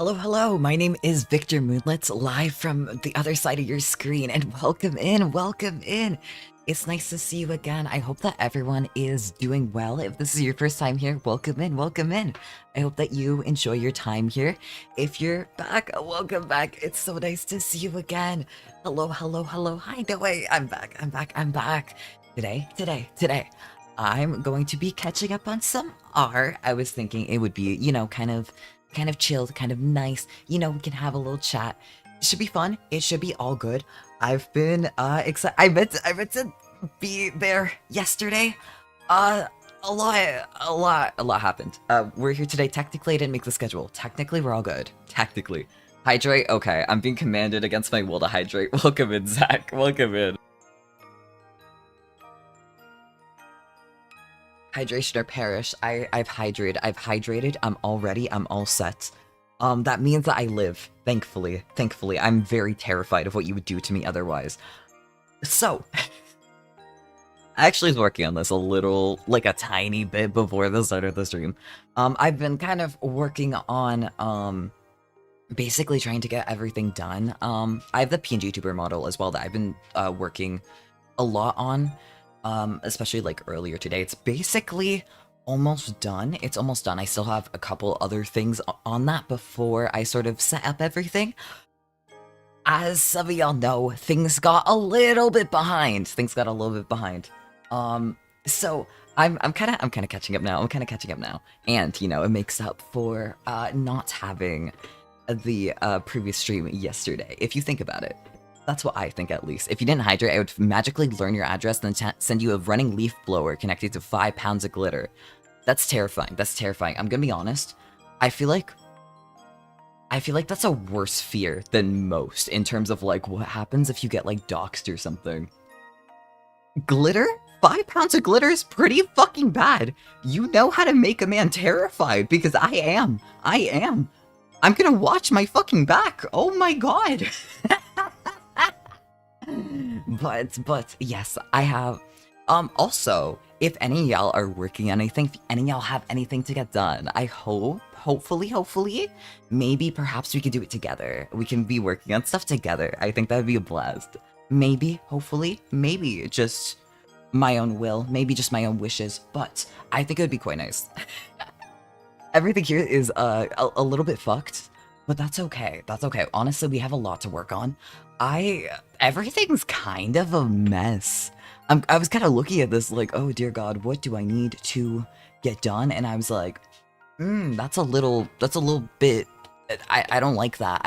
Hello, hello. My name is Victor Moonlit, live from the other side of your screen, and welcome in, welcome in. It's nice to see you again. I hope that everyone is doing well. If this is your first time here, welcome in, welcome in. I hope that you enjoy your time here. If you're back, welcome back. It's so nice to see you again. Hello, hello, hello. Hi, no way. I'm back, I'm back, I'm back. Today, I'm going to be catching up on some art. I was thinking it would be, kind of chilled, kind of nice. We can have a little chat. It should be fun. It should be all good. I've been excited. I meant to be there yesterday. A lot happened. We're here today. Technically, I didn't make the schedule. Technically, we're all good. Technically. Hydrate? Okay, I'm being commanded against my will to hydrate. Welcome in, Zach. Welcome in. Hydration or perish. I've hydrated. I'm all set. That means that I live. Thankfully. I'm very terrified of what you would do to me otherwise. So, I actually was working on this a little, like a tiny bit before the start of the stream. I've been kind of working on, basically trying to get everything done. I have the vtuber model as well that I've been, working a lot on. Especially like earlier today. It's basically almost done. It's almost done. I still have a couple other things on that before I sort of set up everything. As some of y'all know, things got a little bit behind. So I'm kind of catching up now. And it makes up for not having the previous stream yesterday, if you think about it. That's what I think, at least. If you didn't hydrate, I would magically learn your address and then send you a running leaf blower connected to 5 pounds of glitter. That's terrifying. I'm gonna be honest. I feel like that's a worse fear than most in terms of, like, what happens if you get, like, doxxed or something. Glitter? 5 pounds of glitter is pretty fucking bad. You know how to make a man terrified, because I am. I'm gonna watch my fucking back. Oh my god. But yes, I have. Also, if any of y'all are working on anything, if any of y'all have anything to get done, I hopefully, maybe perhaps we could do it together. We can be working on stuff together. I think that'd be a blast. Maybe, hopefully, maybe just my own will, maybe just my own wishes, but I think it would be quite nice. Everything here is a little bit fucked, but that's okay. Honestly, we have a lot to work on. Everything's kind of a mess. I was kind of looking at this like, oh dear God, what do I need to get done? And I was like, that's a little bit, I don't like that.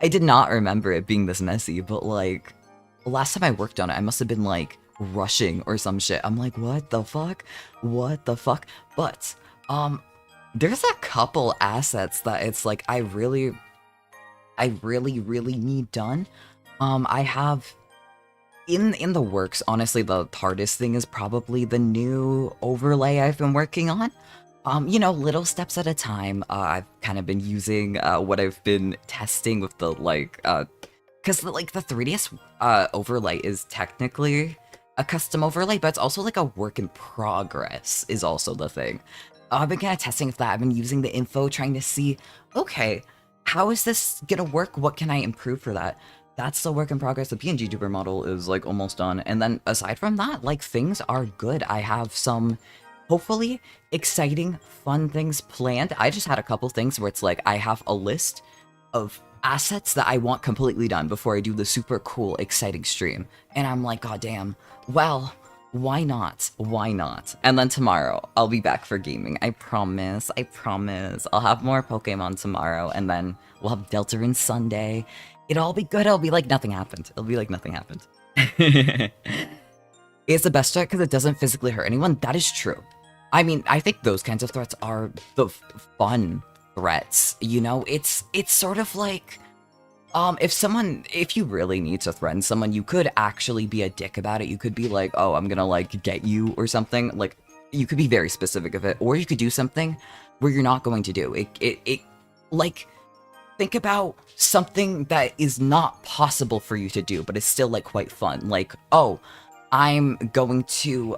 I did not remember it being this messy, but like, last time I worked on it, I must have been like rushing or some shit. I'm like, what the fuck? But, there's a couple assets that it's like, I really need done. I have in the works, honestly, the hardest thing is probably the new overlay I've been working on. Little steps at a time. I've kind of been using what I've been testing with the because the 3ds overlay is technically a custom overlay, but it's also like a work in progress is also the thing. I've been kind of testing with that. I've been using the info, trying to see, okay, how is this gonna work? What can I improve for that? That's the work in progress. The vtuber model is like almost done. And then aside from that, like things are good. I have some hopefully exciting, fun things planned. I just had a couple things where it's like I have a list of assets that I want completely done before I do the super cool, exciting stream. And I'm like, god damn, well, why not? And then tomorrow, I'll be back for gaming. I promise. I'll have more Pokemon tomorrow, and then we'll have Deltarune Sunday. It'll all be good. It'll be like nothing happened. It's the best threat because it doesn't physically hurt anyone. That is true. I mean, I think those kinds of threats are the fun threats. It's sort of like, if you really need to threaten someone, you could actually be a dick about it. You could be like, oh, I'm gonna like get you or something. Like, you could be very specific of it, or you could do something where you're not going to do it. Like, think about something that is not possible for you to do, but it's still like quite fun. Like, oh, I'm going to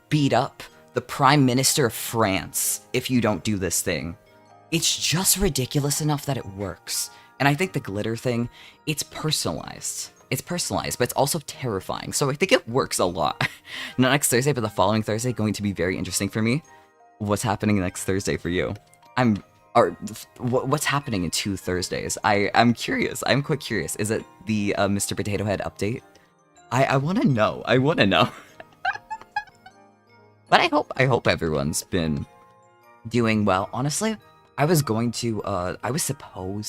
beat up the Prime Minister of France if you don't do this thing. it's just ridiculous enough that it works. And I think the glitter thing, it's personalized. It's personalized, but it's also terrifying. So I think it works a lot. Not next Thursday, but the following Thursday, going to be very interesting for me. What's happening next Thursday for you? What's happening in 2 Thursdays? I'm curious. I'm quite curious. Is it the Mr. Potato Head update? I want to know. I want to know. But I hope everyone's been doing well. Honestly, I was supposed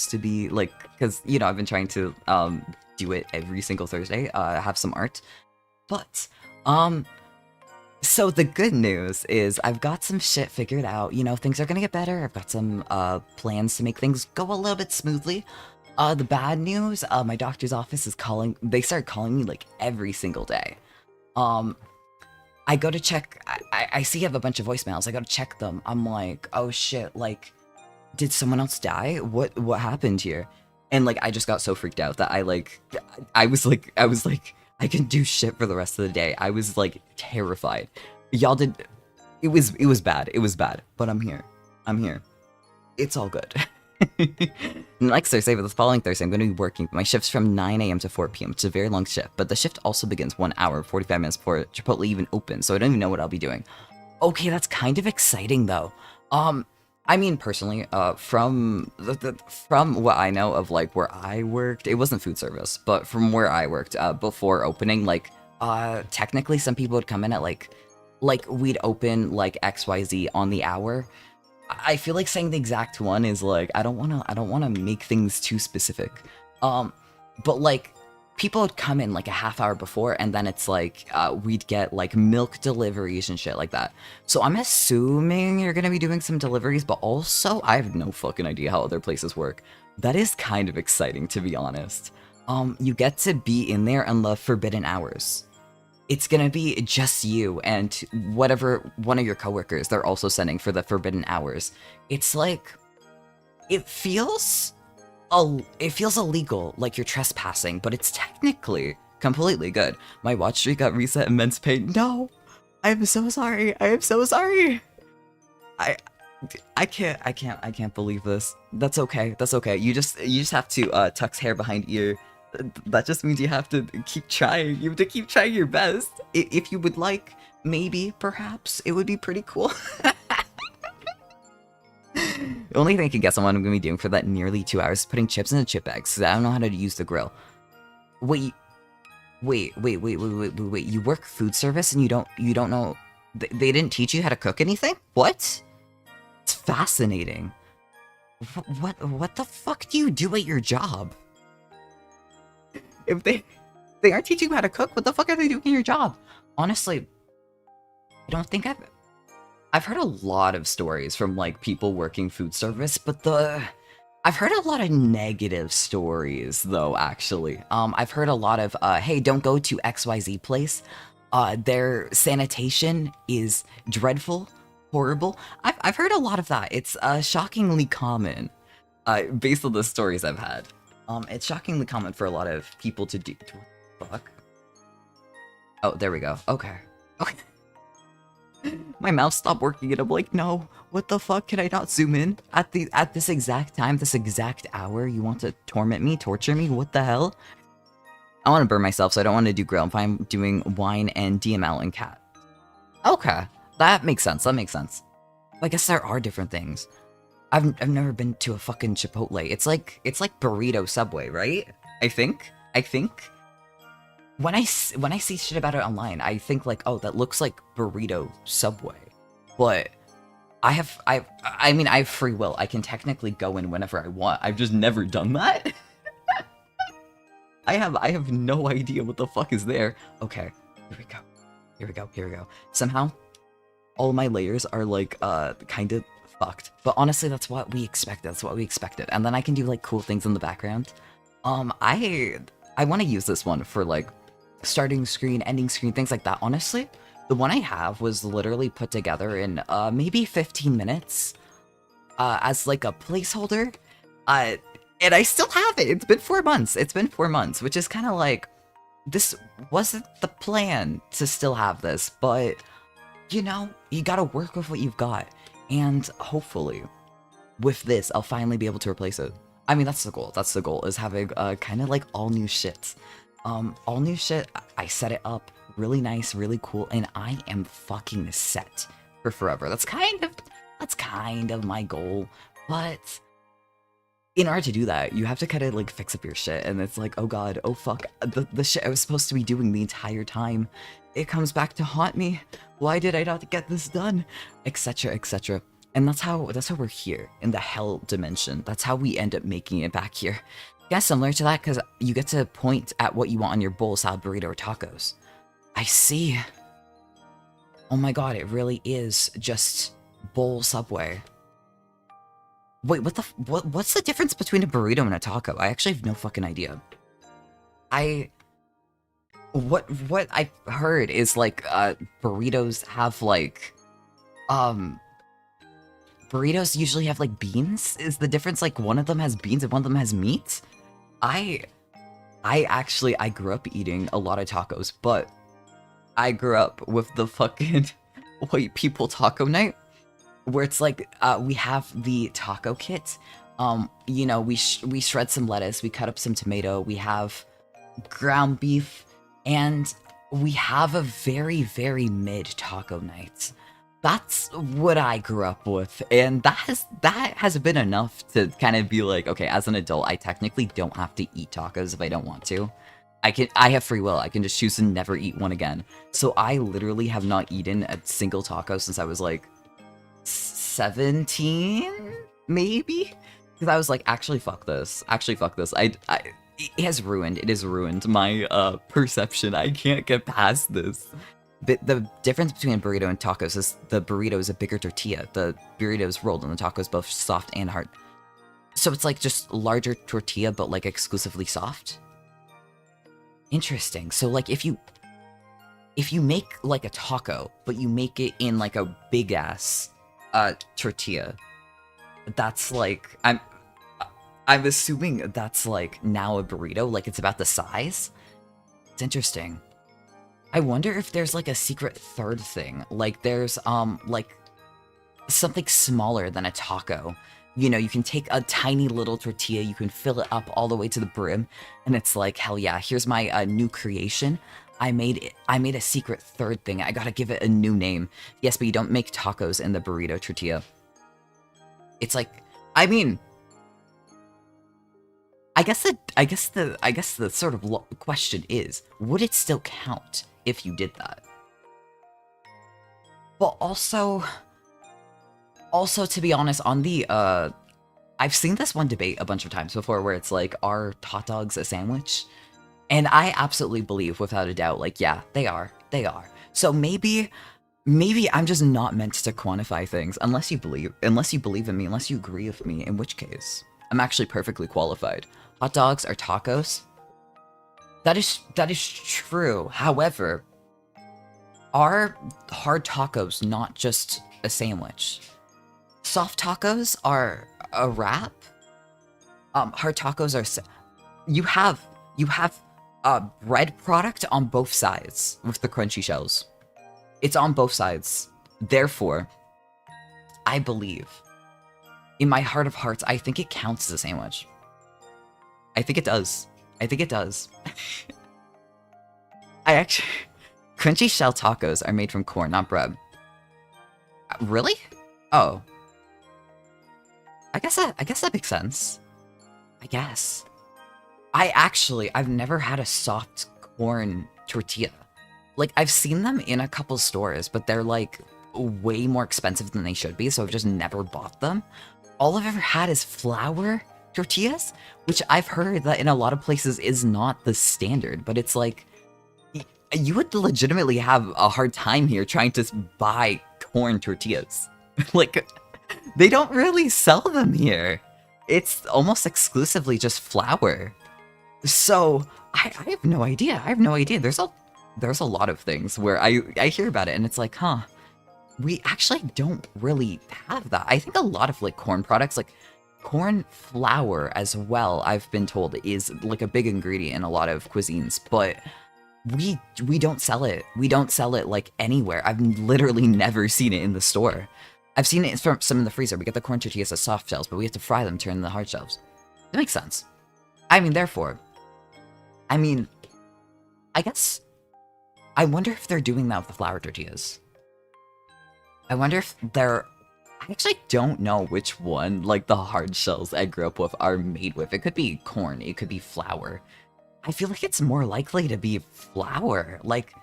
to be like, because you know I've been trying to do it every single Thursday, have some art, but so the good news is I've got some shit figured out. You know, things are gonna get better. I've got some plans to make things go a little bit smoothly. The bad news, my doctor's office is calling. They started calling me like every single day. I go to check. I see I have a bunch of voicemails. I go to check them. I'm like, oh shit, like, did someone else die? What happened here? And like, I just got so freaked out that I was like, I can do shit for the rest of the day. I was like terrified. Y'all did. It was bad. It was bad. But I'm here. I'm here. It's all good. Next Thursday, but the following Thursday, I'm going to be working. My shift's from 9 a.m. to 4 p.m. It's a very long shift, but the shift also begins 1 hour, 45 minutes before Chipotle even opens, so I don't even know what I'll be doing. Okay, that's kind of exciting, though. I mean, personally, from what I know of, like, where I worked, it wasn't food service, but from where I worked, before opening, like, technically some people would come in at, like, we'd open, like, XYZ on the hour. I feel like saying the exact one is like, I don't wanna make things too specific. But like, people would come in like a half hour before, and then it's like, we'd get like milk deliveries and shit like that. So I'm assuming you're gonna be doing some deliveries, but also I have no fucking idea how other places work. That is kind of exciting, to be honest. You get to be in there on the forbidden hours. It's gonna be just you and whatever one of your coworkers they're also sending for the forbidden hours. It's like, it feels illegal, like you're trespassing, but it's technically completely good. My watch streak got reset immense pain. No, I'm so sorry. I am so sorry. I can't believe this. That's okay. That's okay. You just have to tuck hair behind ear. That just means you have to keep trying. You have to keep trying your best. If you would like, maybe, perhaps, it would be pretty cool. The only thing I can guess on what I'm going to be doing for that nearly 2 hours is putting chips in the chip bags, because I don't know how to use the grill. Wait. You work food service and you don't know... They didn't teach you how to cook anything? What? It's fascinating. What the fuck do you do at your job? If they aren't teaching you how to cook, what the fuck are they doing in your job? Honestly, I don't think I've heard a lot of stories from like people working food service, but I've heard a lot of negative stories though, actually. I've heard a lot of hey, don't go to XYZ place. Their sanitation is dreadful, horrible. I've heard a lot of that. It's shockingly common, based on the stories I've had. It's shockingly common for a lot of people to do. Fuck. Oh, there we go. Okay. Okay. My mouse stopped working and I'm like, no, what the fuck? Can I not zoom in? At this exact time, this exact hour, you want to torment me, torture me? What the hell? I want to burn myself, so I don't want to do grill. I'm fine doing wine and DML and cat. Okay. That makes sense. That makes sense. I guess there are different things. I've never been to a fucking Chipotle. It's like burrito Subway, right? I think. When I see shit about it online, I think like, oh, that looks like burrito Subway. But I mean, I have free will. I can technically go in whenever I want. I've just never done that. I have no idea what the fuck is there. Okay, here we go. Somehow, all my layers are like kind of fucked. But honestly, that's what we expected. And then I can do like cool things in the background. I want to use this one for like starting screen, ending screen, things like that. Honestly, the one I have was literally put together in maybe 15 minutes as like a placeholder. And I still have it. It's been 4 months. Which is kind of like, this wasn't the plan to still have this, but you know, you gotta work with what you've got. And hopefully with this, I'll finally be able to replace it. I mean, that's the goal. That's the goal, is having kind of like all new shit. All new shit. I set it up really nice, really cool, and I am fucking set for forever. That's kind of my goal. But in order to do that, you have to kind of like fix up your shit, and it's like, oh god, oh fuck, the shit I was supposed to be doing the entire time, it comes back to haunt me. Why did I not get this done? Etc. etc. And that's how we're here in the hell dimension. That's how we end up making it back here. Yeah, similar to that, because you get to point at what you want on your bowl, salad, burrito, or tacos. I see. Oh my god, it really is just bowl Subway. Wait, what's the difference between a burrito and a taco? I actually have no fucking idea. What I've heard is like burritos have like burritos usually have like beans. Is the difference like one of them has beans and one of them has meat? I grew up eating a lot of tacos, but I grew up with the fucking white people taco night, where it's like we have the taco kit. You know, we shred some lettuce, we cut up some tomato, we have ground beef, and we have a very, very mid taco night. That's what I grew up with, and that has been enough to kind of be like, okay, as an adult, I technically don't have to eat tacos if I don't want to. I have free will. I can just choose to never eat one again. So I literally have not eaten a single taco since I was like 17, maybe? Because I was like, actually, fuck this. Actually, fuck this. It has ruined my perception. I can't get past this. The difference between a burrito and tacos is the burrito is a bigger tortilla. The burrito is rolled and the taco is both soft and hard. So it's like just larger tortilla, but like exclusively soft. Interesting. So like if you make like a taco, but you make it in like a big ass tortilla, that's like I'm assuming that's like now a burrito, like it's about the size. It's interesting. I wonder if there's like a secret third thing. Like there's like something smaller than a taco. You know, you can take a tiny little tortilla, you can fill it up all the way to the brim, and it's like, hell yeah, here's my new creation. I made a secret third thing. I gotta give it a new name. Yes, but you don't make tacos in the burrito tortilla. It's like, I mean, I guess the sort of question is, would it still count if you did that? But also, to be honest, on the, I've seen this one debate a bunch of times before where it's like, are hot dogs a sandwich? And I absolutely believe, without a doubt, like, yeah, they are. They are. So maybe I'm just not meant to quantify things unless you believe in me, unless you agree with me, in which case, I'm actually perfectly qualified. Hot dogs are tacos? That is true. However, are hard tacos not just a sandwich? Soft tacos are a wrap. Hard tacos are you have bread product on both sides with the crunchy shells. It's on both sides. Therefore, I believe, in my heart of hearts, I think it counts as a sandwich. I think it does. I think it does. Crunchy shell tacos are made from corn, not bread. Really? Oh. I guess that makes sense. I guess. I've never had a soft corn tortilla. Like, I've seen them in a couple stores, but they're like way more expensive than they should be, so I've just never bought them. All I've ever had is flour tortillas, which I've heard that in a lot of places is not the standard, but it's like, you would legitimately have a hard time here trying to buy corn tortillas. Like, they don't really sell them here. It's almost exclusively just flour. So, I have no idea. I have no idea. There's a lot of things where I hear about it and it's like, huh, we actually don't really have that. I think a lot of like corn products, like corn flour as well, I've been told is like a big ingredient in a lot of cuisines, but we don't sell it. We don't sell it like anywhere. I've literally never seen it in the store. I've seen it from some in the freezer. We get the corn tortillas as soft shells, but we have to fry them, turn the hard shells. That makes sense. I mean, therefore, I mean, I guess, I wonder if they're doing that with the flour tortillas. I wonder if they're, I actually don't know which one, like, the hard shells I grew up with are made with. It could be corn, it could be flour. I feel like it's more likely to be flour. Like,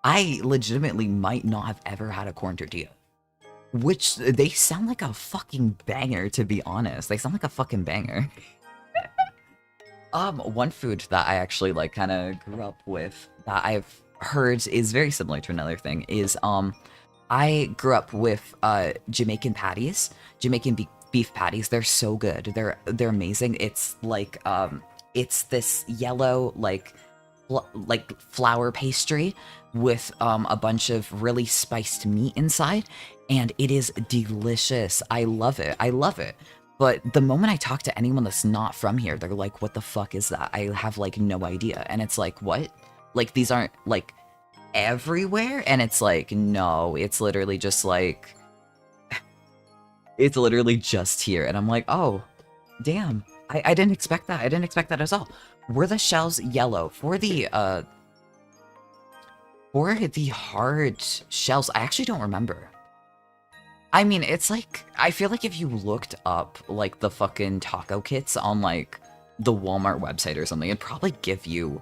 I legitimately might not have ever had a corn tortilla. Which, they sound like a fucking banger, to be honest. They sound like a fucking banger. One food that I actually, like, kind of grew up with that I've heard is very similar to another thing is, I grew up with, Jamaican patties. Jamaican beef patties. They're so good. They're amazing. It's like, it's this yellow, like flour pastry with, a bunch of really spiced meat inside, and it is delicious. I love it. I love it. But the moment I talk to anyone that's not from here, they're like, what the fuck is that? I have, like, no idea. And it's like, what? Like, these aren't, like, everywhere? And it's like, no, it's literally just, like... it's literally just here. And I'm like, oh, damn. I didn't expect that. I didn't expect that at all. Were the shells yellow? For the hard shells, I actually don't remember. I mean, it's like, I feel like if you looked up, like, the fucking taco kits on, like, the Walmart website or something, it'd probably give you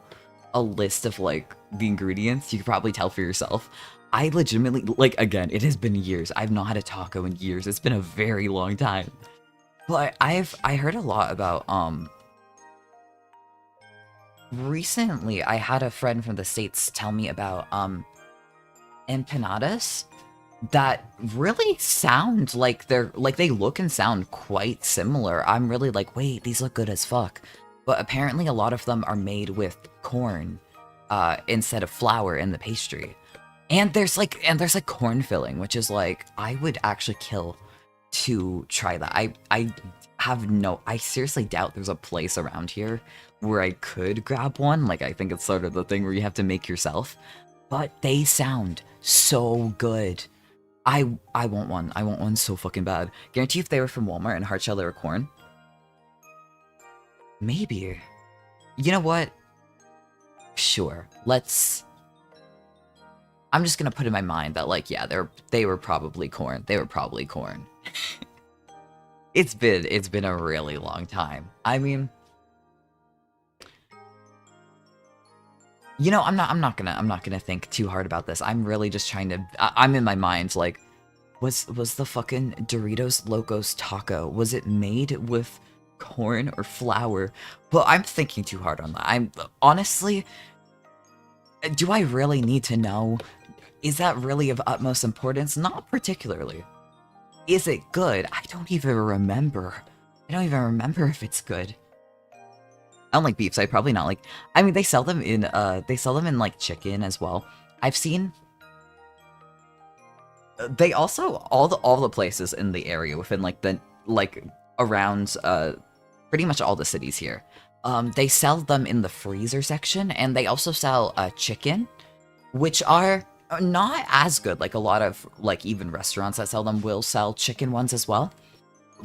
a list of, like, the ingredients. You could probably tell for yourself. I legitimately, like, again, it has been years. I've not had a taco in years. It's been a very long time. But I heard a lot about, recently I had a friend from the States tell me about, empanadas that really sound like they look and sound quite similar. I'm really like, wait, these look good as fuck. But apparently a lot of them are made with corn, instead of flour in the pastry. And there's like corn filling, which is like, I would actually kill to try that. I seriously doubt there's a place around here where I could grab one. Like, I think it's sort of the thing where you have to make yourself. But they sound so good. I want one. I want one so fucking bad. Guarantee if they were from Walmart and hard shell they were corn. Maybe. You know what? Sure. I'm just gonna put in my mind that, like, yeah, they were probably corn. They were probably corn. It's been a really long time. I mean, you know, I'm not gonna think too hard about this. I'm really just trying to. I'm in my mind like, was the fucking Doritos Locos Taco? Was it made with corn or flour? But I'm thinking too hard on that. I'm honestly. Do I really need to know? Is that really of utmost importance? Not particularly. Is it good? I don't even remember. I don't even remember if it's good. I don't like beef, so I probably not like. I mean, they sell them in like chicken as well. I've seen. They also all the places in the area within around pretty much all the cities here. They sell them in the freezer section, and they also sell chicken, which are not as good. Like a lot of even restaurants that sell them will sell chicken ones as well.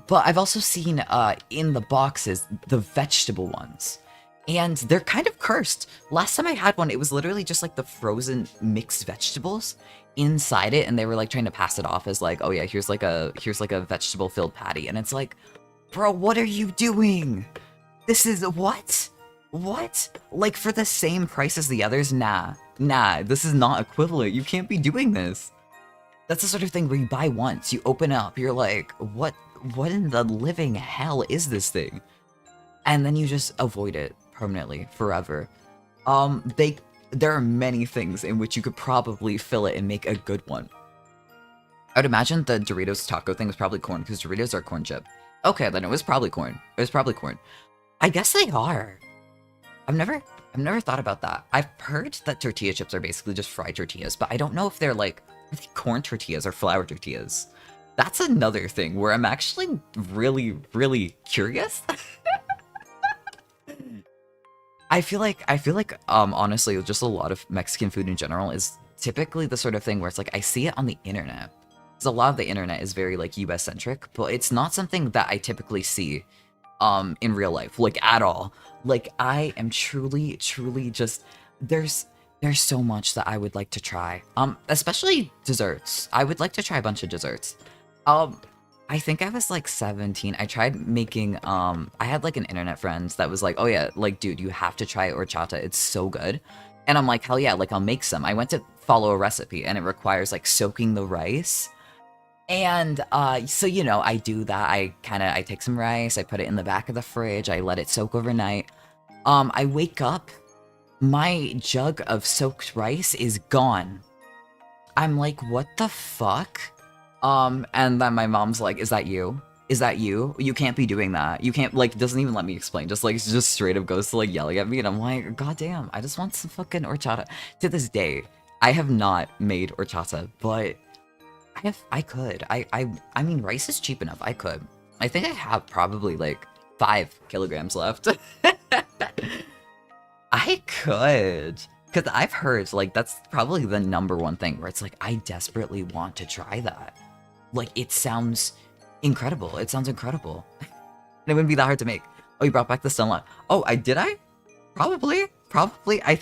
But I've also seen in the boxes the vegetable ones, and they're kind of cursed. Last time I had one, it was literally just like the frozen mixed vegetables inside it, and they were like trying to pass it off as like, oh yeah, here's like a vegetable filled patty, and it's like, bro, what are you doing? This is what? Like for the same price as the others? Nah, this is not equivalent. You can't be doing this. That's the sort of thing where you buy once, you open up, you're like, what in the living hell is this thing? And then you just avoid it permanently, forever. There are many things in which you could probably fill it and make a good one. I would imagine the Doritos taco thing was probably corn, because Doritos are corn chip. Okay, then it was probably corn. It was probably corn. I guess they are. I've never thought about that. I've heard that tortilla chips are basically just fried tortillas, but I don't know if they're like, are they corn tortillas or flour tortillas? That's another thing where I'm actually really, really curious. I feel like honestly, just a lot of Mexican food in general is typically the sort of thing where it's like I see it on the internet, because a lot of the internet is very like US centric, but it's not something that I typically see in real life, like at all. Like I am truly just there's so much that I would like to try. Especially desserts. I would like to try a bunch of desserts. I think I was like 17. I tried making I had like an internet friend that was like, "Oh yeah, like dude, you have to try horchata. It's so good." And I'm like, "Hell yeah, like I'll make some." I went to follow a recipe and it requires like soaking the rice. And so you know, I do that. I take some rice, I put it in the back of the fridge, I let it soak overnight. I wake up, my jug of soaked rice is gone. I'm like, what the fuck? And then my mom's like, is that you? Is that you? You can't be doing that. You can't, like, doesn't even let me explain. Just, like, just straight up goes to, like, yelling at me. And I'm like, God damn, I just want some fucking horchata. To this day, I have not made horchata, but I could. I mean, rice is cheap enough. I could. I think I have probably, like, 5 kilograms left. I could. Because I've heard, like, that's probably the #1 thing where it's like, I desperately want to try that. Like, it sounds incredible. It sounds incredible. And it wouldn't be that hard to make. Oh, you brought back the sunlight. Oh, did I? Probably. Probably. I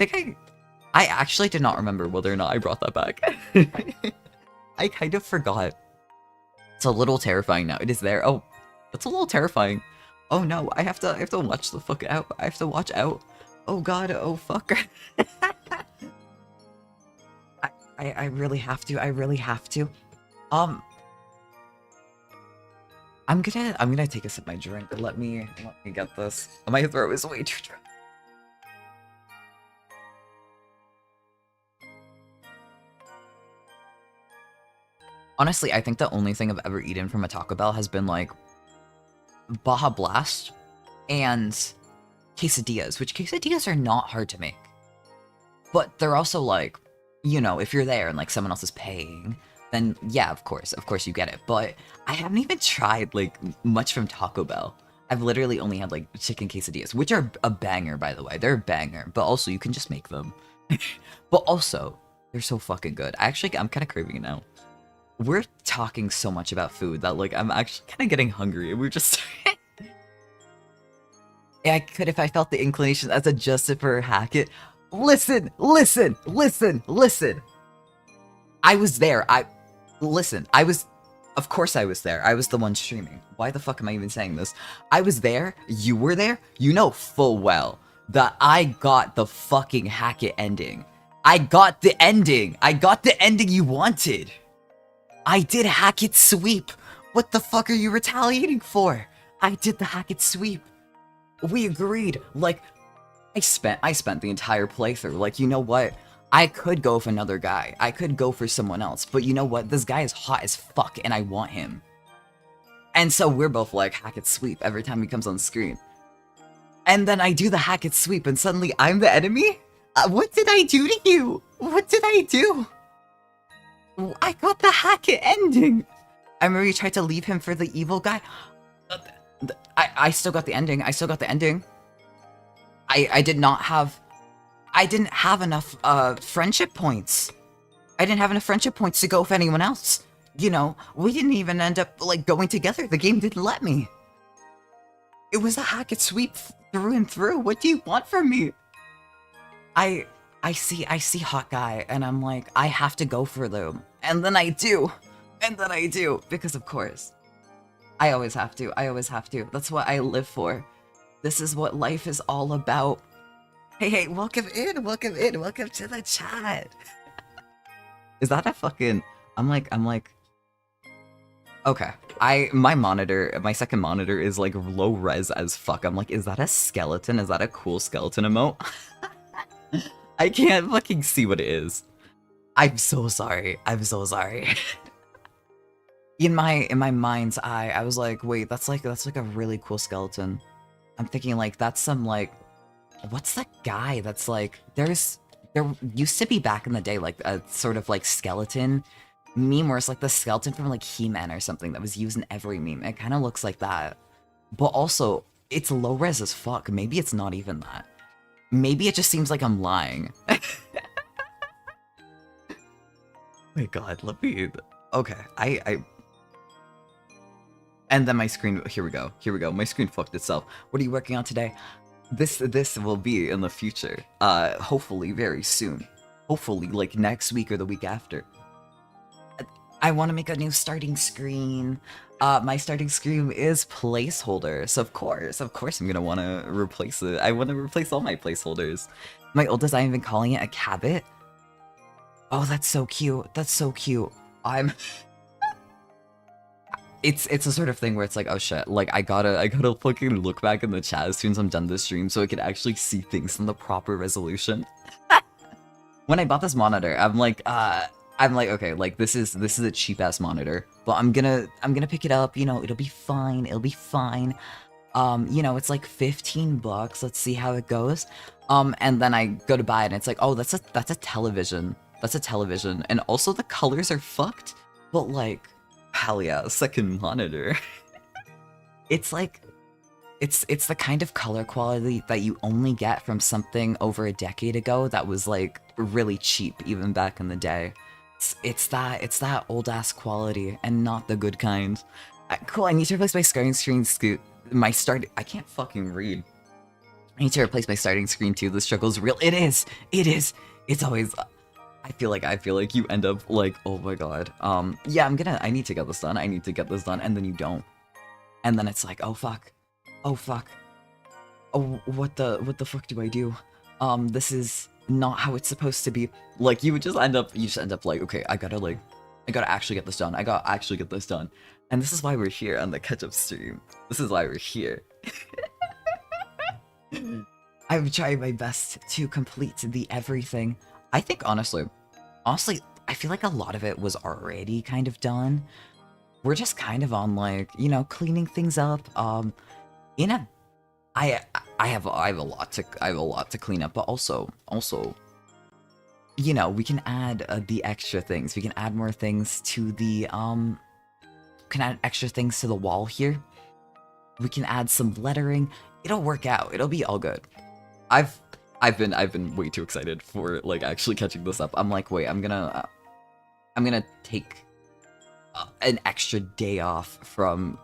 actually did not remember whether or not I brought that back. I kind of forgot. It's a little terrifying now. It is there. Oh, that's a little terrifying. Oh no, I have to watch the fuck out. I have to watch out. Oh god, oh fuck. I really have to. I really have to. I'm gonna take a sip of my drink. Let me get this. My throat is way too dry. Honestly, I think the only thing I've ever eaten from a Taco Bell has been like Baja Blast and quesadillas, which quesadillas are not hard to make. But they're also like, you know, if you're there and like someone else is paying, then yeah, of course you get it. But I haven't even tried like much from Taco Bell. I've literally only had like chicken quesadillas, which are a banger, by the way. They're a banger, but also you can just make them. But also, they're so fucking good. I'm kind of craving it now. We're talking so much about food that like I'm actually kind of getting hungry. We're just yeah, I could if I felt the inclination as adjusted for Hackett. Listen. I was there. Of course I was there. I was the one streaming. Why the fuck am I even saying this? I was there. You were there. You know full well that I got the fucking Hackett ending. I got the ending. I got the ending you wanted. I did Hackett sweep. What the fuck are you retaliating for? I did the Hackett sweep. We agreed. Like, I spent the entire playthrough. Like, you know what? I could go for another guy. I could go for someone else. But you know what? This guy is hot as fuck and I want him. And so we're both like, Hackett sweep every time he comes on screen. And then I do the Hackett sweep and suddenly I'm the enemy? What did I do to you? What did I do? I got the Hackett ending. I remember you tried to leave him for the evil guy. I still got the ending. I didn't have enough friendship points. I didn't have enough friendship points to go with anyone else. You know, we didn't even end up like going together. The game didn't let me. It was a Hackett sweep through and through. What do you want from me? I see hot guy and I'm like, I have to go for them. And then I do. Because of course. I always have to. That's what I live for. This is what life is all about. Hey, welcome in. Welcome to the chat. Is that a fucking... I'm like... Okay. My second monitor is like low res as fuck. I'm like, is that a skeleton? Is that a cool skeleton emote? I can't fucking see what it is. I'm so sorry. In my mind's eye, I was like, wait, that's like a really cool skeleton. I'm thinking like that's some like, what's that guy that's like, there used to be back in the day like a sort of like skeleton meme where it's like the skeleton from like He-Man or something that was used in every meme. It kind of looks like that, but also it's low res as fuck. Maybe it's not even that. Maybe it just seems like I'm lying. My god, let me... Okay, and then my screen, here we go, my screen fucked itself. What are you working on today? This will be in the future, hopefully very soon. Hopefully, like, next week or the week after. I want to make a new starting screen. My starting screen is placeholder, so of course I'm gonna want to replace it. I want to replace all my placeholders. My old design, I've been calling it a cabot. Oh, that's so cute. That's so cute. I'm... It's a sort of thing where it's like, oh shit, like I gotta fucking look back in the chat as soon as I'm done this stream so I can actually see things in the proper resolution. When I bought this monitor, I'm like, okay, like this is a cheap ass monitor, but I'm gonna pick it up, you know, it'll be fine, you know, it's like 15 bucks, let's see how it goes. And then I go to buy it and it's like, oh, that's a television. That's a television. And also the colors are fucked, but like, hell yeah, second monitor. It's like, it's the kind of color quality that you only get from something over a decade ago that was like really cheap even back in the day. It's that old ass quality and not the good kind. Cool, I need to replace my starting screen I can't fucking read. I need to replace my starting screen too. The struggle's real. It is. It's always... I feel like you end up like, oh my god. Yeah, I need to get this done. And then you don't. And then it's like, oh fuck. Oh fuck. Oh, what the fuck do I do? This is not how it's supposed to be. Like, you just end up like, okay, I gotta actually get this done. And this is why we're here on the catch-up stream. This is why we're here. I'm trying my best to complete the everything. I think, honestly, I feel like a lot of it was already kind of done. We're just kind of on, like, you know, cleaning things up. I have a lot to clean up, but also, you know, we can add the extra things. We can add more things to the can add extra things to the wall here. We can add some lettering. It'll work out. It'll be all good. I've been way too excited for like actually catching this up. I'm like, wait, I'm gonna take an extra day off from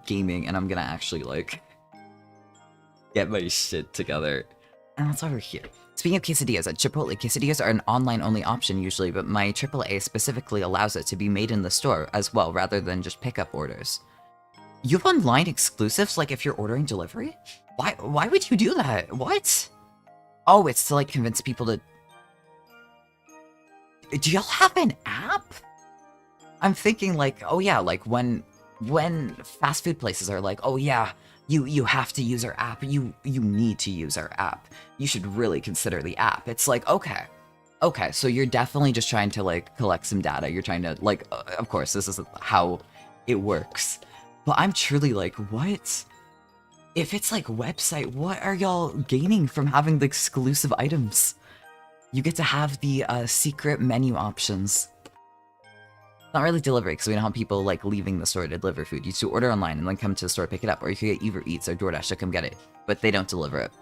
gaming, and I'm gonna actually like get my shit together. And that's why we're here. Speaking of quesadillas, at Chipotle, quesadillas are an online-only option usually, but my AAA specifically allows it to be made in the store as well, rather than just pickup orders. You have online exclusives, like if you're ordering delivery? Why would you do that? What? Oh, it's to like convince people to... Do y'all have an app? I'm thinking like, oh yeah, like when fast food places are like, oh yeah, you have to use our app, you need to use our app. You should really consider the app. It's like, okay, so you're definitely just trying to like collect some data. You're trying to like, of course, this is how it works. But I'm truly like, what? If it's like website, what are y'all gaining from having the exclusive items? You get to have the secret menu options. Not really delivery, because we don't have people like leaving the store to deliver food. You used to order online and then come to the store to pick it up, or you could get Uber Eats or DoorDash to come get it, but they don't deliver it.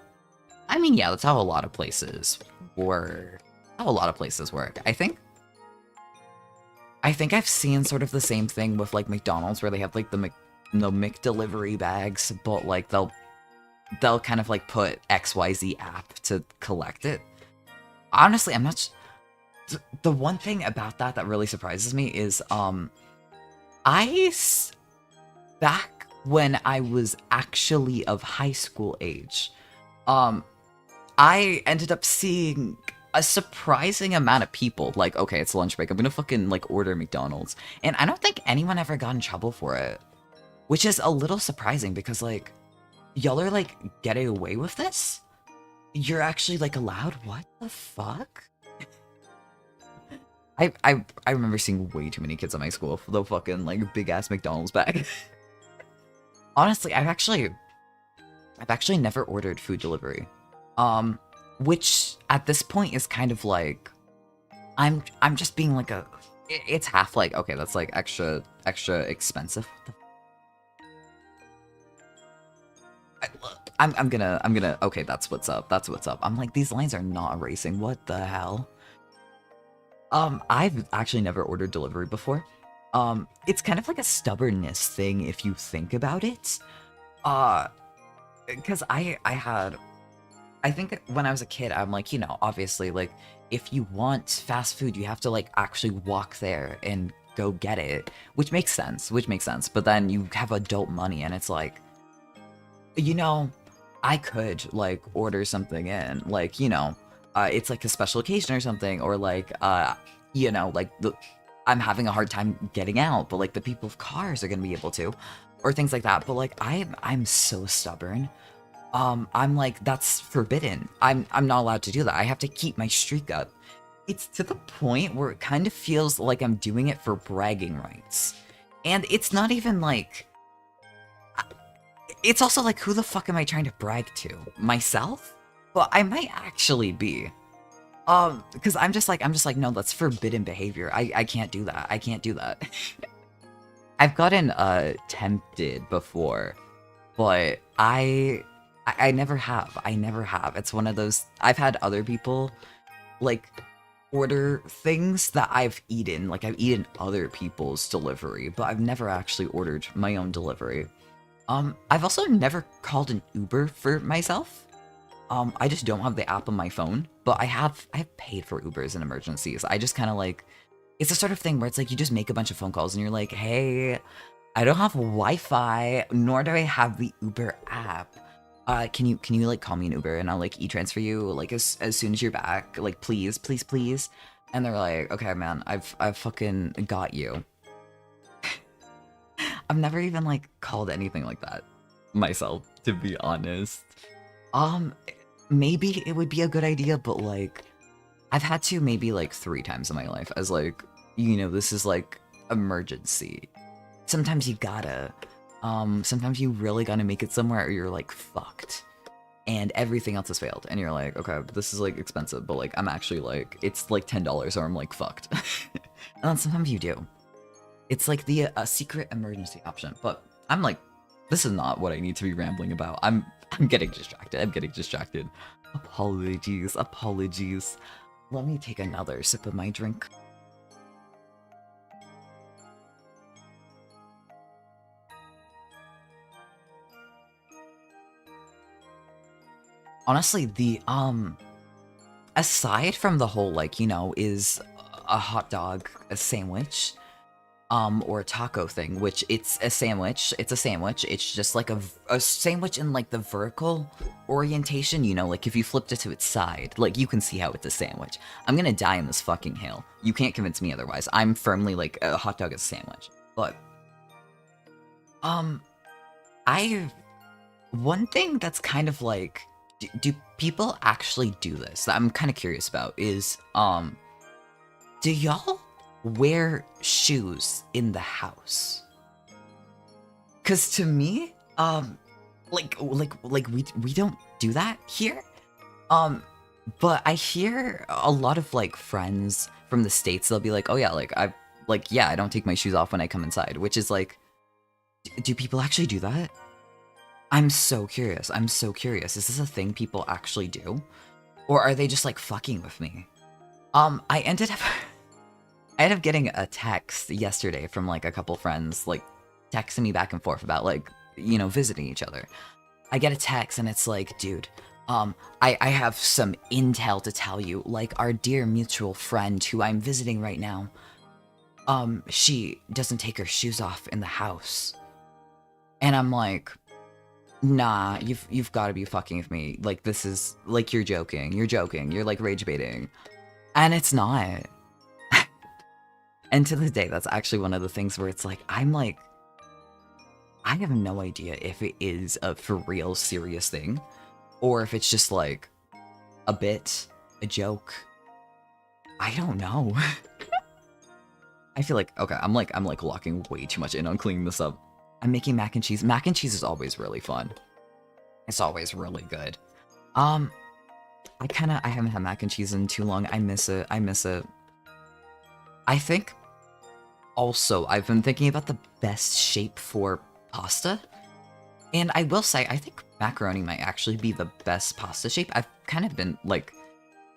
I mean, yeah, that's how a lot of places work. I think I've seen sort of the same thing with like McDonald's, where they have like the McDelivery bags, but like they'll kind of like put XYZ app to collect it. Honestly, I'm not. The one thing about that really surprises me is, back when I was actually of high school age, I ended up seeing a surprising amount of people like, okay, it's lunch break, I'm gonna fucking like order McDonald's, and I don't think anyone ever got in trouble for it, which is a little surprising because like, y'all are like getting away with this? You're actually like allowed? What the fuck? I remember seeing way too many kids in my school with the fucking like big ass McDonald's bag. Honestly, I've actually never ordered food delivery. Which at this point is kind of like, I'm just being like it's half like, okay, that's like extra expensive. I'm gonna, okay, that's what's up. I'm like, these lines are not erasing, what the hell? I've actually never ordered delivery before. It's kind of like a stubbornness thing if you think about it. Uh, because I think when I was a kid, I'm like, obviously, like, if you want fast food, you have to, like, actually walk there and go get it, which makes sense, but then you have adult money, and it's like, you know, I could, like, order something in, like, it's like a special occasion or something, or like, like, I'm having a hard time getting out, but, like, the people with cars are gonna be able to, or things like that, but, like, I'm so stubborn. I'm like, that's forbidden. I'm not allowed to do that. I have to keep my streak up. It's to the point where it kind of feels like I'm doing it for bragging rights. And it's not even like... It's also like, who the fuck am I trying to brag to? Myself? Well, I might actually be. Because I'm just like, no, that's forbidden behavior. I can't do that. I can't do that. I've gotten, tempted before, but I never have. I never have. It's one of those... I've had other people, like, order things that I've eaten. Like, I've eaten other people's delivery, but I've never actually ordered my own delivery. I've also never called an Uber for myself. I just don't have the app on my phone, but I've paid for Ubers in emergencies. I just kind of like... It's the sort of thing where it's like, you just make a bunch of phone calls and you're like, hey, I don't have Wi-Fi, nor do I have the Uber app. Can you like call me an Uber and I'll like e-transfer you like as soon as you're back, like please, please, please. And they're like, okay, man, I've fucking got you. I've never even like called anything like that myself, to be honest. Maybe it would be a good idea, but like, I've had to maybe like 3 times in my life as like, this is like emergency. Sometimes you gotta. Sometimes you really gotta make it somewhere or you're like fucked. And everything else has failed. And you're like, okay, this is like expensive, but like I'm actually like, it's like $10 or I'm like fucked. And then sometimes you do. It's like the secret emergency option. But I'm like, this is not what I need to be rambling about. I'm getting distracted. I'm getting distracted. Apologies, apologies. Let me take another sip of my drink. Honestly, the, aside from the whole, like, is a hot dog a sandwich, or a taco thing, which it's a sandwich, it's just like a sandwich in, like, the vertical orientation, like, if you flipped it to its side, like, you can see how it's a sandwich. I'm gonna die in this fucking hill. You can't convince me otherwise. I'm firmly, like, a hot dog is a sandwich. But, one thing that's kind of, like, do people actually do this that I'm kind of curious about is, do y'all wear shoes in the house? Cause to me, like we don't do that here. But I hear a lot of like friends from the States, they'll be like, oh yeah, I don't take my shoes off when I come inside, which is like, do people actually do that? I'm so curious. I'm so curious. Is this a thing people actually do? Or are they just like fucking with me? I ended up getting a text yesterday from like a couple friends, like texting me back and forth about like, visiting each other. I get a text and it's like, dude, I have some intel to tell you. Like our dear mutual friend who I'm visiting right now, she doesn't take her shoes off in the house. And I'm like, nah, you've got to be fucking with me. Like, this is, like, you're joking, you're, like, rage baiting. And it's not. And to this day, that's actually one of the things where it's like, I'm like, I have no idea if it is a for real serious thing, or if it's just, like, a bit, a joke. I don't know. I feel like, okay, I'm locking way too much in on cleaning this up. I'm making mac and cheese. Mac and cheese is always really fun. It's always really good. I haven't had mac and cheese in too long. I miss it. I think, also, I've been thinking about the best shape for pasta. And I will say, I think macaroni might actually be the best pasta shape. I've kind of been like,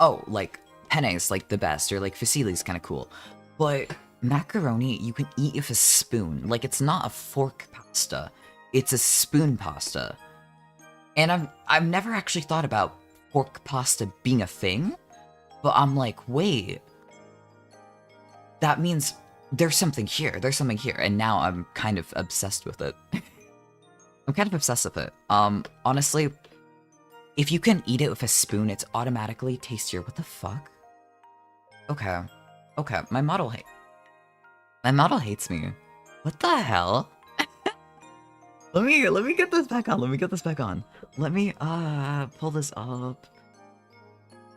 oh, like, penne is like the best, or like fusilli is kind of cool. But macaroni you can eat with a spoon. Like, it's not a fork pasta. It's a spoon pasta. And I've never actually thought about fork pasta being a thing, but I'm like, wait, that means there's something here. There's something here. And now I'm kind of obsessed with it. I'm kind of obsessed with it. Honestly, if you can eat it with a spoon, it's automatically tastier. What the fuck? Okay. Okay, my model hates me. What the hell? Let me get this back on. Let me get this back on. Let me pull this up.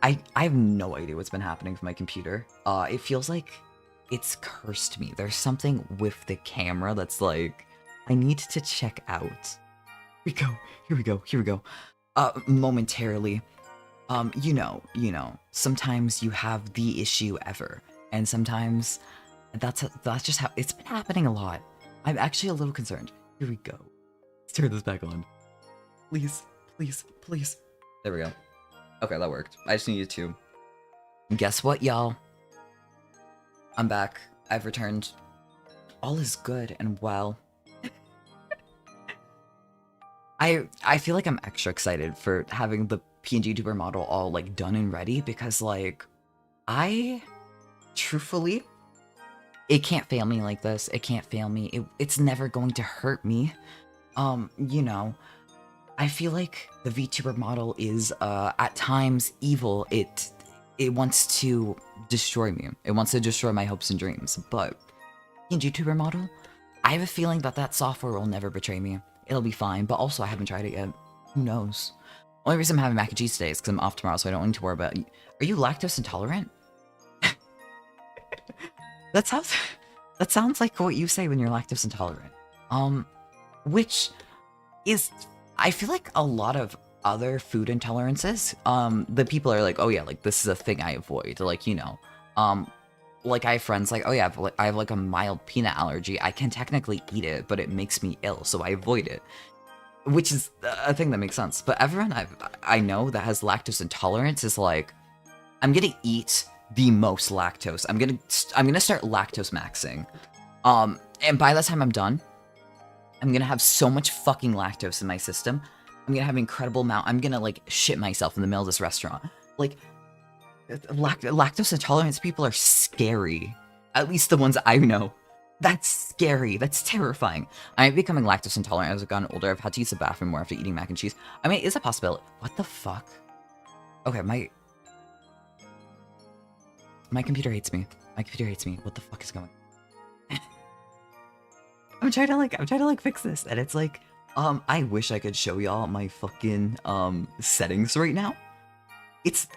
I have no idea what's been happening with my computer. It feels like it's cursed me. There's something with the camera that's like, I need to check out. Here we go. Momentarily. You know, sometimes you have the issue ever. And sometimes that's just how it's been happening a lot. I'm actually a little concerned. Here we go. Let's turn this back on. Please. There we go. Okay, that worked. I just needed to. Guess what, y'all? I'm back. I've returned. All is good and well. I feel like I'm extra excited for having the vtuber model all like done and ready because like truthfully, it can't fail me like this. It can't fail me. It's never going to hurt me. You know, I feel like the vtuber model is at times evil. It wants to destroy me. It wants to destroy my hopes and dreams. But vtuber model, I have a feeling that software will never betray me. It'll be fine, but also I haven't tried it yet. Who knows? Only reason I'm having mac and cheese today is because I'm off tomorrow, so I don't need to worry about it. Are you lactose intolerant? That sounds like what you say when you're lactose intolerant. Which is, I feel like a lot of other food intolerances, the people are like, oh yeah, like this is a thing I avoid. Like, you know, like I have friends like, oh yeah, I have like a mild peanut allergy. I can technically eat it, but it makes me ill, so I avoid it. Which is a thing that makes sense. But everyone I know that has lactose intolerance is like, I'm gonna eat the most lactose. I'm gonna start lactose maxing. And by the time I'm done, I'm gonna have so much fucking lactose in my system. I'm gonna have an incredible amount. I'm gonna like shit myself in the middle of this restaurant. Like, lactose intolerance people are scary. At least the ones I know. That's scary. That's terrifying. I'm becoming lactose intolerant as I've gotten older. I've had to use the bathroom more after eating mac and cheese. I mean, it's a possibility. What the fuck? Okay, my computer hates me. My computer hates me. What the fuck is going on? I'm trying to fix this, and it's like, I wish I could show y'all my fucking settings right now. It's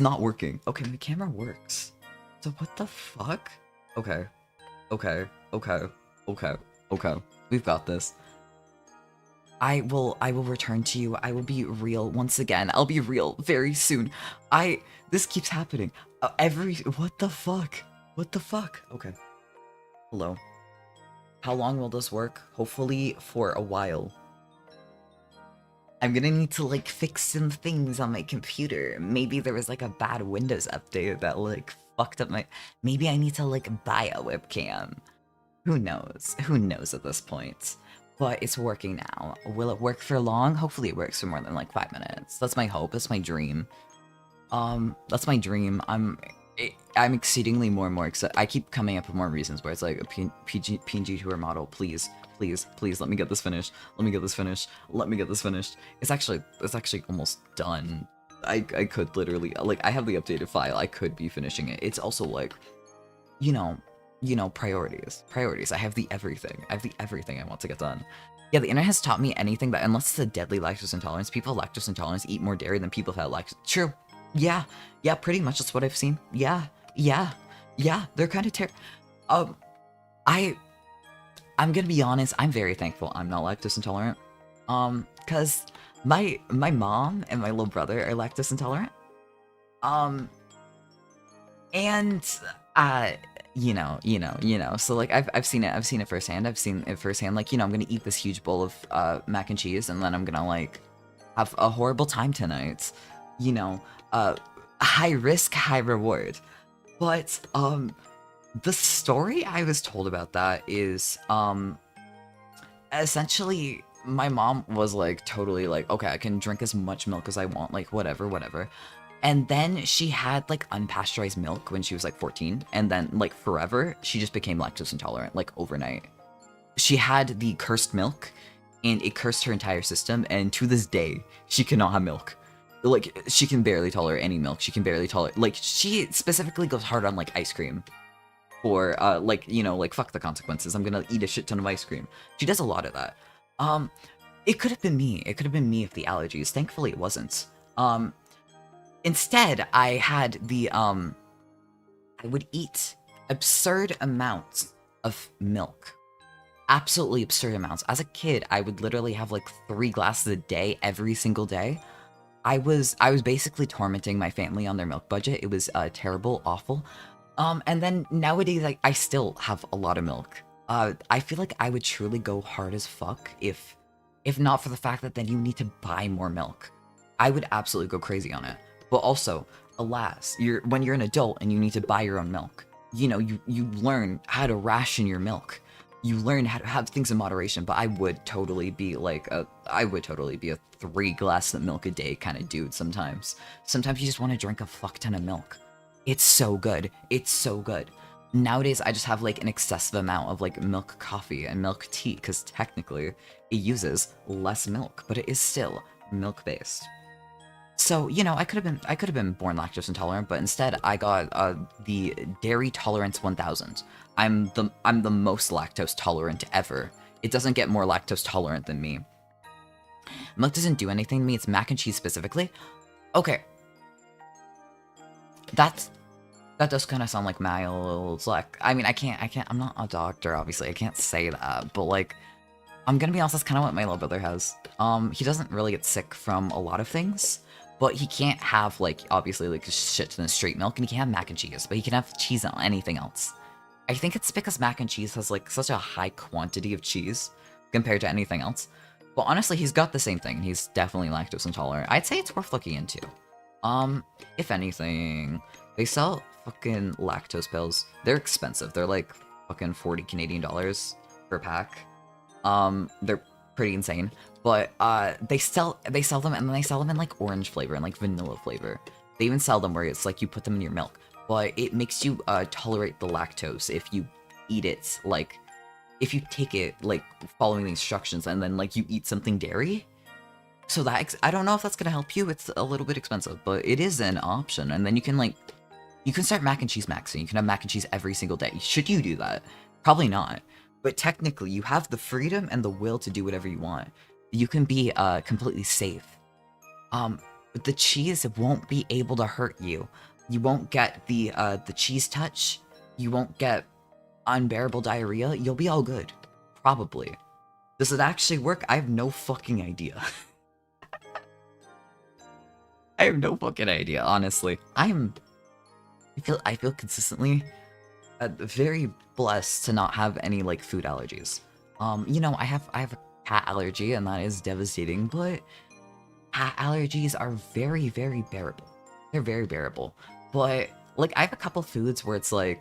not working. Okay, my camera works. So what the fuck? Okay. We've got this. I will return to you. I will be real once again. I'll be real very soon. This keeps happening. What the fuck? What the fuck? Okay. Hello. How long will this work? Hopefully for a while. I'm gonna need to like fix some things on my computer. Maybe there was like a bad Windows update that like fucked up my... Maybe I need to like buy a webcam. Who knows? Who knows at this point? But it's working now. Will it work for long? Hopefully it works for more than like 5 minutes. That's my hope. That's my dream. That's my dream. I'm exceedingly more and more excited. I keep coming up with more reasons where it's like a PNG tour model. Please, let me get this finished. Let me get this finished. It's actually almost done. I could literally, like, I have the updated file. I could be finishing it. It's also like, you know, priorities. I have the everything. I want to get done. Yeah, the internet has taught me anything that, unless it's a deadly lactose intolerance, people with lactose intolerance eat more dairy than people without lactose. True. Yeah, pretty much that's what I've seen. Yeah, they're kind of I'm gonna be honest, I'm very thankful I'm not lactose intolerant. Cause my mom and my little brother are lactose intolerant. And you know, so like I've seen it firsthand. Like, you know, I'm gonna eat this huge bowl of mac and cheese and then I'm gonna like have a horrible time tonight. You know, high risk, high reward. But The story I was told about that is, essentially, my mom was like totally like, okay, I can drink as much milk as I want, like whatever, whatever. And then she had like unpasteurized milk when she was like 14, and then like forever, she just became lactose intolerant, like overnight. She had the cursed milk, and it cursed her entire system, and to this day, she cannot have milk. Like, she can barely tolerate any milk. She can barely tolerate, like, she specifically goes hard on like ice cream. Or, like, you know, like, fuck the consequences. I'm gonna eat a shit ton of ice cream. She does a lot of that. Um, it could have been me. It could have been me if the allergies. Thankfully, it wasn't. Instead, I had the, I would eat absurd amounts of milk. Absolutely absurd amounts. As a kid, I would literally have like 3 glasses a day, every single day. I was basically tormenting my family on their milk budget. It was terrible, awful. And then nowadays, I still have a lot of milk. I feel like I would truly go hard as fuck if not for the fact that then you need to buy more milk. I would absolutely go crazy on it. But also, alas, when you're an adult and you need to buy your own milk, you know, you learn how to ration your milk. You learn how to have things in moderation, but I would totally be like I would totally be a 3 glasses of milk a day kind of dude sometimes. Sometimes you just want to drink a fuck ton of milk. It's so good. It's so good. Nowadays, I just have like an excessive amount of like milk coffee and milk tea because technically it uses less milk, but it is still milk based. So, you know, I could have been born lactose intolerant, but instead I got the dairy tolerance 1000. I'm the most lactose tolerant ever. It doesn't get more lactose tolerant than me. Milk doesn't do anything to me. It's mac and cheese specifically. Okay, that does kind of sound like mild. Like, I mean, I can't. I'm not a doctor, obviously. I can't say that, but like, I'm gonna be honest. That's kind of what my little brother has. He doesn't really get sick from a lot of things. But he can't have, like, obviously, like, shit ton of straight milk, and he can have mac and cheese, but he can have cheese on anything else. I think it's because mac and cheese has, like, such a high quantity of cheese compared to anything else. But honestly, he's got the same thing. He's definitely lactose intolerant. I'd say it's worth looking into. If anything, they sell fucking lactose pills. They're expensive. They're like fucking 40 Canadian dollars per pack. They're pretty insane. But they sell them, and then they sell them in like orange flavor and like vanilla flavor. They even sell them where it's like you put them in your milk, but it makes you tolerate the lactose if you eat it, like if you take it like following the instructions, and then like you eat something dairy. So that I don't know if that's gonna help you. It's a little bit expensive, but it is an option. And then you can start mac and cheese maxing. You can have mac and cheese every single day. Should you do that? Probably not. But technically, you have the freedom and the will to do whatever you want. You can be completely safe. But the cheese won't be able to hurt you. You won't get the cheese touch. You won't get unbearable diarrhea. You'll be all good. Probably. Does it actually work? I have no fucking idea. I have no fucking idea, honestly. I feel consistently very blessed to not have any like food allergies. You know, I have a cat allergy, and that is devastating, but cat allergies are very, very bearable. They're very bearable. But like, I have a couple foods where it's like,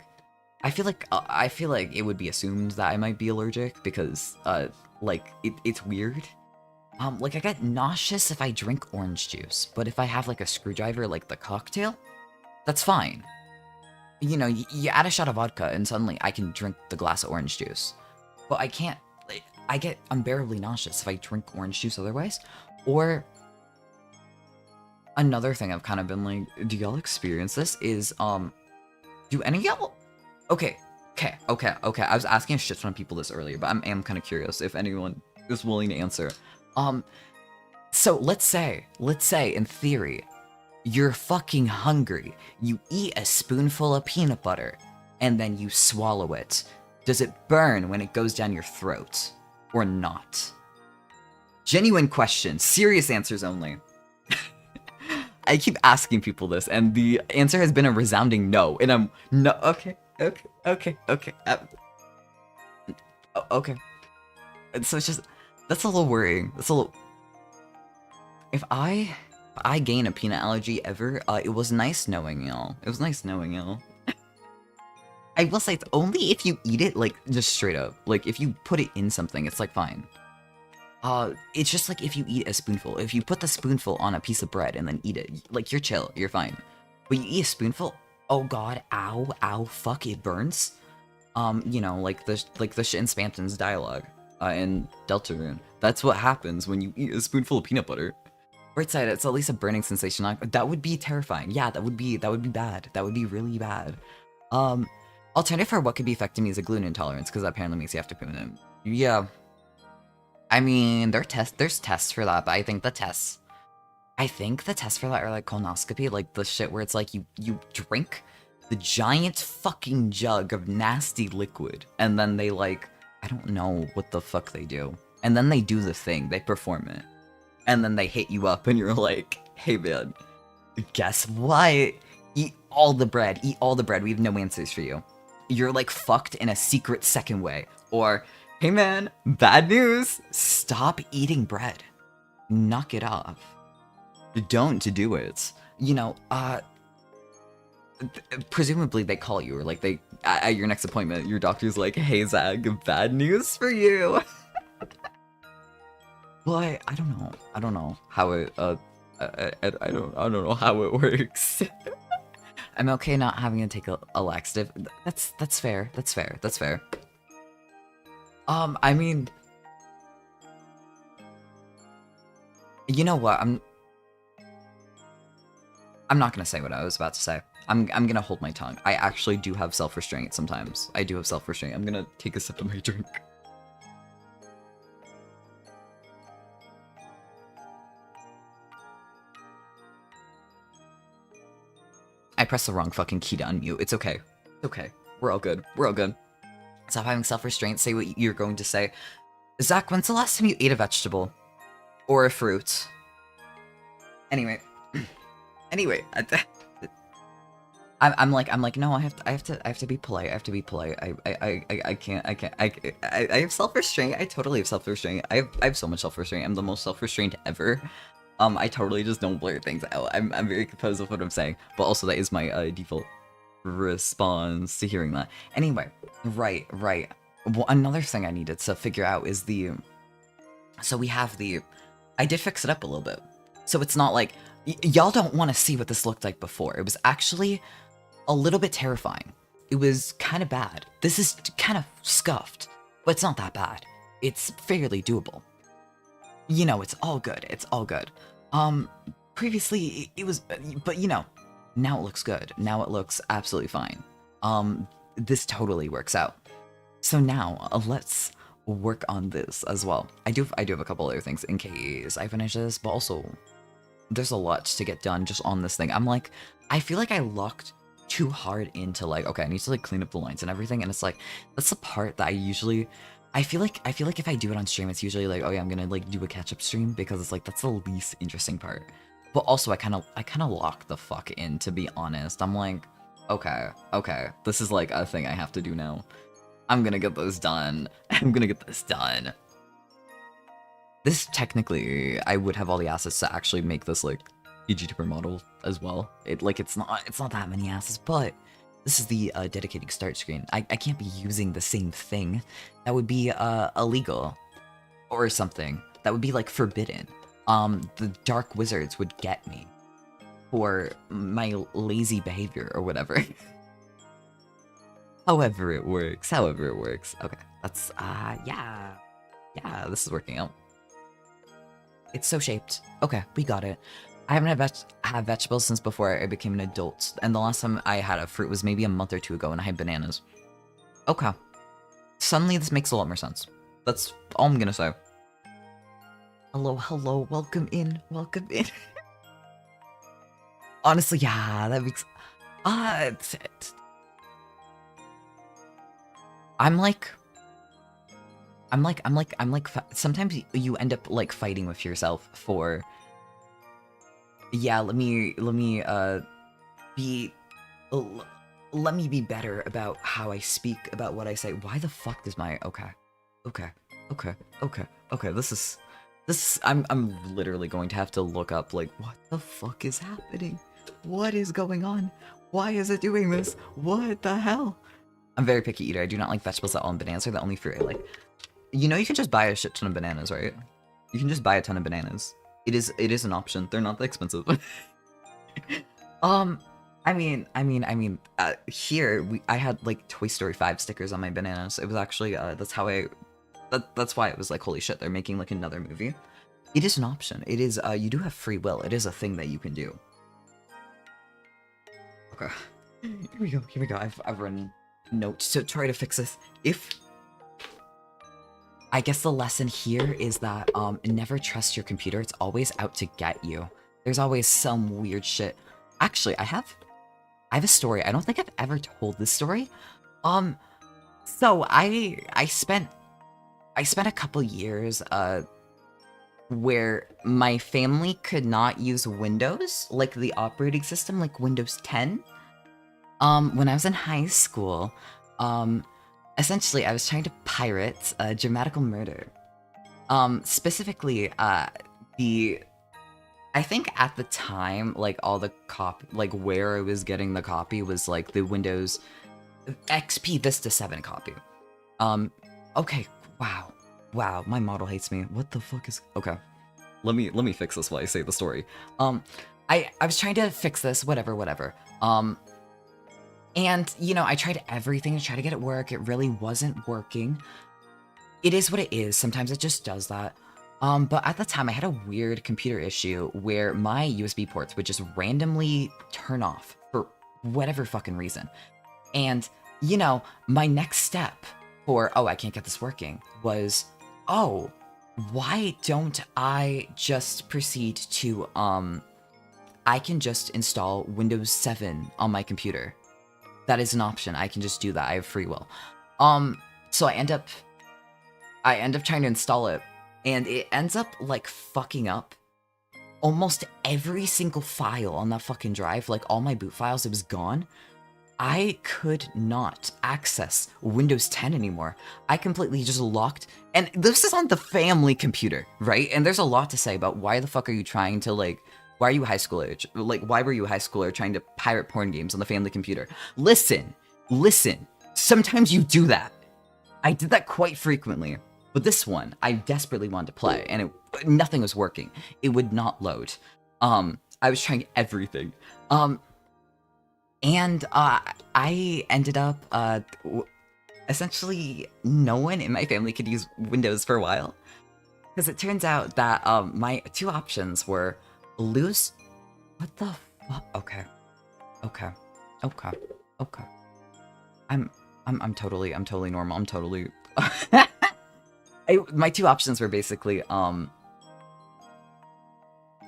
I feel like it would be assumed that I might be allergic because like it's weird. Like, I get nauseous if I drink orange juice, but if I have like a screwdriver, like the cocktail, that's fine. You know, you add a shot of vodka and suddenly I can drink the glass of orange juice. But I can't, like, I get unbearably nauseous if I drink orange juice otherwise. Or, another thing I've kind of been like, do y'all experience this? Is, do any of y'all... Okay. I was asking a shit ton of people this earlier, but I am kind of curious if anyone is willing to answer. So let's say, in theory, you're fucking hungry. You eat a spoonful of peanut butter, and then you swallow it. Does it burn when it goes down your throat? Or not? Genuine question. Serious answers only. I keep asking people this, and the answer has been a resounding no. And I'm no. Okay. Okay. And so it's just, that's a little worrying. That's a little. If I gain a peanut allergy ever, it was nice knowing y'all. It was nice knowing y'all. I will say it's only if you eat it, like, just straight up. Like, if you put it in something, it's, like, fine. It's just like if you eat a spoonful. If you put the spoonful on a piece of bread and then eat it, like, you're chill, you're fine. But you eat a spoonful, oh god, ow, ow, fuck, it burns. You know, like the shit in Spamton's dialogue, in Deltarune. That's what happens when you eat a spoonful of peanut butter. Right side, it's at least a burning sensation. That would be terrifying. Yeah, that would be bad. That would be really bad. Alternative for what could be affecting me is a gluten intolerance, because that apparently makes you have to put it in. Yeah. I mean, there's tests for that, but I think the tests for that are like colonoscopy, like the shit where it's like you drink the giant fucking jug of nasty liquid, and then they like, I don't know what the fuck they do. And then they do the thing, they perform it. And then they hit you up and you're like, hey man, guess what? Eat all the bread, we have no answers for you. You're like fucked in a secret second way. Or, hey man, bad news, stop eating bread. Knock it off. Don't do it. You know, presumably they call you, or like they, at your next appointment, your doctor's like, hey Zach, bad news for you. But I don't know how it, I don't know how it works. I'm okay not having to take a laxative. That's fair. I mean, you know what? I'm not gonna say what I was about to say. I'm gonna hold my tongue. I actually do have self-restraint sometimes. I do have self-restraint. I'm gonna take a sip of my drink. I pressed the wrong fucking key to unmute. It's okay. It's okay. We're all good. Stop having self-restraint. Say what you're going to say. Zach, when's the last time you ate a vegetable? Or a fruit? Anyway. I'm like, no, I have to be polite. I can't. I have self-restraint. I totally have self-restraint. I have so much self-restraint. I'm the most self-restrained ever. I totally just don't blurt things out. I'm very composed with what I'm saying, but also that is my default response to hearing that. Anyway, right. Well, another thing I needed to figure out is so we have I did fix it up a little bit. So it's not like, y'all don't want to see what this looked like before. It was actually a little bit terrifying. It was kind of bad. This is kind of scuffed, but it's not that bad. It's fairly doable. You know, it's all good. Previously it was, but you know, now it looks good. Now it looks absolutely fine. This totally works out. So now let's work on this as well. I do have a couple other things in case I finish this, but also there's a lot to get done just on this thing. I'm like, I feel like I locked too hard into like, okay, I need to like clean up the lines and everything, and it's like, that's the part that I feel like if I do it on stream, it's usually like, oh yeah, I'm gonna like do a catch-up stream, because it's like, that's the least interesting part. But also I kind of lock the fuck in, to be honest. I'm like, okay, this is like a thing I have to do now. I'm gonna get this done. This technically, I would have all the assets to actually make this like vtuber model as well. It's not that many assets, but this is the dedicated start screen. I can't be using the same thing. That would be illegal or something. That would be like forbidden. The dark wizards would get me for my lazy behavior or whatever. However it works. Okay, that's yeah, this is working out. It's so shaped. Okay, we got it. I haven't had vegetables since before I became an adult, and the last time I had a fruit was maybe a month or two ago, and I had bananas. Okay. Suddenly this makes a lot more sense. That's all I'm gonna say. Hello, welcome in. Honestly, yeah, that makes... sometimes you end up, like, fighting with yourself for... Yeah, let me be better about how I speak, about what I say. Why the fuck does my... Okay, I'm literally going to have to look up, like, what the fuck is happening? What is going on? Why is it doing this? What the hell? I'm very picky eater. I do not like vegetables at all, and bananas are the only fruit I like. You know, you can just buy a shit ton of bananas, right? You can just buy a ton of bananas. It is an option. They're not that expensive. um, here I had like Toy Story 5 stickers on my bananas. It was actually that's why it was like, holy shit, they're making like another movie. It is an option. It is you do have free will. It is a thing that you can do. Okay. Here we go. I've run notes to try to fix this. I guess the lesson here is that never trust your computer. It's always out to get you. There's always some weird shit. Actually, I have a story. I don't think I've ever told this story. So I spent a couple years where my family could not use Windows, like the operating system, like Windows 10. When I was in high school, essentially I was trying to pirate Dramatical Murder. Specifically, I think at the time, like all the like where I was getting the copy was like the Windows XP Vista 7 copy. Okay, wow, my model hates me. What the fuck is... Okay, let me fix this while I say the story. I was trying to fix this, whatever. And, you know, I tried everything to try to get it work. It really wasn't working. It is what it is. Sometimes it just does that. But at the time, I had a weird computer issue where my USB ports would just randomly turn off for whatever fucking reason. And, you know, my next step for, I can't get this working, was, why don't I just proceed to, I can just install Windows 7 on my computer. That is an option. I can just do that. I have free will. So I end up trying to install it, and it ends up like fucking up almost every single file on that fucking drive. Like all my boot files, it was gone. I could not access Windows 10 anymore. I completely just locked, and this is on the family computer, right? And there's a lot to say about why the fuck are you trying to like, why are you a high schooler? Like, why were you a high schooler trying to pirate porn games on the family computer? Listen. Sometimes you do that. I did that quite frequently. But this one, I desperately wanted to play, and nothing was working. It would not load. I was trying everything. And I ended up, essentially, no one in my family could use Windows for a while. Because it turns out that my two options were lose... What the fuck? Okay. I'm totally normal. I'm totally... my two options were basically,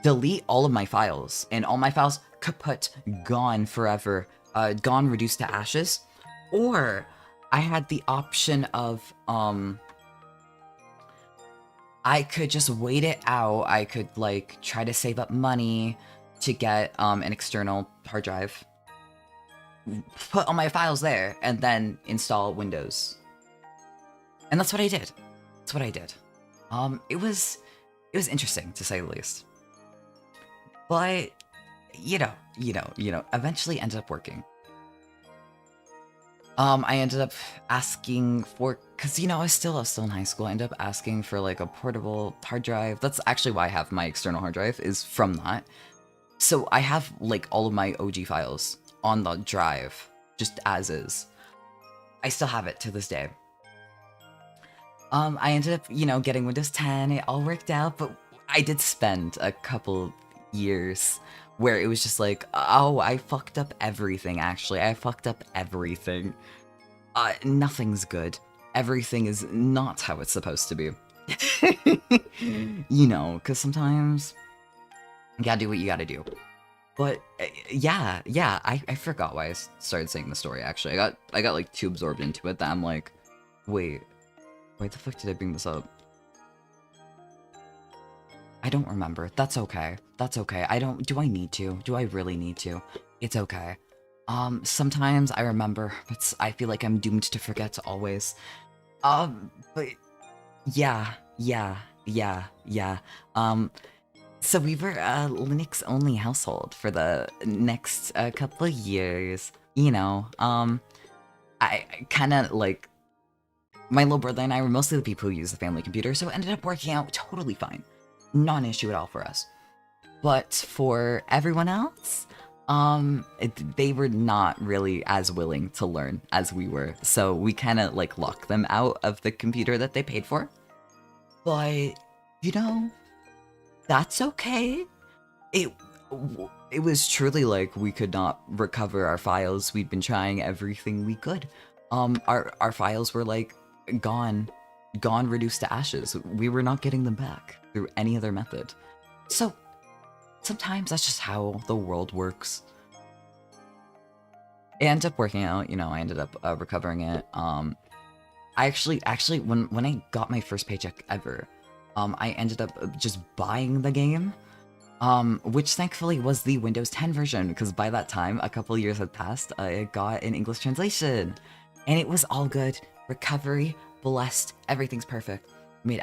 delete all of my files, and all my files kaput, gone forever, gone, reduced to ashes, or I had the option of, I could just wait it out. I could, like, try to save up money to get, an external hard drive, put all my files there, and then install Windows. And that's what I did. It was interesting, to say the least. But, you know, eventually ended up working. I ended up asking for, cause you know, I was still in high school. I ended up asking for like a portable hard drive. That's actually why I have my external hard drive, is from that. So I have like all of my OG files on the drive, just as is. I still have it to this day. I ended up, you know, getting Windows 10. It all worked out, but I did spend a couple years where it was just like, I fucked up everything, actually. I fucked up everything. Nothing's good. Everything is not how it's supposed to be. You know, because sometimes you gotta do what you gotta do. But, yeah, I forgot why I started saying the story, actually. I got like too absorbed into it that I'm like, wait, why the fuck did I bring this up? I don't remember. That's okay. Do I need to? Do I really need to? It's okay. Sometimes I remember, but I feel like I'm doomed to forget always. But yeah. So we were a Linux-only household for the next couple of years, you know. I kind of like my little brother and I were mostly the people who use the family computer, so it ended up working out totally fine. Not an issue at all for us. But for everyone else, they were not really as willing to learn as we were. So we kind of like locked them out of the computer that they paid for. But, you know, that's okay. It it was truly like we could not recover our files. We'd been trying everything we could. Our files were like gone, reduced to ashes. We were not getting them back through any other method. So sometimes that's just how the world works. It ended up working out, you know, I ended up recovering it. I actually, when I got my first paycheck ever, I ended up just buying the game, which thankfully was the Windows 10 version, because by that time, a couple years had passed, I got an English translation, and it was all good. Recovery, blessed, everything's perfect. Made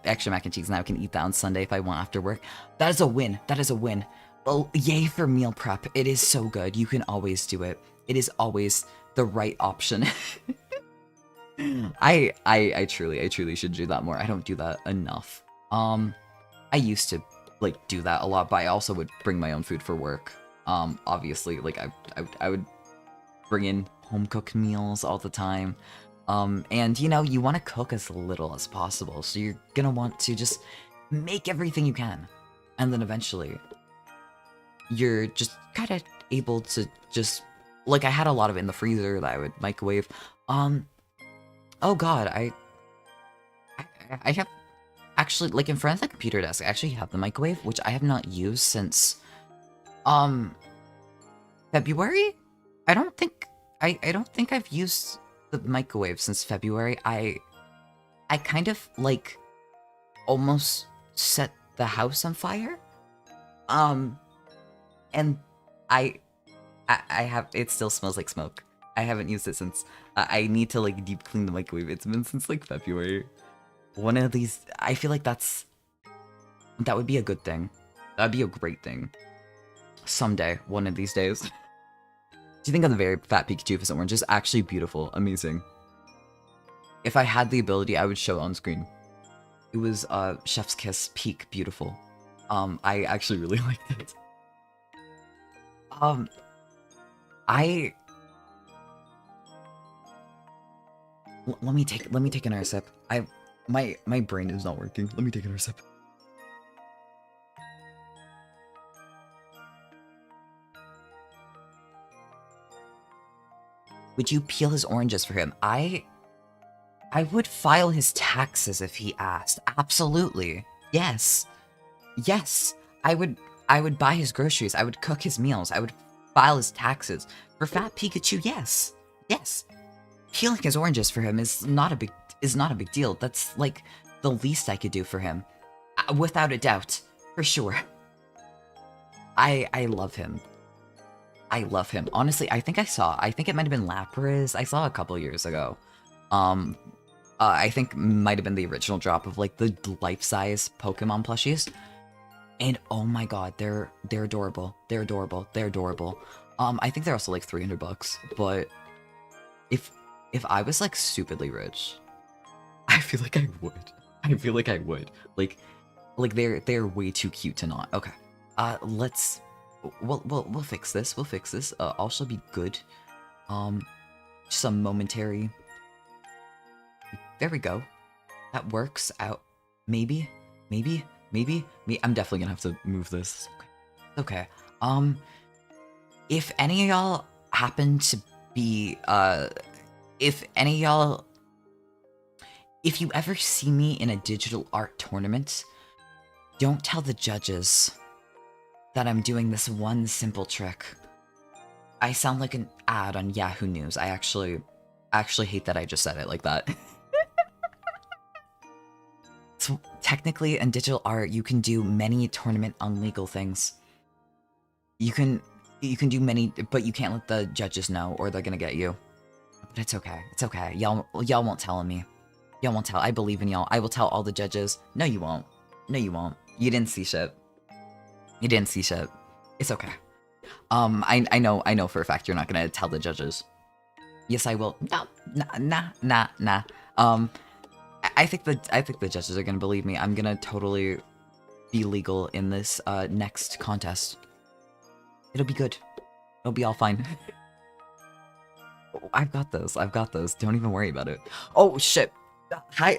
extra mac and cheese, and I can eat that on Sunday if I want after work. That is a win. That is a win. Well, yay for meal prep. It is so good. You can always do it. It is always the right option. I truly should do that more. I don't do that enough. I used to like do that a lot, but I also would bring my own food for work. Obviously, like I would bring in home cooked meals all the time. And you know, you want to cook as little as possible, so you're gonna want to just make everything you can. And then eventually, you're just kind of able to just, like, I had a lot of it in the freezer that I would microwave. Oh god, I have, actually, like, in front of the computer desk, I actually have the microwave, which I have not used since, February? I don't think I've used the microwave since February. I kind of like almost set the house on fire. And I have, it still smells like smoke. I haven't used it since. I need to like deep clean the microwave. It's been since like February. One of these, I feel like that would be a good thing. That'd be a great thing. Someday, one of these days. Do you think of the very fat Pikachu if it's orange? It's actually beautiful, amazing. If I had the ability, I would show it on screen. It was Chef's Kiss peak beautiful. I actually really liked it. Let me take another sip. My brain is not working. Let me take another sip. Would you peel his oranges for him? I would file his taxes if he asked. Absolutely. Yes. Yes. I would buy his groceries. I would cook his meals. I would file his taxes. For Fat Pikachu, yes. Yes. Peeling his oranges for him is not a big deal. That's like the least I could do for him. Without a doubt. For sure. I love him. I love him. Honestly, I think it might have been Lapras. I saw a couple years ago. I think might have been the original drop of like the life-size Pokemon plushies. And oh my god, they're adorable. They're adorable. They're adorable. I think they're also like $300, but if I was like stupidly rich, I feel like I would. I feel like I would. Like they're way too cute to not. Okay. We'll fix this. We'll fix this. All shall be good. Some momentary. There we go. That works out. Maybe. I'm definitely gonna have to move this. Okay. If any of y'all happen to be, if you ever see me in a digital art tournament, don't tell the judges that I'm doing this one simple trick. I sound like an ad on Yahoo News. I actually hate that I just said it like that. So technically, in digital art, you can do many tournament unlegal things. You can do many, but you can't let the judges know, or they're gonna get you. But it's okay. It's okay. Y'all won't tell on me. Y'all won't tell. I believe in y'all. I will tell all the judges. No, you won't. No, you won't. You didn't see shit. You didn't see shit. It's okay. I know for a fact you're not gonna tell the judges. Yes, I will. No, nah. I think the judges are gonna believe me. I'm gonna totally be legal in this next contest. It'll be good. It'll be all fine. I've got those. I've got those. Don't even worry about it. Oh shit. Hi,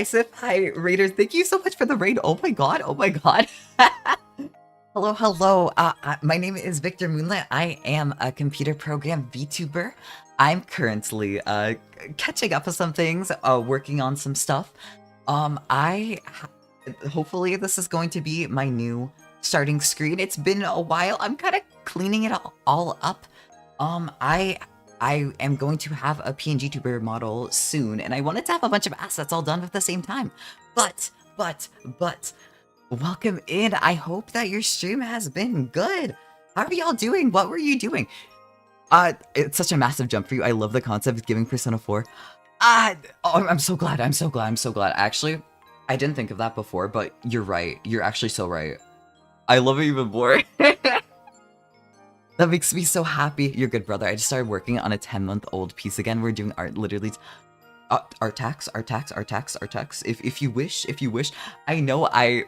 Sif. Hi, Raiders. Thank you so much for the raid. Oh my god. Oh my god. Hello. My name is Victor Moonlit. I am a computer program VTuber. I'm currently catching up with some things, working on some stuff. Hopefully this is going to be my new starting screen. It's been a while. I'm kind of cleaning it all up. I am going to have a PNGtuber model soon, and I wanted to have a bunch of assets all done at the same time. But, welcome in. I hope that your stream has been good. How are y'all doing? What were you doing? It's such a massive jump for you. I love the concept of giving Persona 4. I'm so glad. Actually, I didn't think of that before, but you're right. You're actually so right. I love it even more. That makes me so happy. You're good, brother. I just started working on a 10-month-old piece again. We're doing art, literally. Art tax. If you wish. I know I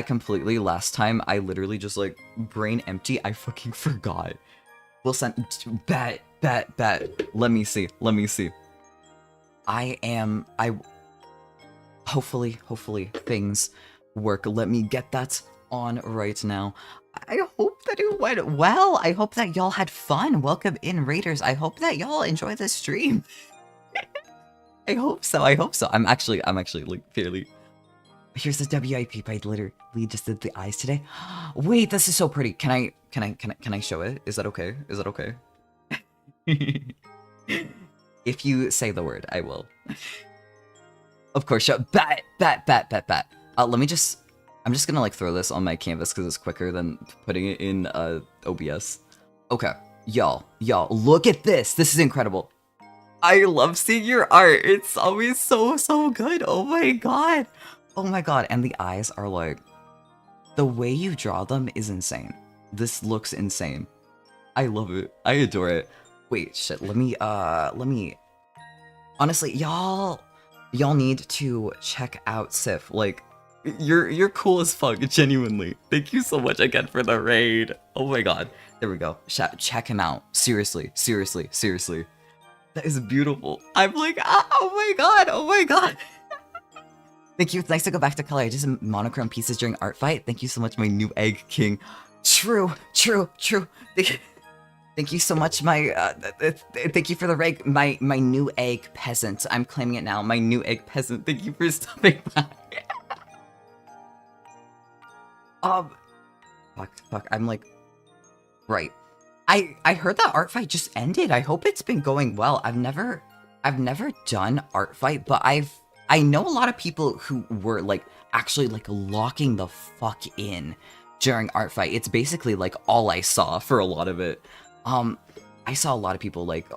completely, last time, I literally just, like, brain empty. I fucking forgot. We'll send, bet. Let me see. Hopefully things work. Let me get that on right now. I hope that it went well. I hope that y'all had fun. Welcome in, Raiders. I hope that y'all enjoy the stream. I hope so. I'm actually like fairly. Here's the WIP. I literally just did the eyes today. Wait, this is so pretty. Can I show it? Is that okay? If you say the word, I will. Of course, show. Bet. I'm just gonna like throw this on my canvas because it's quicker than putting it in OBS. Okay, y'all, look at this. This is incredible. I love seeing your art. It's always so good. Oh my god. And the eyes are like, the way you draw them is insane. This looks insane. I love it. I adore it. Wait, shit. Let me. Honestly, y'all need to check out Sif. Like, you're cool as fuck, genuinely. Thank you so much again for the raid. Oh my god. There we go. Check him out. Seriously. That is beautiful. I'm like, oh my god. Thank you. It's nice to go back to color. I just monochrome pieces during art fight. Thank you so much, my new egg king. True. Thank you so much, thank you for the raid, my new egg peasant. I'm claiming it now, my new egg peasant. Thank you for stopping by. Fuck, I'm like, right. I heard that art fight just ended. I hope it's been going well. I've never done art fight, but I know a lot of people who were like actually like locking the fuck in during art fight. It's basically like all I saw for a lot of it. I saw a lot of people like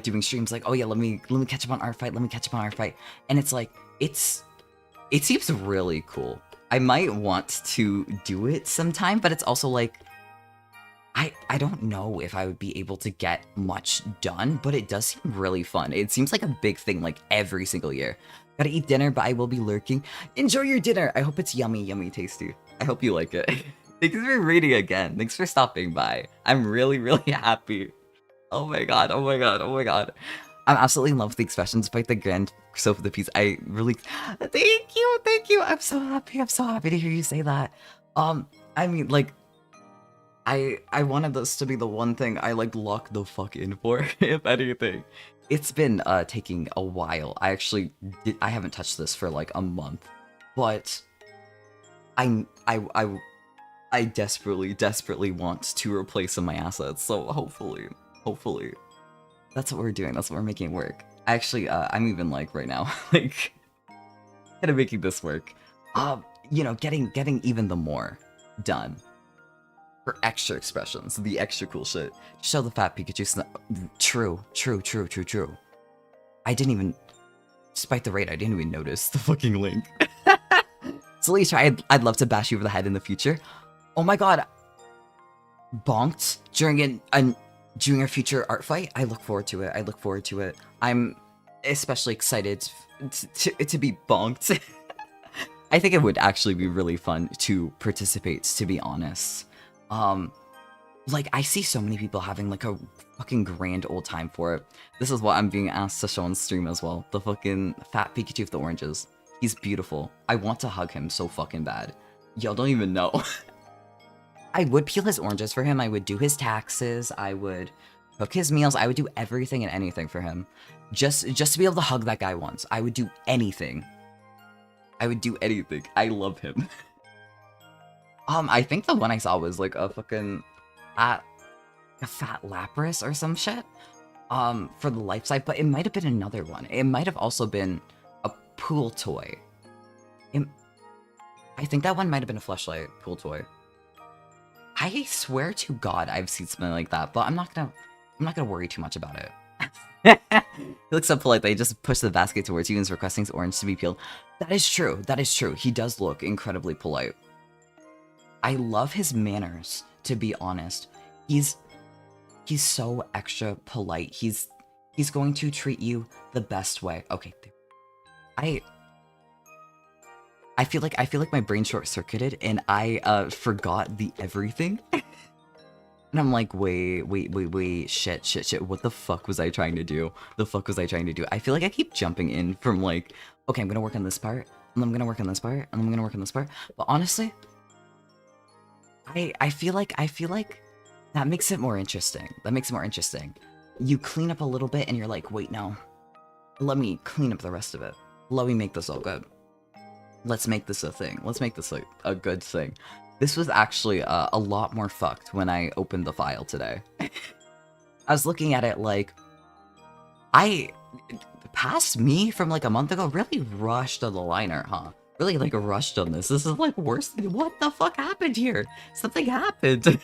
doing streams like, oh yeah, let me catch up on art fight. And it's like, it seems really cool. I might want to do it sometime, but it's also like, I don't know if I would be able to get much done, but it does seem really fun. It seems like a big thing like every single year. Gotta eat dinner, but I will be lurking. Enjoy your dinner. I hope it's yummy tasty. I hope you like it. Thanks for reading again. Thanks for stopping by. I'm really happy. Oh my god. I'm absolutely in love with the expression despite the grand scope of the piece. I really thank you. I'm so happy to hear you say that. I mean, like, I wanted this to be the one thing I like locked the fuck in for, if anything. It's been taking a while. I haven't touched this for like a month, but I desperately want to replace some of my assets. So hopefully, that's what we're doing. That's what we're making work. Actually, I'm even like right now, like, kind of making this work. You know, getting even the more done. For extra expressions, the extra cool shit. Show the fat Pikachu True. I didn't even, despite the raid, I didn't even notice the fucking link. So Lisa, I'd love to bash you over the head in the future. Oh my god. Bonked during Junior future art fight. I look forward to it. I look forward to it. I'm especially excited to be bonked. I think it would actually be really fun to participate, to be honest. Like, I see so many people having, like, a fucking grand old time for it. This is what I'm being asked to show on stream as well. The fucking fat Pikachu with the oranges. He's beautiful. I want to hug him so fucking bad. Y'all don't even know. I would peel his oranges for him. I would do his taxes. I would cook his meals. I would do everything and anything for him. Just to be able to hug that guy once. I would do anything. I would do anything. I love him. I think the one I saw was like a fucking a fat Lapras or some shit. For the life side, but it might have been another one. It might have also been a pool toy. I think that one might have been a fleshlight pool toy. I swear to God, I've seen something like that, but I'm not gonna worry too much about it. He looks so polite that he just pushed the basket towards you and is requesting his orange to be peeled. That is true. That is true. He does look incredibly polite. I love his manners, to be honest. He's so extra polite. He's going to treat you the best way. Okay. I feel like my brain short-circuited and I forgot the everything. And I'm like, wait, shit, what the fuck was I trying to do? I feel like I keep jumping in from like, okay, I'm gonna work on this part, and I'm gonna work on this part, and I'm gonna work on this part. But honestly, I feel like that makes it more interesting. You clean up a little bit and you're like, wait, no. Let me clean up the rest of it. Let me make this all good. Let's make this a thing. Let's make this a good thing. This was actually a lot more fucked when I opened the file today. I was looking at it like, past me from like a month ago really rushed on the liner, huh? Really like rushed on this. This is like worse than, what the fuck happened here? Something happened. So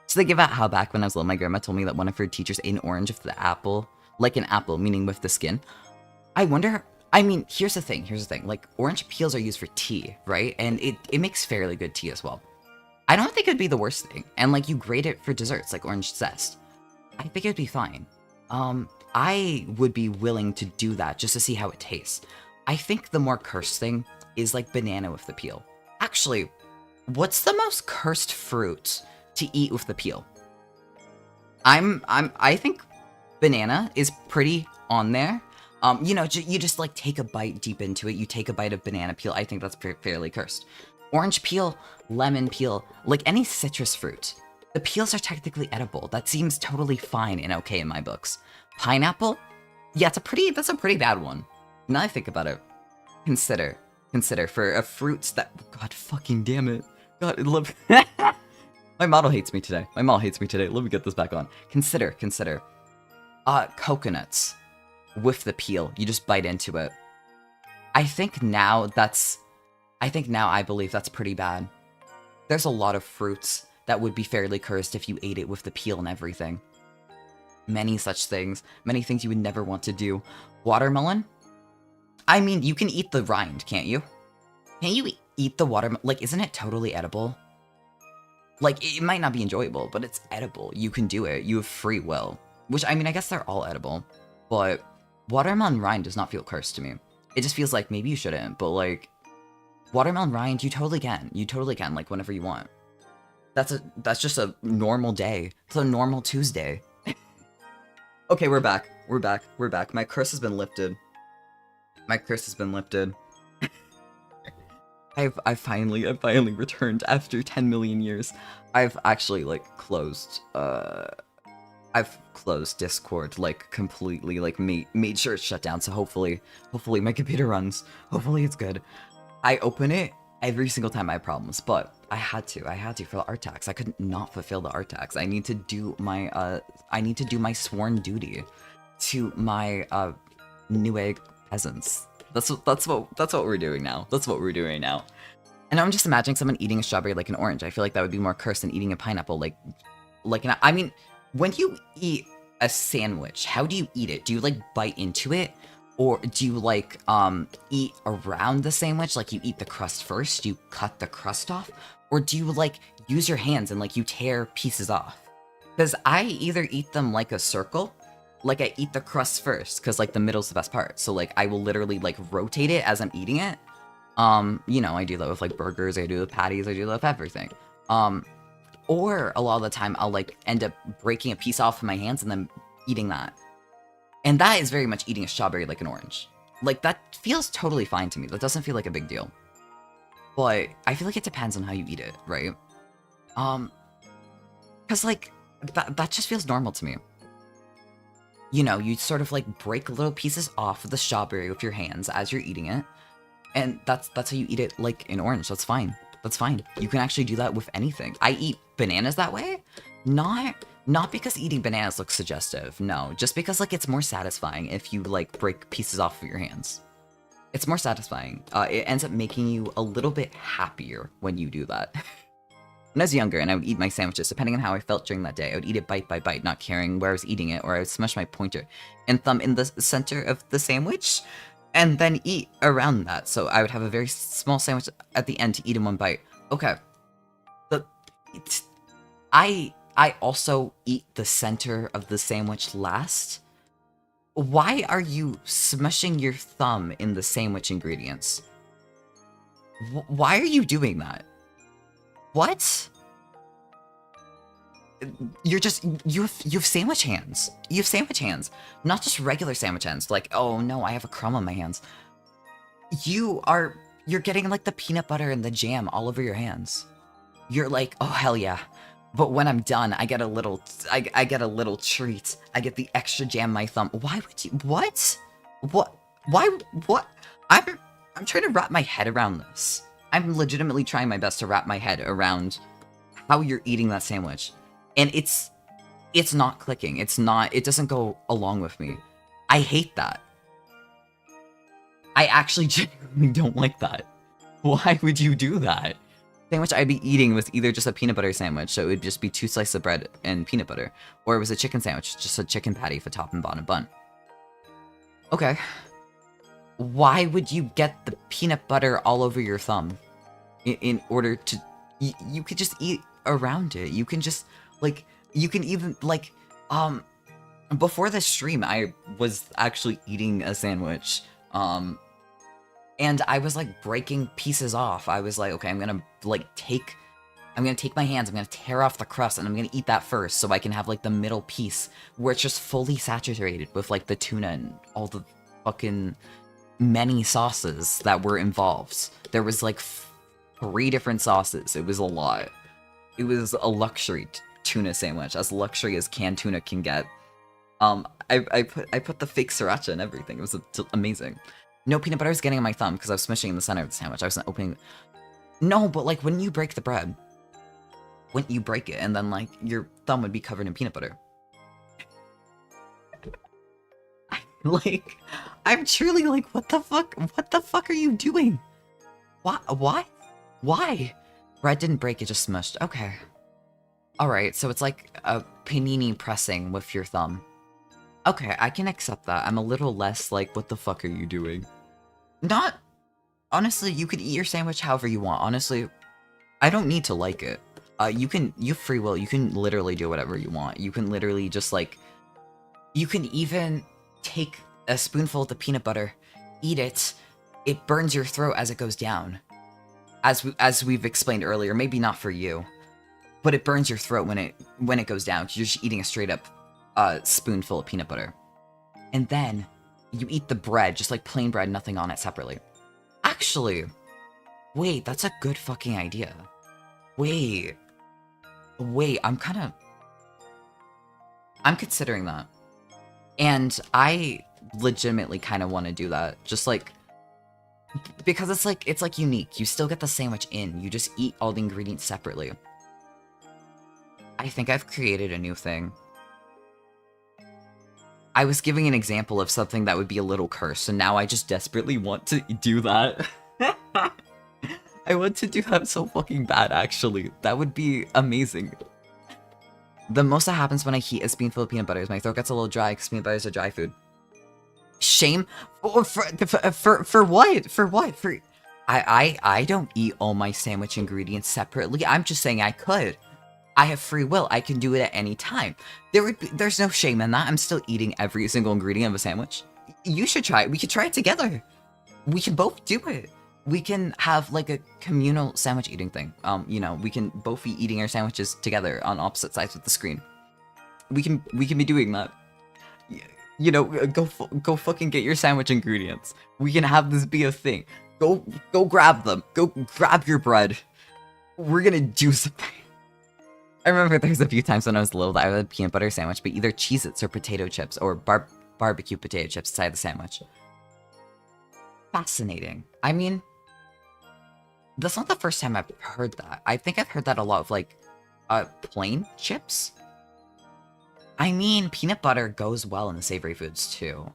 think about how back when I was little, my grandma told me that one of her teachers ate an orange with the apple, like an apple, meaning with the skin. I wonder, I mean, here's the thing, like orange peels are used for tea, right? And it makes fairly good tea as well. I don't think it'd be the worst thing. And like you grate it for desserts, like orange zest. I think it'd be fine. I would be willing to do that just to see how it tastes. I think the more cursed thing is like banana with the peel. Actually, what's the most cursed fruit to eat with the peel? I think banana is pretty on there. You know, you just like take a bite deep into it. You take a bite of banana peel. I think that's fairly cursed. Orange peel, lemon peel, like any citrus fruit. The peels are technically edible. That seems totally fine and okay in my books. Pineapple? Yeah, that's a pretty bad one. Now I think about it. Consider for a fruit that, God fucking damn it. God, look. My model hates me today. Let me get this back on. Consider. Coconuts with the peel. You just bite into it. I think now I believe that's pretty bad. There's a lot of fruits that would be fairly cursed if you ate it with the peel and everything. Many such things. Many things you would never want to do. Watermelon? I mean, you can eat the rind, can't you? Can't you eat the watermelon? Like, isn't it totally edible? Like, it might not be enjoyable, but it's edible. You can do it. You have free will. Which, I mean, I guess they're all edible. But watermelon rind does not feel cursed to me. It just feels like maybe you shouldn't, but like, watermelon rind, you totally can. You totally can, like, whenever you want. That's just a normal day. It's a normal Tuesday. Okay, we're back. My curse has been lifted. I've finally returned after 10 million years. I've actually, like, closed Discord, like, completely, like, made sure it's shut down, so hopefully my computer runs. Hopefully it's good. I open it every single time I have problems, but I had to for the art tax. I could not fulfill the art tax. I need to do my sworn duty to my Newegg peasants. That's what we're doing now. And I'm just imagining someone eating a strawberry like an orange. I feel like that would be more cursed than eating a pineapple I mean, when you eat a sandwich, how do you eat it? Do you like bite into it? Or do you like eat around the sandwich? Like you eat the crust first, you cut the crust off? Or do you like use your hands and like you tear pieces off? Because I either eat them like a circle, like I eat the crust first, because like the middle's the best part. So like I will literally like rotate it as I'm eating it. You know, I do that with like burgers, I do with patties, I do that with everything. Or a lot of the time I'll like end up breaking a piece off in my hands and then eating that. And that is very much eating a strawberry like an orange. Like that feels totally fine to me. That doesn't feel like a big deal. But I feel like it depends on how you eat it, right? Cause like that just feels normal to me. You know, you sort of like break little pieces off of the strawberry with your hands as you're eating it. And that's how you eat it like an orange. That's fine. That's fine. You can actually do that with anything. I eat bananas that way. Not because eating bananas looks suggestive. No, just because like it's more satisfying if you like break pieces off of your hands. It's more satisfying. It ends up making you a little bit happier when you do that. When I was younger and I would eat my sandwiches, depending on how I felt during that day, I would eat it bite by bite, not caring where I was eating it, or I would smush my pointer and thumb in the center of the sandwich and then eat around that. So I would have a very small sandwich at the end to eat in one bite. Okay. I also eat the center of the sandwich last. Why are you smushing your thumb in the sandwich ingredients? Why are you doing that? What? You have sandwich hands. You have sandwich hands. Not just regular sandwich hands. Like, oh no, I have a crumb on my hands. You're getting like the peanut butter and the jam all over your hands. You're like, oh hell yeah. But when I'm done, I get a little treat. I get the extra jam on my thumb. Why would you, what? Why, what? I'm trying to wrap my head around this. I'm legitimately trying my best to wrap my head around how you're eating that sandwich. And it's not clicking. It doesn't go along with me. I hate that. I actually genuinely don't like that. Why would you do that? The sandwich I'd be eating was either just a peanut butter sandwich, so it would just be 2 slices of bread and peanut butter, or it was a chicken sandwich, just a chicken patty for top and bottom bun. Okay. Why would you get the peanut butter all over your thumb? In order to... You could just eat around it. You can just, like... You can even, like... Before the stream, I was actually eating a sandwich. And I was, like, breaking pieces off. I was like, okay, I'm gonna take my hands, I'm gonna tear off the crust, and I'm gonna eat that first, so I can have, like, the middle piece, where it's just fully saturated with, like, the tuna and all the fucking many sauces that were involved. There was, like, 3 different sauces. It was a lot. It was a luxury tuna sandwich, as luxury as canned tuna can get. I put the fake sriracha and everything. It was amazing. No peanut butter was getting on my thumb because I was smishing in the center of the sandwich. I wasn't opening. No, but like when you break the bread, wouldn't you break it and then like your thumb would be covered in peanut butter? Like, I'm truly like, what the fuck? What the fuck are you doing? What? Why? Bread didn't break, it just smushed. Okay. Alright, so it's like a panini pressing with your thumb. Okay, I can accept that. I'm a little less like, what the fuck are you doing? Not... Honestly, you could eat your sandwich however you want. Honestly, I don't need to like it. You have free will. You can literally do whatever you want. You can literally just like... You can even take a spoonful of the peanut butter, eat it. It burns your throat as it goes down. As we've explained earlier, maybe not for you, but it burns your throat when it goes down because you're just eating a straight up spoonful of peanut butter. And then you eat the bread, just like plain bread, nothing on it separately. Actually, wait, that's a good fucking idea. Wait, I'm considering that. And I legitimately kind of want to do that. Just like, because it's like unique. You still get the sandwich in. You just eat all the ingredients separately. I think I've created a new thing. I was giving an example of something that would be a little cursed, and now I just desperately want to do that. I want to do that so fucking bad, actually. That would be amazing. The most that happens when I heat a spoonful of peanut butter is my throat gets a little dry because peanut butter is a dry food. Shame? For what? For what? I don't eat all my sandwich ingredients separately. I'm just saying I could. I have free will. I can do it at any time. There's no shame in that. I'm still eating every single ingredient of a sandwich. You should try it. We could try it together. We can both do it. We can have like a communal sandwich eating thing. You know, we can both be eating our sandwiches together on opposite sides of the screen. We can be doing that. You know, go fucking get your sandwich ingredients. We can have this be a thing. Go grab them. Go grab your bread. We're gonna do something. I remember there was a few times when I was little that I would have a peanut butter sandwich, but either Cheez-Its or potato chips or barbecue potato chips inside the sandwich. Fascinating. I mean, that's not the first time I've heard that. I think I've heard that a lot of like, plain chips. I mean, peanut butter goes well in the savory foods too.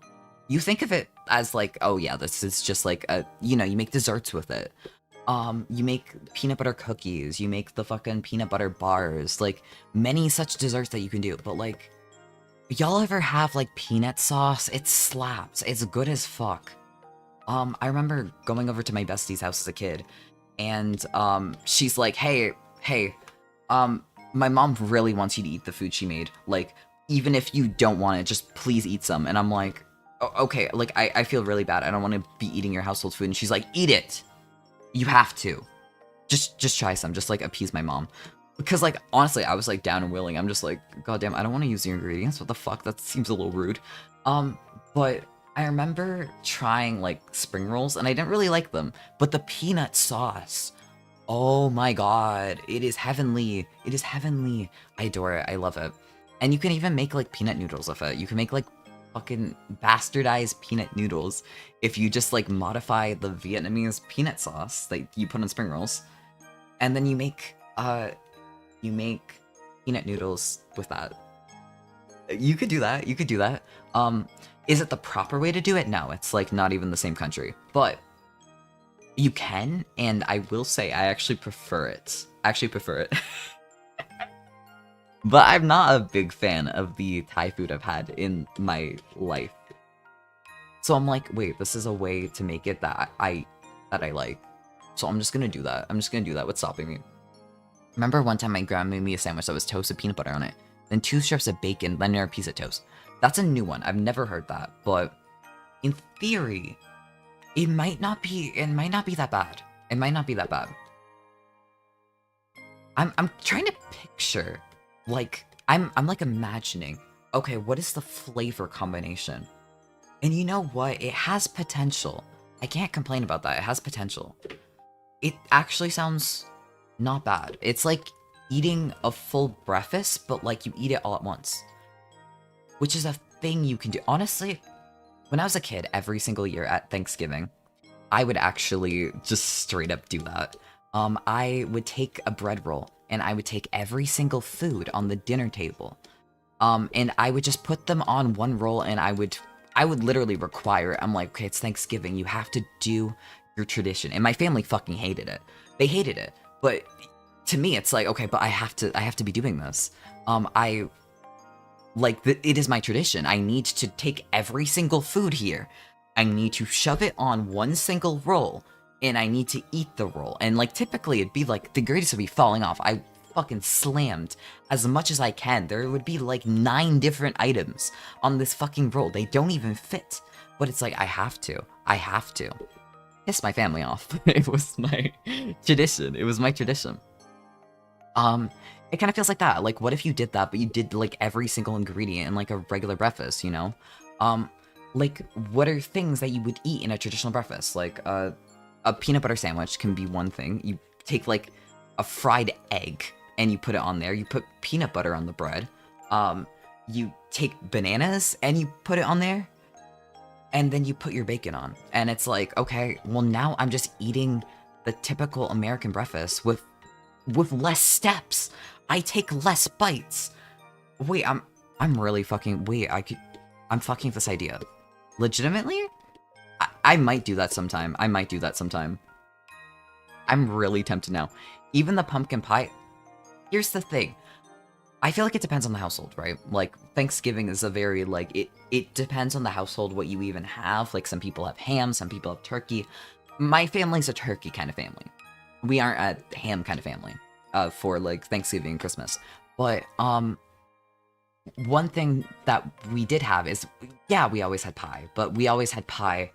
You think of it as like, oh yeah, this is just like a, you know, you make desserts with it. You make peanut butter cookies, you make the fucking peanut butter bars, like, many such desserts that you can do, but, like, y'all ever have, like, peanut sauce? It slaps. It's good as fuck. I remember going over to my bestie's house as a kid, and, she's like, hey, my mom really wants you to eat the food she made, like, even if you don't want it, just please eat some, and I'm like, okay, like, I feel really bad, I don't want to be eating your household food, and she's like, eat it! You have to. Just try some, just like appease my mom. Because like, honestly, I was like down and willing. I'm just like, goddamn, I don't want to use your ingredients. What the fuck? That seems a little rude. But I remember trying like spring rolls and I didn't really like them. But the peanut sauce, oh my god, it is heavenly. It is heavenly. I adore it. I love it. And you can even make like peanut noodles with it. You can make like fucking bastardized peanut noodles if you just like modify the Vietnamese peanut sauce that you put on spring rolls, and then you make peanut noodles with that. You could do that. You could do that. Is it the proper way to do it? No, it's like not even the same country, but you can, and I will say I actually prefer it. But I'm not a big fan of the Thai food I've had in my life. So I'm like, wait, this is a way to make it that I like. So I'm just gonna do that. I'm just gonna do that. What's stopping me? Remember one time my grandma made me a sandwich that was toast with peanut butter on it, then 2 strips of bacon, then another piece of toast. That's a new one. I've never heard that, but in theory, it might not be that bad. It might not be that bad. I'm trying to picture. Like, I'm like imagining, okay, what is the flavor combination? And you know what? It has potential. I can't complain about that. It has potential. It actually sounds not bad. It's like eating a full breakfast, but like you eat it all at once. Which is a thing you can do. Honestly, when I was a kid, every single year at Thanksgiving, I would actually just straight up do that. I would take a bread roll, and I would take every single food on the dinner table, and I would just put them on one roll, and I would literally require it. I'm like, okay, it's Thanksgiving, you have to do your tradition, and my family fucking hated it. They hated it, but to me, it's like, okay, but I have to be doing this. It is my tradition. I need to take every single food here. I need to shove it on one single roll, and I need to eat the roll. And like typically it'd be like the ingredients would be falling off. I fucking slammed as much as I can. There would be like 9 different items on this fucking roll. They don't even fit. But it's like I have to. Piss my family off. It was my tradition. It was my tradition. It kind of feels like that. Like, what if you did that, but you did like every single ingredient in like a regular breakfast, you know? Like, what are things that you would eat in a traditional breakfast? Like, a peanut butter sandwich can be one thing. You take like a fried egg and you put it on there. You put peanut butter on the bread. You take bananas and you put it on there. And then you put your bacon on. And it's like, okay, well now I'm just eating the typical American breakfast with less steps. I take less bites. Wait, I'm really fucking, I'm fucking with this idea. Legitimately? I might do that sometime. I'm really tempted now. Even the pumpkin pie. Here's the thing. I feel like it depends on the household, right? Like, Thanksgiving is a very, like, it depends on the household what you even have. Like, some people have ham, some people have turkey. My family's a turkey kind of family. We aren't a ham kind of family. for like Thanksgiving and Christmas. But one thing that we did have is, yeah, we always had pie, but we always had pie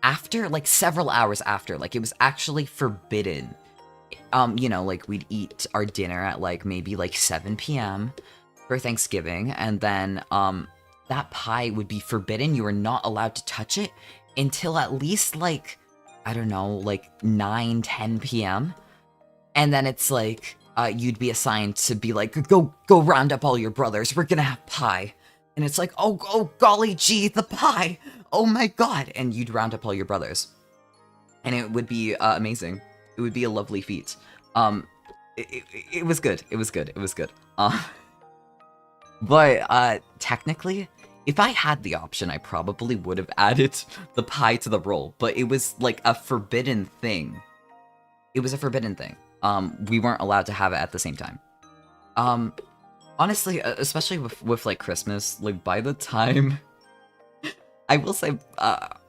after, like, several hours after. Like, it was actually forbidden. You know, like, we'd eat our dinner at, like, maybe, like, 7 p.m. for Thanksgiving, and then, that pie would be forbidden. You were not allowed to touch it until at least, like, I don't know, like, 9, 10 p.m. And then it's like, you'd be assigned to be like, go round up all your brothers. We're gonna have pie. And it's like, oh, golly gee, the pie. Oh my god. And you'd round up all your brothers. And it would be amazing. It would be a lovely feat. It was good. It was good. It was good. But technically, if I had the option, I probably would have added the pie to the roll. But it was like a forbidden thing. It was a forbidden thing. We weren't allowed to have it at the same time. Honestly, especially with like Christmas, like by the time, I will say,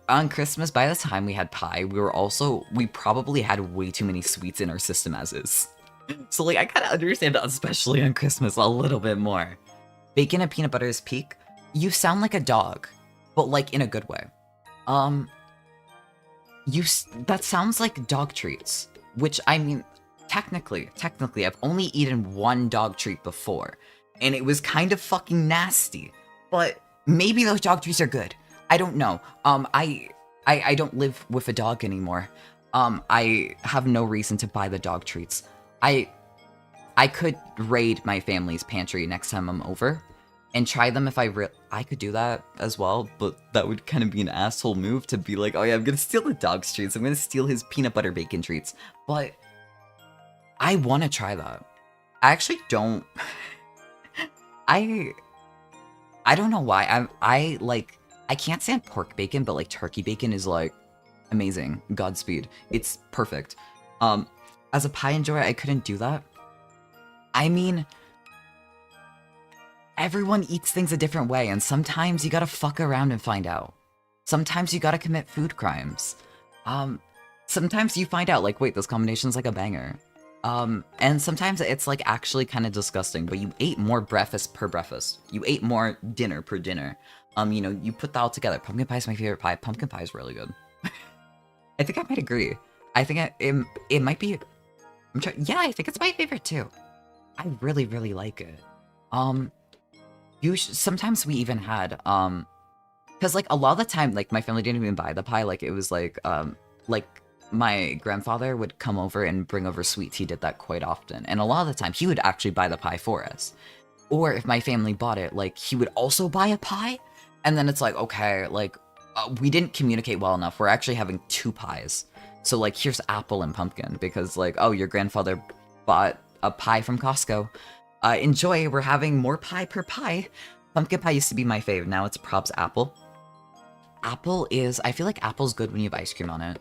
on Christmas, by the time we had pie, we probably had way too many sweets in our system as is. So like, I kind of understand that, especially on Christmas, a little bit more. Bacon and peanut butter is peak. You sound like a dog, but like in a good way. That sounds like dog treats, which I mean, technically, I've only eaten one dog treat before, and it was kind of fucking nasty. But maybe those dog treats are good. I don't know. I don't live with a dog anymore. I have no reason to buy the dog treats. I could raid my family's pantry next time I'm over and try them if I could do that as well, but that would kind of be an asshole move to be like, oh yeah, I'm gonna steal the dog's treats. I'm gonna steal his peanut butter bacon treats. But I want to try that. I actually don't. I don't know why. I can't stand pork bacon, but like turkey bacon is like amazing. Godspeed. It's perfect. As a pie enjoyer, I couldn't do that. I mean, everyone eats things a different way, and sometimes you gotta fuck around and find out. Sometimes you gotta commit food crimes. Sometimes you find out, like, wait, this combination's like a banger. And sometimes it's like actually kind of disgusting, but you ate more breakfast per breakfast. You ate more dinner per dinner. You know, you put that all together. Pumpkin pie is my favorite pie. Pumpkin pie is really good. I think I might agree. I think it might be. Yeah, I think it's my favorite too. I really, really like it. Sometimes we even had, because like a lot of the time, like my family didn't even buy the pie. Like it was like my grandfather would come over and bring over sweets. He did that quite often. And a lot of the time he would actually buy the pie for us. Or if my family bought it, like he would also buy a pie. And then it's like, okay, like we didn't communicate well enough. We're actually having 2 pies. So like, here's apple and pumpkin because like, oh, your grandfather bought a pie from Costco. Enjoy, we're having more pie per pie. Pumpkin pie used to be my fave. Now it's props apple. I feel like apple's good when you have ice cream on it.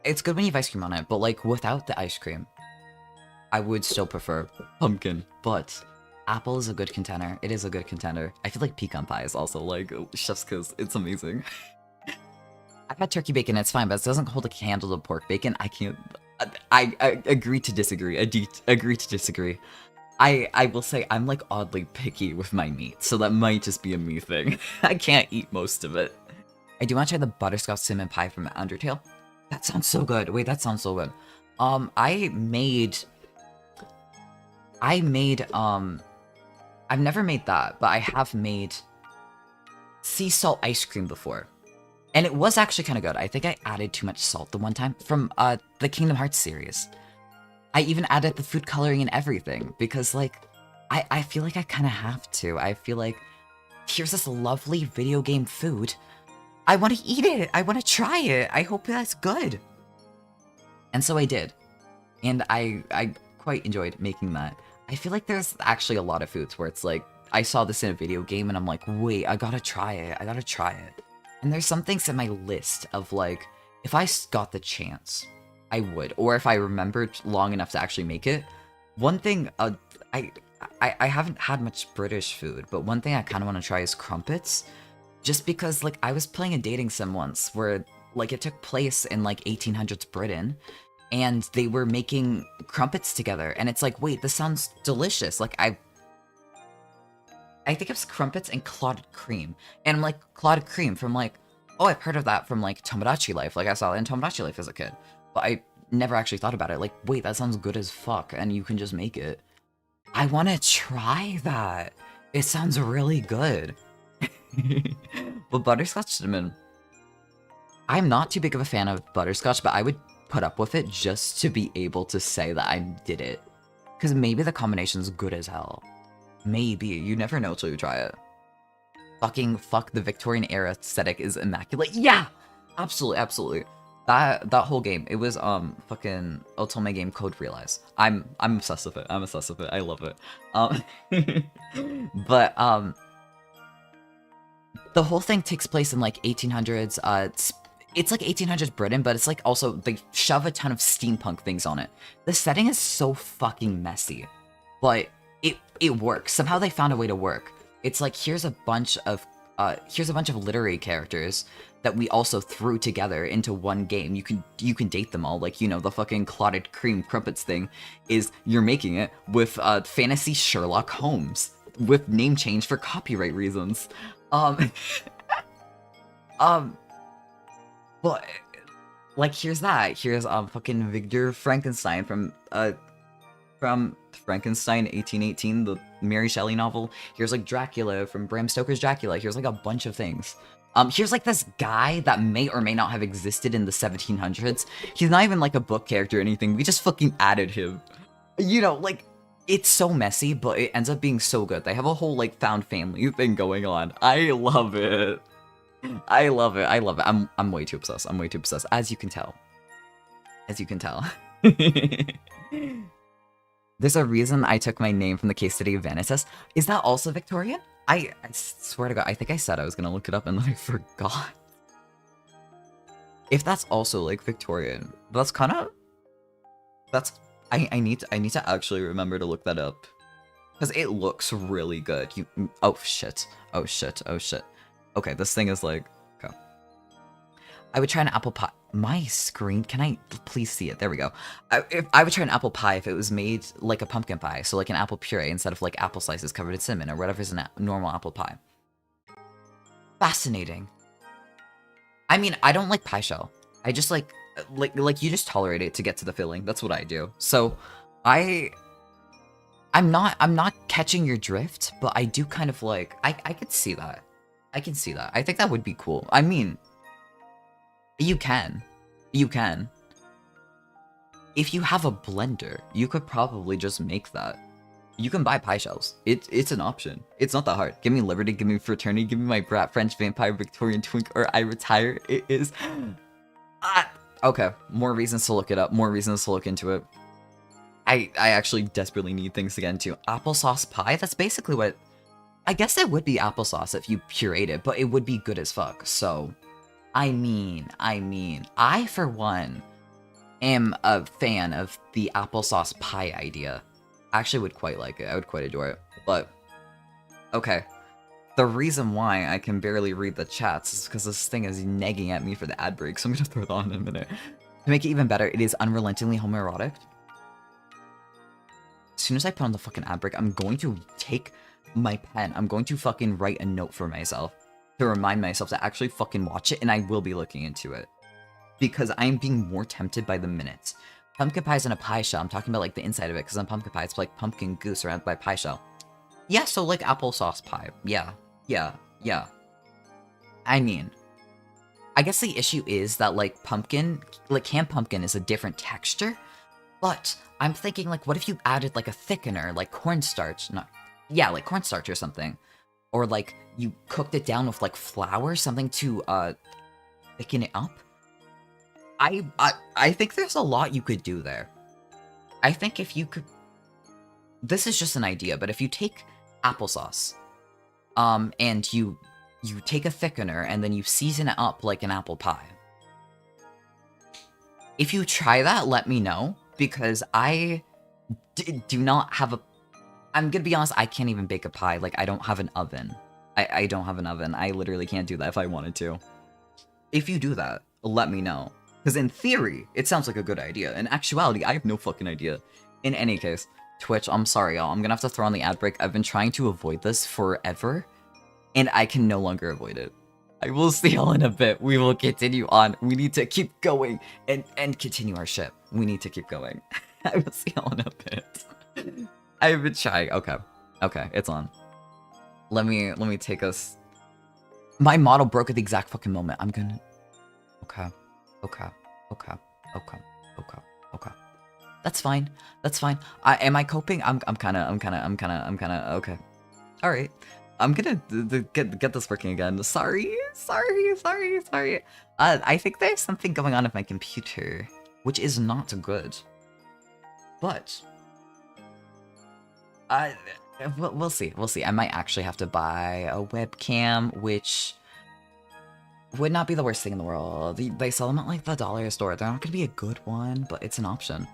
It's good when you have ice cream on it, but like without the ice cream, I would still prefer pumpkin, but apple is a good contender. It is a good contender. I feel like pecan pie is also like chef's kiss. It's amazing. I've had turkey bacon, it's fine, but it doesn't hold a candle to pork bacon. I can't. I agree to disagree. Agree to disagree. I will say I'm like oddly picky with my meat, so that might just be a me thing. I can't eat most of it. I do want to try the butterscotch cinnamon pie from Undertale. That sounds so good. Wait, that sounds so good. I've never made that, but I have made sea salt ice cream before. And it was actually kind of good. I think I added too much salt the one time from the Kingdom Hearts series. I even added the food coloring and everything because like, I feel like I kind of have to. I feel like here's this lovely video game food. I want to eat it. I want to try it. I hope that's good. And so I did. And I quite enjoyed making that. I feel like there's actually a lot of foods where it's like, I saw this in a video game and I'm like, wait, I gotta try it. I gotta try it. And there's some things in my list of like, if I got the chance, I would. Or if I remembered long enough to actually make it. One thing, I haven't had much British food, but one thing I kind of want to try is crumpets. Just because, like, I was playing a dating sim once where, like, it took place in, like, 1800s Britain. and they were making crumpets together, and it's like, wait, this sounds delicious. Like, I think it's crumpets and clotted cream. And I'm like, clotted cream from like, oh, I've heard of that from like Tomodachi Life. Like I saw it in Tomodachi Life as a kid. But I never actually thought about it. Like, wait, that sounds good as fuck. And you can just make it. I want to try that. It sounds really good. But butterscotch cinnamon. I'm not too big of a fan of butterscotch, but I would put up with it just to be able to say that I did it. Because maybe the combination's good as hell. Maybe. You never know till you try it. Fucking fuck, the Victorian era aesthetic is immaculate. Yeah! Absolutely, absolutely. That whole game, it was fucking Otome game Code Realize. I'm obsessed with it. I'm obsessed with it. I love it. But the whole thing takes place in like 1800s. It's like 1800s Britain, but it's like also they shove a ton of steampunk things on it. The setting is so fucking messy, but it works. Somehow they found a way to work. It's like here's a bunch of literary characters that we also threw together into one game. You can date them all. Like, you know, the fucking clotted cream crumpets thing is you're making it with fantasy Sherlock Holmes with name change for copyright reasons. But like here's that. Here's fucking Victor Frankenstein from Frankenstein 1818, the Mary Shelley novel. Here's like Dracula from Bram Stoker's Dracula. Here's like a bunch of things. Here's like this guy that may or may not have existed in the 1700s. He's not even like a book character or anything. We just fucking added him. You know, like, it's so messy, but it ends up being so good. They have a whole like found family thing going on. I love it. I love it. I love it. I'm way too obsessed. I'm way too obsessed, as you can tell. As you can tell. There's a reason I took my name from the case study of Vanitas. Is that also Victorian? I swear to God, I think I said I was gonna look it up and then I forgot. If that's also like Victorian, that's kind of... I need to actually remember to look that up. Because it looks really good. Oh shit. Oh shit. Oh shit. Okay, this thing is like... Okay. I would try an apple pie. My screen, can I please see it? There we go. I would try an apple pie if it was made like a pumpkin pie. So like an apple puree instead of like apple slices covered in cinnamon or whatever's in a normal apple pie. Fascinating. I mean, I don't like pie shell. I just like you just tolerate it to get to the filling. That's what I do. So I'm not catching your drift, but I do kind of like, I could see that. I can see that. I think that would be cool. I mean, you can. You can. If you have a blender, you could probably just make that. You can buy pie shells. It's an option. It's not that hard. Give me liberty, give me fraternity, give me my brat French vampire Victorian twink, or I retire. It is... Okay, more reasons to look it up. More reasons to look into it. I actually desperately need things to get into. Applesauce pie? That's basically what... I guess it would be applesauce if you pureed it, but it would be good as fuck, so... I mean, I, for one, am a fan of the applesauce pie idea. I actually would quite like it. I would quite adore it. But, okay. The reason why I can barely read the chats is because this thing is nagging at me for the ad break, so I'm gonna throw that on in a minute. To make it even better, it is unrelentingly homoerotic. As soon as I put on the fucking ad break, I'm going to take my pen. I'm going to fucking write a note for myself. To remind myself to actually fucking watch it, and I will be looking into it. Because I am being more tempted by the minute. Pumpkin pie is in a pie shell. I'm talking about like the inside of it, because on pumpkin pie, it's like pumpkin goose surrounded by pie shell. Yeah, so like applesauce pie. Yeah. I mean, I guess the issue is that like pumpkin, like canned pumpkin is a different texture. But I'm thinking like, what if you added like a thickener, like cornstarch? Yeah, like cornstarch or something. Or like you cooked it down with like flour, something to thicken it up. I think there's a lot you could do there. I think if you could, this is just an idea, but if you take applesauce, and you take a thickener and then you season it up like an apple pie. If you try that, let me know, because I do not have a... I'm gonna be honest, I can't even bake a pie. Like, I don't have an oven. I don't have an oven. I literally can't do that if I wanted to. If you do that, let me know. Because in theory, it sounds like a good idea. In actuality, I have no fucking idea. In any case, Twitch, I'm sorry, y'all. I'm gonna have to throw on the ad break. I've been trying to avoid this forever, and I can no longer avoid it. I will see y'all in a bit. We will continue on. We need to keep going and continue our ship. We need to keep going. I will see y'all in a bit. I've been trying. Okay. Okay, it's on. Let me take us. My model broke at the exact fucking moment. I'm gonna. Okay. Okay. Okay. Okay. Okay. Okay. That's fine. That's fine. Am I coping? I'm kind of okay. All right. I'm gonna get this working again. Sorry. I think there's something going on with my computer, which is not good. But we'll see. We'll see. I might actually have to buy a webcam, which would not be the worst thing in the world. They sell them at like the dollar store. They're not gonna be a good one, but it's an option.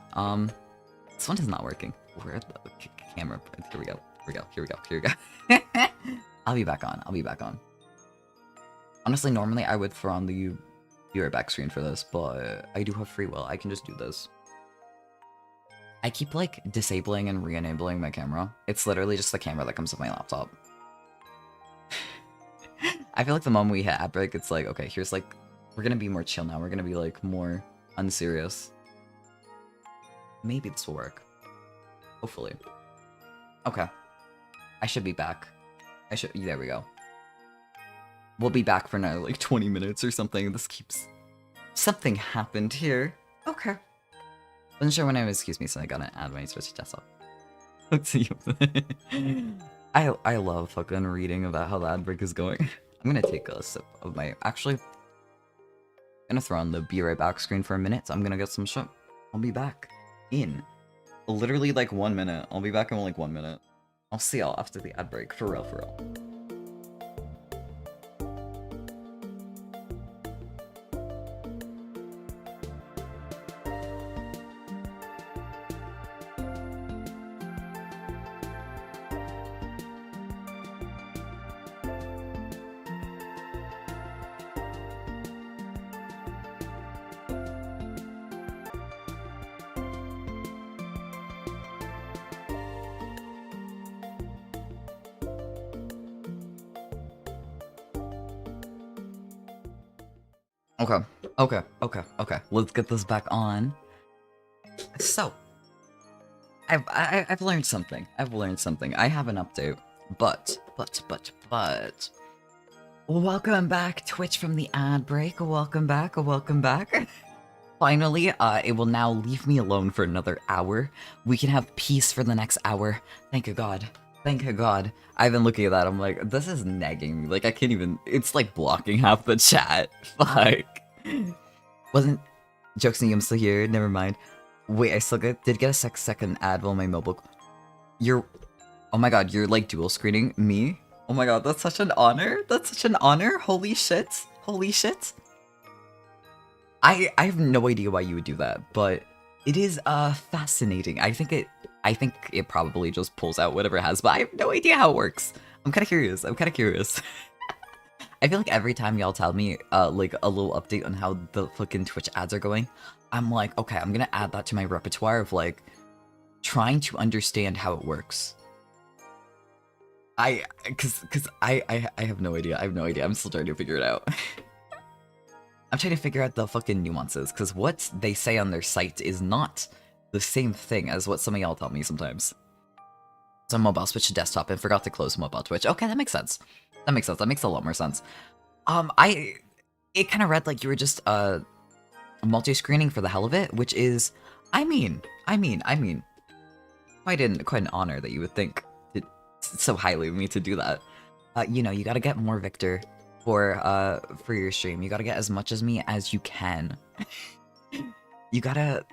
This one is not working. Where the camera? Here we go. Here we go. I'll be back on. Honestly, normally I would throw on the viewer back screen for this, but I do have free will. I can just do this. I keep like disabling and re-enabling my camera. It's literally just the camera that comes with my laptop. I feel like the moment we hit ad break, it's like, okay, here's like, we're gonna be more chill now. We're gonna be like more unserious. Maybe this will work. Hopefully. Okay. I should be back. There we go. We'll be back for another like 20 minutes or something. This keeps... Something happened here. Okay. Wasn't sure when I was, excuse me, so I gotta add my Switch desktop. Let's see. I love fucking reading about how the ad break is going. I'm gonna take a sip of my... Actually, I'm gonna throw on the be right back screen for a minute, so I'm gonna get some shit. I'll be back in literally like 1 minute. I'll be back in like 1 minute. I'll see y'all after the ad break. For real, for real. Okay. Let's get this back on. So, I've learned something. I have an update, but. Welcome back, Twitch from the ad break. Welcome back. Finally, it will now leave me alone for another hour. We can have peace for the next hour. Thank God. I've been looking at that. I'm like, this is nagging me. Like, I can't even. It's like blocking half the chat. Fuck. Wasn't jokes and I'm still here. Never mind. Wait, I still did get a second ad while my mobile. Oh my God, you're like dual screening me. Oh my God, that's such an honor. Holy shit. I have no idea why you would do that, but it is fascinating. I think it probably just pulls out whatever it has, but I have no idea how it works. I'm kind of curious. I feel like every time y'all tell me like a little update on how the fucking Twitch ads are going, I'm like, okay, I'm gonna add that to my repertoire of like trying to understand how it works. Cause I have no idea. I'm still trying to figure it out. I'm trying to figure out the fucking nuances, because what they say on their site is not the same thing as what some of y'all tell me sometimes. So mobile switch to desktop and forgot to close mobile Twitch. Okay, that makes sense. That makes a lot more sense. It kind of read like you were just multi-screening for the hell of it, which is, I mean, quite an honor that you would think so highly of me to do that. You know, you gotta get more Victor for your stream. You gotta get as much as me as you can. you gotta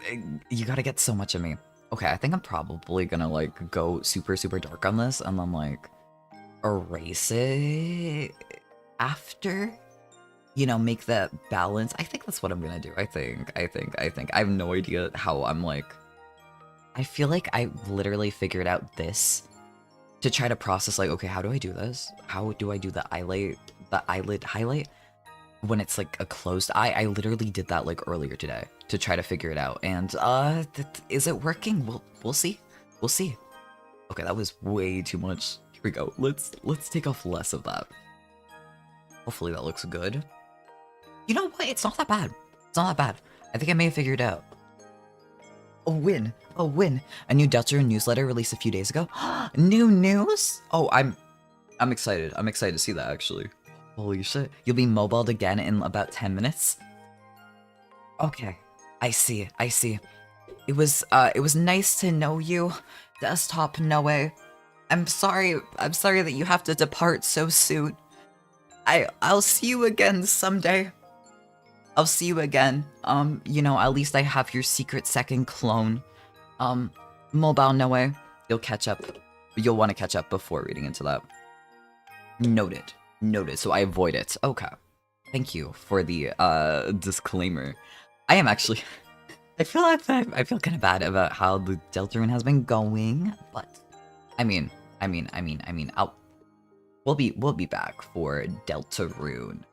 get so much of me. Okay, I think I'm probably gonna like go super dark on this and then like erase it after, you know, make that balance. I think that's what I'm gonna do. I think I have no idea how I'm like. I feel like I literally figured out this to try to process like, okay, how do I do this? How do I do the eyelid highlight when it's like a closed eye. I literally did that like earlier today to try to figure it out. And is it working? We'll see. We'll see. Okay, that was way too much. Here we go. Let's take off less of that. Hopefully that looks good. You know what? It's not that bad. It's not that bad. I think I may have figured it out. A win. A win. A new Deltarune newsletter released a few days ago. New news? Oh, I'm excited. I'm excited to see that, actually. Holy shit. You'll be mobiled again in about 10 minutes? Okay. I see. I see. It was nice to know you, Desktop Noe. I'm sorry that you have to depart so soon. I'll see you again someday. I'll see you again. You know, at least I have your secret second clone. Mobile Noe, you'll catch up. You'll want to catch up before reading into that. Noted. Noted, so I avoid it. Okay. Thank you for the, disclaimer. I am actually... I feel kind of bad about how the Deltarune has been going, but... I mean, we'll be back for Deltarune.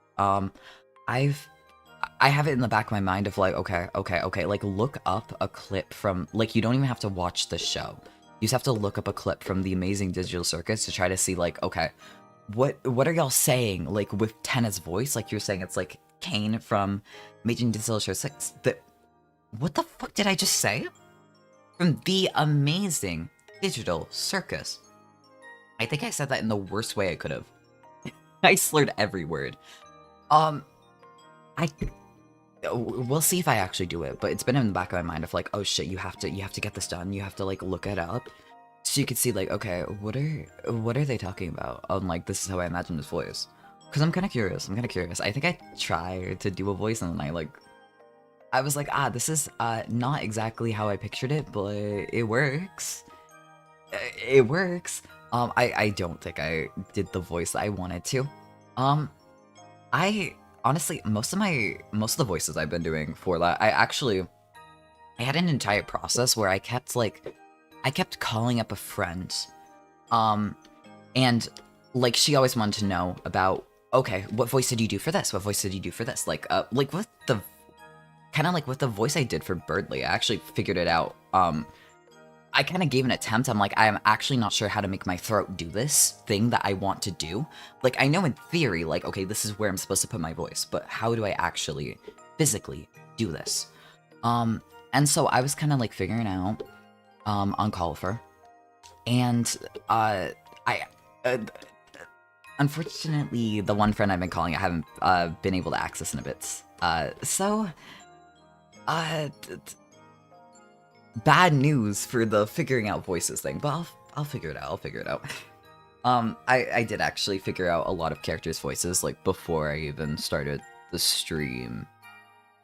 I have it in the back of my mind of like, okay, like look up a clip from, like you don't even have to watch the show. You just have to look up a clip from the Amazing Digital Circus to try to see like, okay, what are y'all saying? Like with Tenna's voice, like you're saying it's like Kane from Amazing Digital Circus. What the fuck did I just say? From the Amazing Digital Circus. I think I said that in the worst way I could have. I slurred every word. We'll see if I actually do it, but it's been in the back of my mind of like, oh shit, you have to get this done. You have to like look it up, so you can see like, okay, what are they talking about? Like, this is how I imagine this voice. Cause I'm kind of curious. I think I tried to do a voice and then I was like, this is not exactly how I pictured it, but it works. It works. I don't think I did the voice that I wanted to. Honestly, most of the voices I've been doing for that, I had an entire process where I kept calling up a friend, and like she always wanted to know about, okay, what voice did you do for this? What voice did you do for this? Like with the kind of like with the voice I did for Birdly, I actually figured it out. I kind of gave an attempt. I'm like, I'm actually not sure how to make my throat do this thing that I want to do. Like, I know in theory, like, okay, this is where I'm supposed to put my voice, but how do I actually physically do this? And so I was kind of like figuring out, on Colifer. And, unfortunately, the one friend I've been calling, I haven't, been able to access in a bit. Bad news for the figuring out voices thing, but I'll figure it out. I did actually figure out a lot of characters' voices, like, before I even started the stream.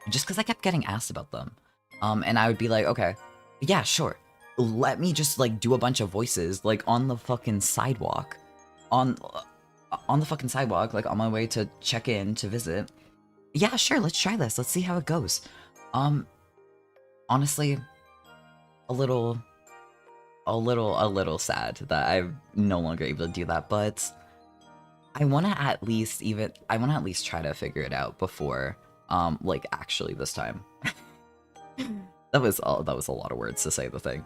Just because I kept getting asked about them. And I would be like, okay, yeah, sure. Let me just, like, do a bunch of voices, like, on the fucking sidewalk. On the fucking sidewalk, like, on my way to check in, to visit. Yeah, sure, let's try this. Let's see how it goes. Honestly... A little sad that I'm no longer able to do that, but I want to at least try to figure it out before, like, actually this time. that was a lot of words to say the thing.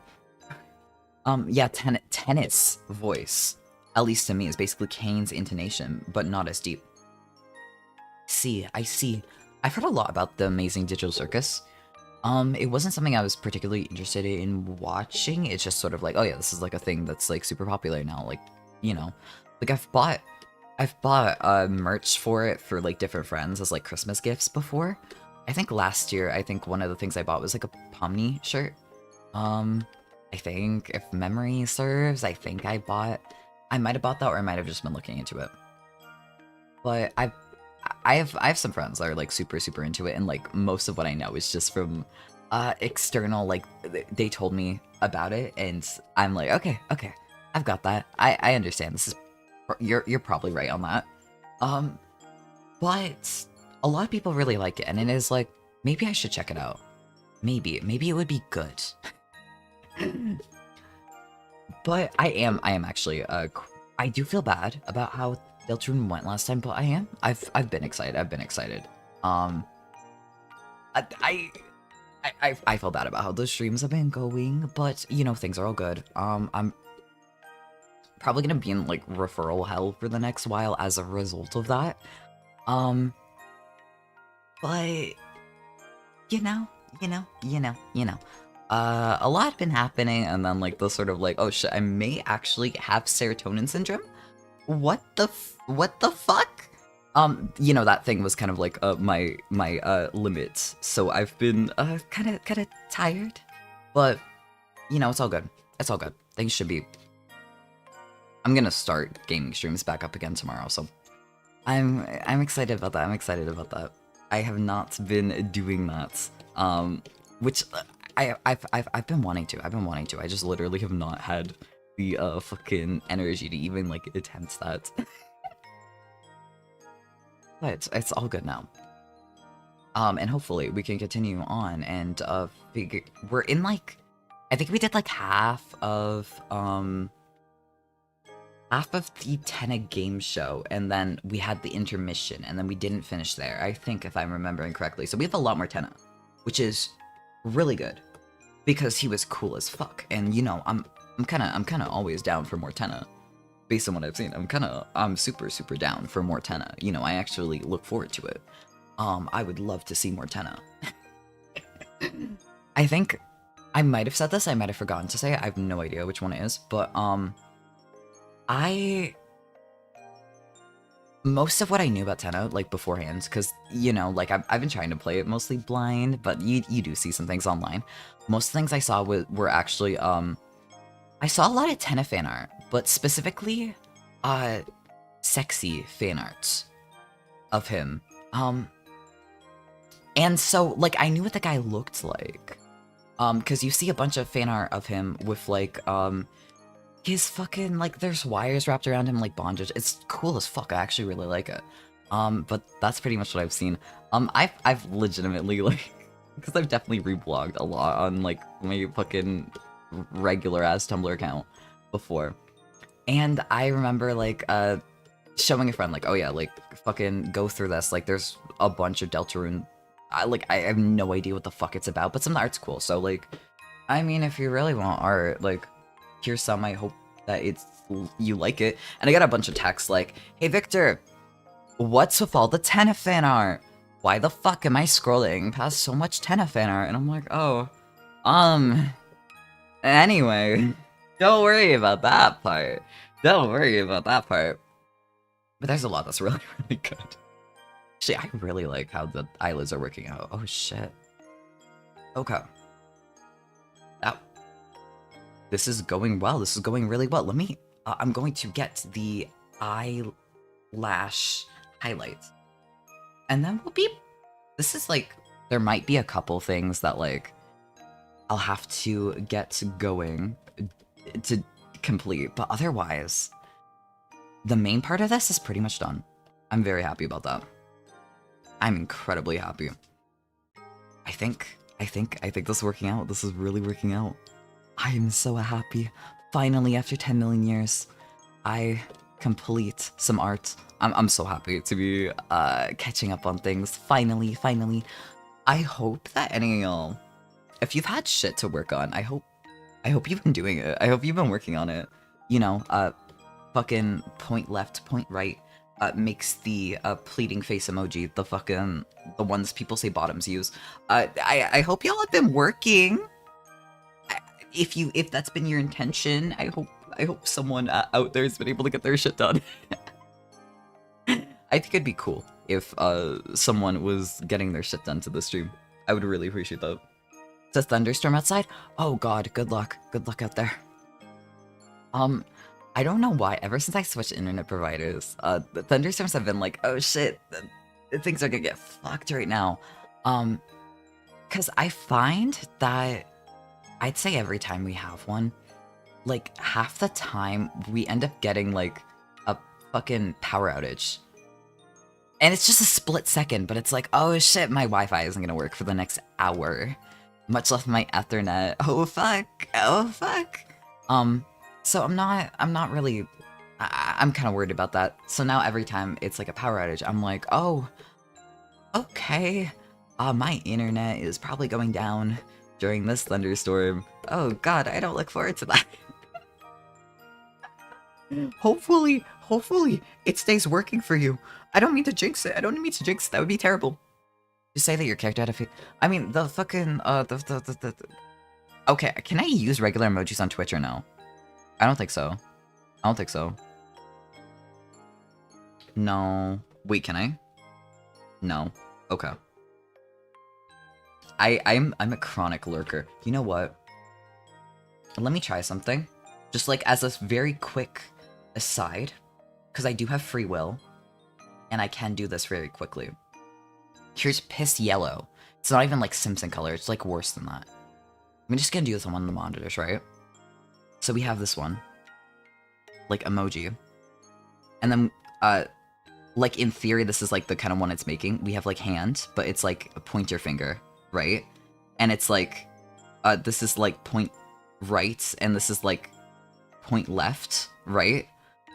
Yeah, tennis voice, at least to me, is basically Kane's intonation, but not as deep. I see. I've heard a lot about the Amazing Digital Circus. It wasn't something I was particularly interested in watching. It's just sort of like, oh yeah, this is like a thing that's like super popular now. Like, you know, like I've bought merch for it for like different friends as like Christmas gifts before. I think last year, one of the things I bought was like a Pomni shirt. I think if memory serves, I might have bought that, or I might have just been looking into it. But I have some friends that are like super into it, and like most of what I know is just from external, like they told me about it, and I'm like, okay, I've got that. I understand. This is you're probably right on that. But a lot of people really like it, and it is like, maybe I should check it out. Maybe it would be good. But I am actually I do feel bad about how Deltarune went last time, but I've been excited. I've been excited. I, I I feel bad about how the streams have been going, but you know, things are all good. I'm probably gonna be in like referral hell for the next while as a result of that. Um, but you know. A lot had been happening, and then like the sort of like, oh shit, I may actually have serotonin syndrome. What the fuck? You know, that thing was kind of like my limit. So I've been kind of tired, but you know, it's all good. It's all good. Things should be. I'm gonna start gaming streams back up again tomorrow, so I'm excited about that. I'm excited about that. I have not been doing that. Which I've been wanting to. I've been wanting to. I just literally have not had the fucking energy to even like attempt that. But it's all good now. And hopefully we can continue on and figure. We're in like, I think we did like half of the Tenna game show, and then we had the intermission, and then we didn't finish there. I think, if I'm remembering correctly. So we have a lot more Tenna, which is really good because he was cool as fuck. And you know, I'm kind of always down for more Tenna. Based on what I've seen, I'm super down for more Tenna. You know, I actually look forward to it. I would love to see more Tenna. I think I might have said this, I might have forgotten to say it. I have no idea which one it is, but most of what I knew about Tenna, like beforehand, because you know, like I've been trying to play it mostly blind, but you do see some things online. Most things I saw were actually I saw a lot of Tenna fan art, but specifically, sexy fan arts of him. And so, like, I knew what the guy looked like. Because you see a bunch of fan art of him with, like, his fucking, like, there's wires wrapped around him, like, bondage. It's cool as fuck. I actually really like it. But that's pretty much what I've seen. I've legitimately, like, because I've definitely reblogged a lot on, like, my fucking regular-ass Tumblr account before. And I remember, like, showing a friend, like, oh yeah, like, fucking go through this. Like, there's a bunch of Deltarune. I have no idea what the fuck it's about, but some of the art's cool. So, like, I mean, if you really want art, like, here's some. I hope that you like it. And I got a bunch of texts like, hey, Victor, what's with all the Tenna fan art? Why the fuck am I scrolling past so much Tenna fan art? And I'm like, oh, anyway, don't worry about that part. Don't worry about that part. But there's a lot that's really, really good. Actually, I really like how the eyelids are working out. Oh, shit. Okay. This is going well. This is going really well. Let me... I'm going to get the eyelash highlights. And then we'll be... This is, like... There might be a couple things that, like... I'll have to get going to complete. But otherwise... The main part of this is pretty much done. I'm very happy about that. I'm incredibly happy. I think this is working out. This is really working out. I am so happy. Finally, after 10 million years, I complete some art. I'm so happy to be catching up on things. Finally. I hope that any of y'all, if you've had shit to work on, I hope you've been doing it. I hope you've been working on it. You know, fucking point left, point right. Makes the pleading face emoji, the ones people say bottoms use. I hope y'all have been working. If that's been your intention, I hope someone out there has been able to get their shit done. I think it'd be cool if someone was getting their shit done to the stream. I would really appreciate that. It's a thunderstorm outside? Oh god, good luck. Good luck out there. I don't know why, ever since I switched internet providers, the thunderstorms have been like, oh shit, things are gonna get fucked right now. Cause I find that, I'd say every time we have one, like, half the time, we end up getting, like, a fucking power outage. And it's just a split second, but it's like, oh shit, my Wi-Fi isn't gonna work for the next hour. Much less my Ethernet. Oh fuck, oh fuck. So I'm not really, I'm kind of worried about that. So now every time it's like a power outage, I'm like, oh, okay. My internet is probably going down during this thunderstorm. Oh god, I don't look forward to that. Hopefully it stays working for you. I don't mean to jinx it. I don't mean to jinx it. That would be terrible. Just say that your character had a I mean, the fucking, Okay, can I use regular emojis on Twitch or no? I don't think so. I don't think so. No. Wait, can I? No. Okay. I'm a chronic lurker. You know what? Let me try something. Just like as a very quick aside, because I do have free will, and I can do this very quickly. Here's piss yellow. It's not even like Simpson color, it's like worse than that. I'm just gonna do this on one of the monitors, right? So we have this one. Like emoji. And then, like in theory, this is like the kind of one it's making. We have like hand, but it's like a pointer finger, right? And it's like, this is like point right, and this is like point left, right?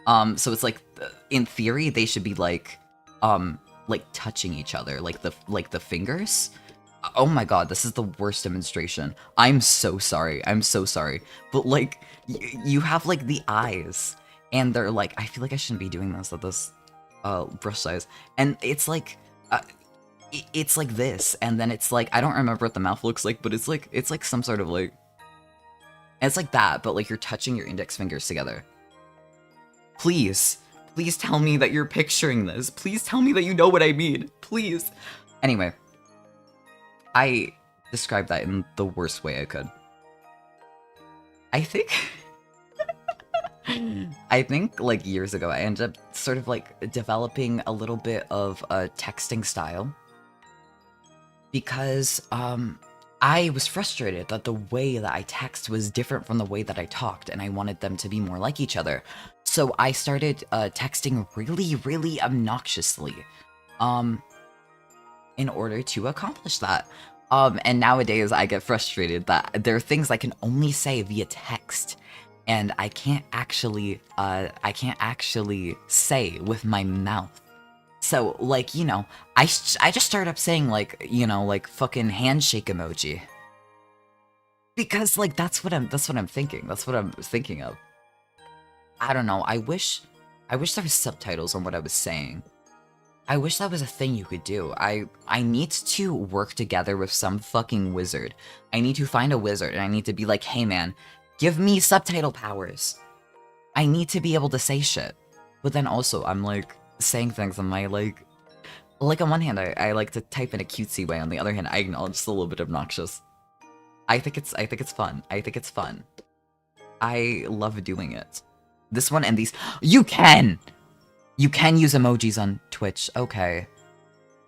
So it's like, in theory, they should be like touching each other, like the fingers. Oh my god, this is the worst demonstration. I'm so sorry. I'm so sorry. But like, you have like the eyes, and they're like, I feel like I shouldn't be doing this at this brush size. And it's like, it's like this, and then it's like, I don't remember what the mouth looks like, but it's like some sort of like, it's like that, but like you're touching your index fingers together. Please tell me that you're picturing this. Please tell me that you know what I mean. Please. Anyway, I described that in the worst way I could. I think... I think, like, years ago, I ended up sort of, like, developing a little bit of a texting style. Because, I was frustrated that the way that I text was different from the way that I talked, and I wanted them to be more like each other. So I started texting really, really obnoxiously, in order to accomplish that. And nowadays I get frustrated that there are things I can only say via text, and I can't actually say with my mouth. So, like, you know, I just started up saying, like, you know, like, fucking handshake emoji. Because, like, that's what I'm thinking. That's what I'm thinking of. I don't know, I wish there was subtitles on what I was saying. I wish that was a thing you could do. I need to work together with some fucking wizard. I need to find a wizard, and I need to be like, hey man, give me subtitle powers. I need to be able to say shit. But then also, I'm like, saying things on my, like on one hand, I like to type in a cutesy way, on the other hand, I acknowledge it's a little bit obnoxious. I think it's fun. I think it's fun. I love doing it. This one and these. You can use emojis on Twitch. Okay.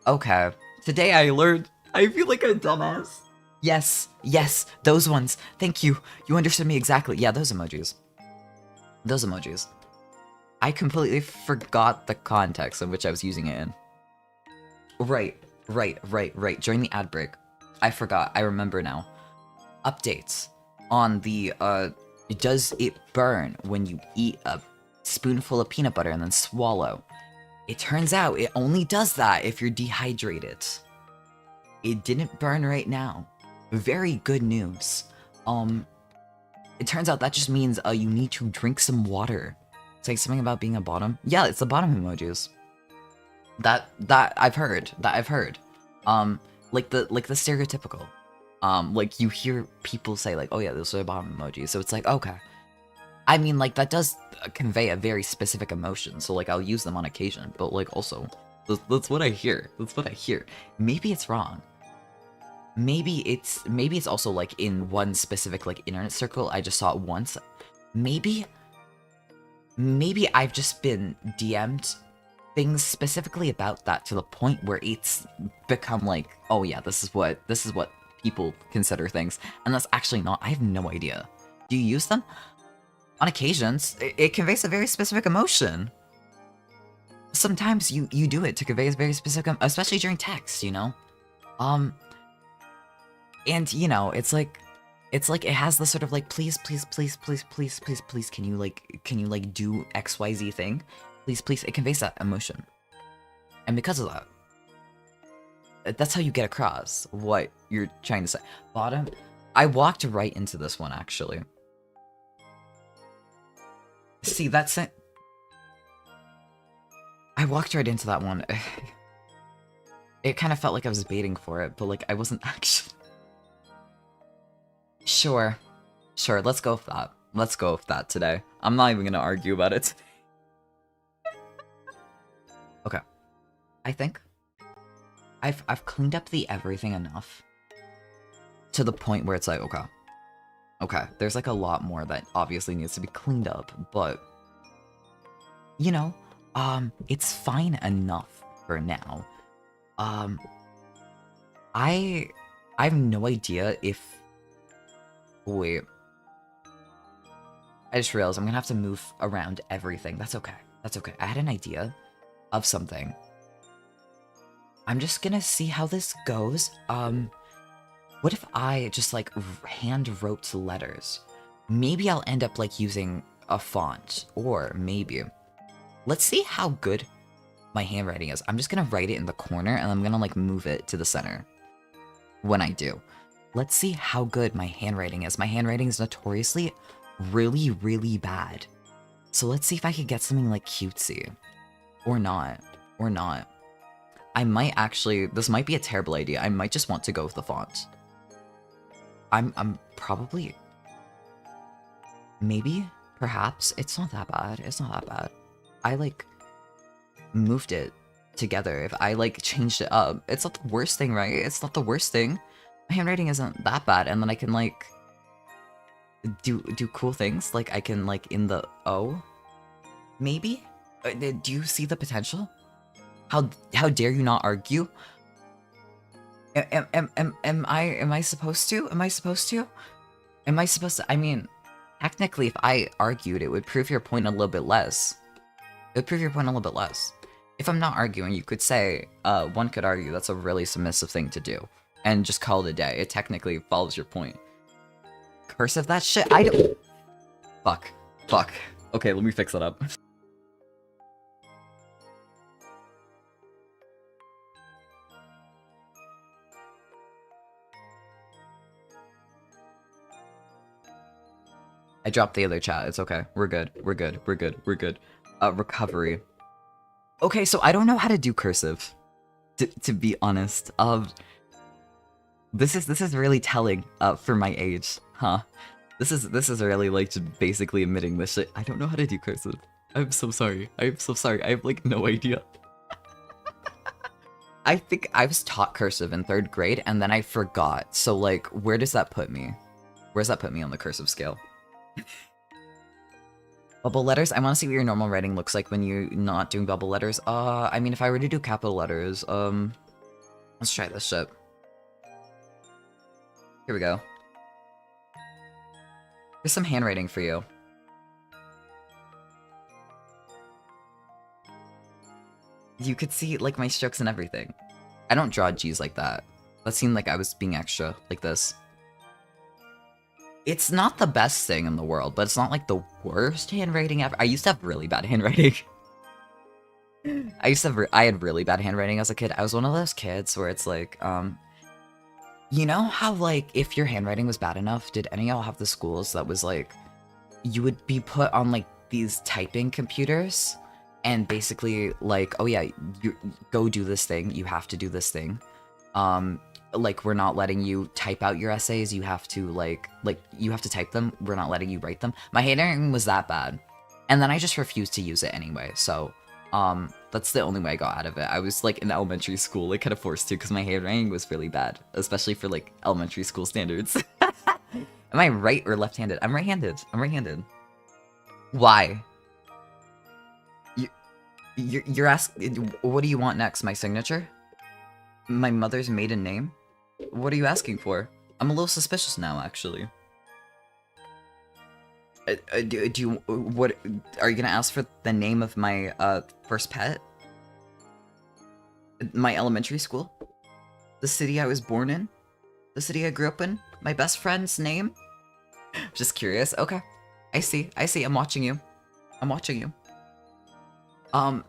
Okay. Today I learned. I feel like a dumbass. Yes. Yes. Those ones. Thank you. You understood me exactly. Yeah, those emojis. Those emojis. I completely forgot the context in which I was using it in. Right. During the ad break. I forgot. I remember now. Updates on the, does it burn when you eat a spoonful of peanut butter and then swallow? It turns out it only does that if you're dehydrated. It didn't burn right now. Very good news. It turns out that just means you need to drink some water. It's like something about being a bottom. Yeah, it's the bottom emojis. That I've heard. Like the stereotypical. Like you hear people say like, oh yeah, those are the bottom emojis. So it's like, okay. I mean, like, that does convey a very specific emotion, so, like, I'll use them on occasion, but, like, also, that's what I hear. That's what I hear. Maybe it's wrong. Maybe it's also, like, in one specific, like, internet circle, I just saw it once. Maybe I've just been DM'd things specifically about that to the point where it's become, like, oh yeah, this is what people consider things, and that's actually not. I have no idea. Do you use them? On occasions, it conveys a very specific emotion. Sometimes you do it to convey a very specific, especially during text, you know? And, you know, it's like, It's like it has the sort of like, please, please, please, please, please, please, please, can you like do XYZ thing? Please, please. It conveys that emotion. And because of that, that's how you get across what you're trying to say. Bottom, I walked right into this one, actually. See, that's it. I walked right into that one. It kind of felt like I was baiting for it, but like I wasn't actually. Sure. Sure, let's go with that. Let's go with that today. I'm not even gonna argue about it. Okay. I think I've cleaned up the everything enough to the point where it's like, okay. Okay, there's like a lot more that obviously needs to be cleaned up, but you know, it's fine enough for now. I have no idea if... Wait. I just realized I'm gonna have to move around everything. That's okay. That's okay. I had an idea of something. I'm just gonna see how this goes. What if I just like hand wrote letters? Maybe I'll end up like using a font, or maybe... Let's see how good my handwriting is. I'm just gonna write it in the corner and I'm gonna like move it to the center when I do. Let's see how good my handwriting is. My handwriting is notoriously really, really bad. So let's see if I could get something like cutesy. Or not. Or not. I might actually... This might be a terrible idea. I might just want to go with the font. I'm probably... Maybe? Perhaps? It's not that bad. It's not that bad. I, like, moved it together. If I, like, changed it up, it's not the worst thing, right? It's not the worst thing. My handwriting isn't that bad, and then I can, like, do cool things. Like, I can, like, in the O, maybe? Do you see the potential? How dare you not argue? Am I supposed to? Am I supposed to? Am I supposed to? I mean, technically, if I argued, it would prove your point a little bit less. It would prove your point a little bit less. If I'm not arguing, you could say, one could argue that's a really submissive thing to do. And just call it a day. It technically follows your point. Cursive that shit? I don't... Fuck. Fuck. Okay, let me fix that up. I dropped the other chat. It's okay. We're good. We're good. We're good. We're good. Recovery. Okay, so I don't know how to do cursive. To be honest. This is really telling, for my age, huh? This is really, like, just basically admitting this shit. I don't know how to do cursive. I'm so sorry. I'm so sorry. I have, like, no idea. I think I was taught cursive in 3rd grade, and then I forgot. So, like, where does that put me? Where does that put me on the cursive scale? Bubble letters? I want to see what your normal writing looks like when you're not doing bubble letters. I mean, if I were to do capital letters, let's try this shit. Here we go. Here's some handwriting for you. You could see, like, my strokes and everything. I don't draw G's like that. That seemed like I was being extra, like this. It's not the best thing in the world, but it's not, like, the worst handwriting ever. I used to have really bad handwriting. I had really bad handwriting as a kid. I was one of those kids where it's like, you know how, like, if your handwriting was bad enough, did any of y'all have the schools that was, like, you would be put on, like, these typing computers, and basically, like, oh yeah, you go do this thing, you have to do this thing. Like, we're not letting you type out your essays, you have to, like, you have to type them, we're not letting you write them. My handwriting was that bad, and then I just refused to use it anyway, so, that's the only way I got out of it. I was, like, in elementary school, like, kind of forced to, because my handwriting was really bad, especially for, like, elementary school standards. Am I right or left-handed? I'm right-handed. I'm right-handed. Why? You're asking, what do you want next? My signature? My mother's maiden name? What are you asking for? I'm a little suspicious now, actually. Do you, what, are you gonna ask for the name of my, first pet? My elementary school? The city I was born in? The city I grew up in? My best friend's name? Just curious. Okay. I see. I see. I'm watching you. I'm watching you. I'm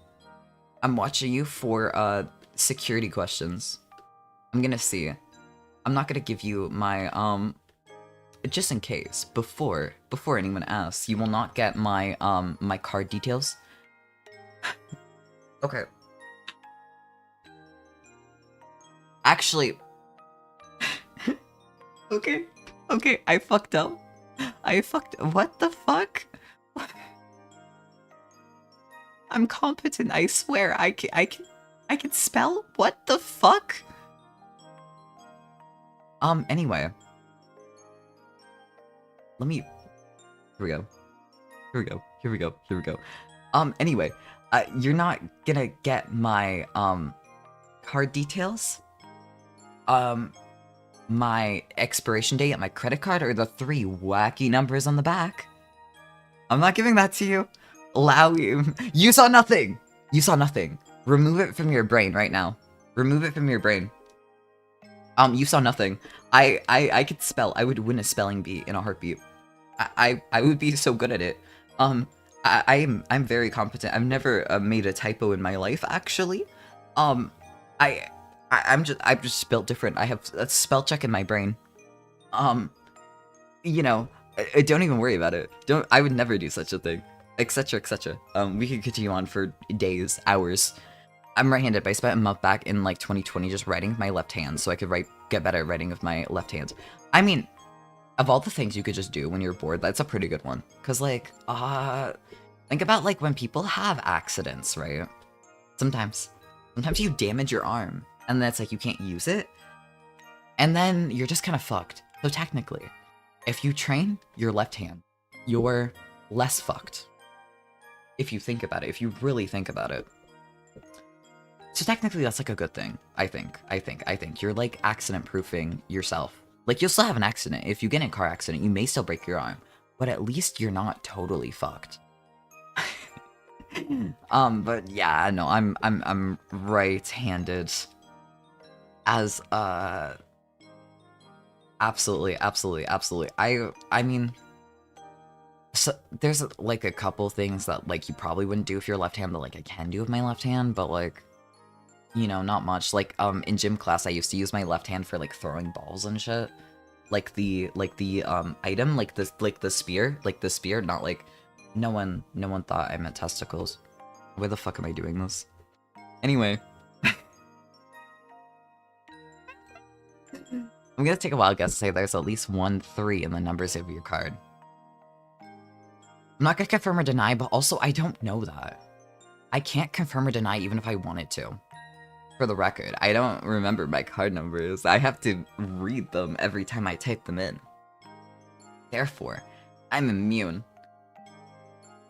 watching you for security questions. I'm gonna see. I'm not gonna give you my just in case, before anyone asks, you will not get my my card details. Okay. Actually, okay. Okay, I fucked up. What the fuck? I'm competent, I swear. I can spell? What the fuck? Anyway. Let me... Here we go. Here we go. Here we go. Here we go. Anyway. You're not gonna get my, card details? My expiration date, my credit card, or the 3 wacky numbers on the back? I'm not giving that to you. Allow you. You saw nothing! You saw nothing. Remove it from your brain right now. Remove it from your brain. You saw nothing. I could spell. I would win a spelling bee in a heartbeat. I would be so good at it. I'm very competent. I've never made a typo in my life, actually. I'm just built different. I have a spell check in my brain. You know, don't even worry about it. I would never do such a thing. Etc. etc. We could continue on for days, hours. I'm right-handed, but I spent a month back in like 2020 just writing with my left hand, so I could get better at writing with my left hand. I mean, of all the things you could just do when you're bored, that's a pretty good one. Cause like, think about like when people have accidents, right? Sometimes you damage your arm, and that's like you can't use it, and then you're just kind of fucked. So technically, if you train your left hand, you're less fucked. If you think about it, if you really think about it. So technically that's like a good thing, I think. You're like accident-proofing yourself. Like you'll still have an accident. If you get in a car accident, you may still break your arm, but at least you're not totally fucked. But yeah, no, I'm right-handed. As absolutely. I mean, so there's like a couple things that like you probably wouldn't do if you're left-handed, like I can do with my left hand, but like, you know, not much. Like in gym class I used to use my left hand for like throwing balls and shit. Like the item, like the spear, not like no one thought I meant testicles. Why the fuck am I doing this? Anyway. I'm gonna take a wild guess to say there's at least 1 3 in the numbers of your card. I'm not gonna confirm or deny, but also I don't know that. I can't confirm or deny even if I wanted to. For the record, I don't remember my card numbers. I have to read them every time I type them in. Therefore, I'm immune.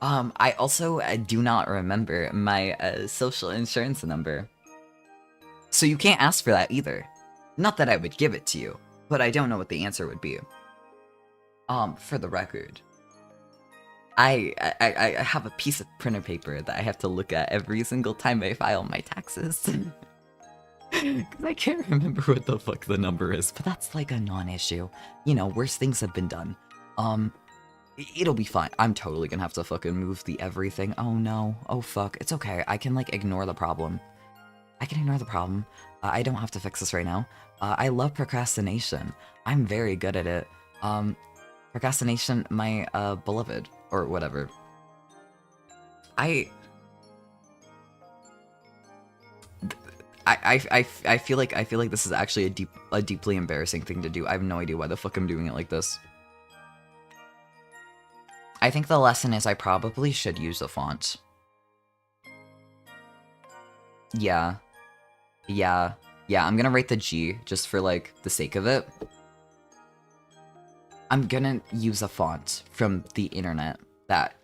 I also do not remember my social insurance number. So you can't ask for that either. Not that I would give it to you, but I don't know what the answer would be. For the record, I have a piece of printer paper that I have to look at every single time I file my taxes. Because I can't remember what the fuck the number is, but that's like a non-issue. You know, worse things have been done. It'll be fine. I'm totally gonna have to fucking move the everything. Oh no. Oh fuck. It's okay. I can like ignore the problem. I can ignore the problem. I don't have to fix this right now. I love procrastination. I'm very good at it. Procrastination, my beloved, or whatever. I feel like this is actually a deeply embarrassing thing to do. I have no idea why the fuck I'm doing it like this. I think the lesson is I probably should use a font. Yeah, I'm gonna write the G just for like the sake of it. I'm gonna use a font from the internet that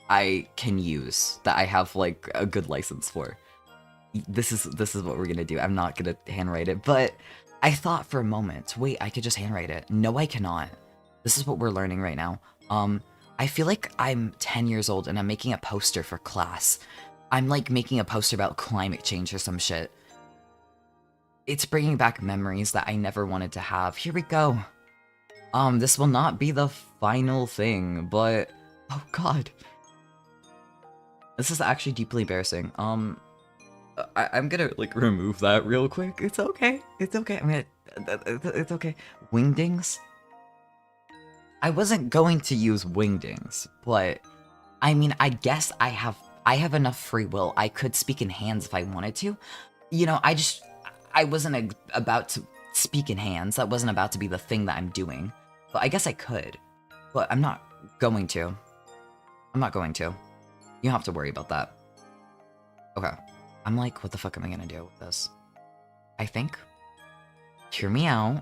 I can use, that I have like a good license for. This is what we're gonna do. I'm not gonna handwrite it, but I thought for a moment, wait, I could just handwrite it. No, I cannot. This is what we're learning right now. I feel like I'm 10 years old and I'm making a poster for class. I'm like making a poster about climate change or some shit. It's bringing back memories that I never wanted to have. Here we go. This will not be the final thing, but oh god. This is actually deeply embarrassing. I'm gonna like remove that real quick. It's okay. It's okay. I mean, it's okay. Wingdings? I wasn't going to use wingdings, but I mean, I guess I have enough free will. I could speak in hands if I wanted to. You know, I wasn't about to speak in hands. That wasn't about to be the thing that I'm doing. But I guess I could. But I'm not going to. I'm not going to. You don't have to worry about that. Okay. I'm like, what the fuck am I gonna do with this? I think. Hear me out.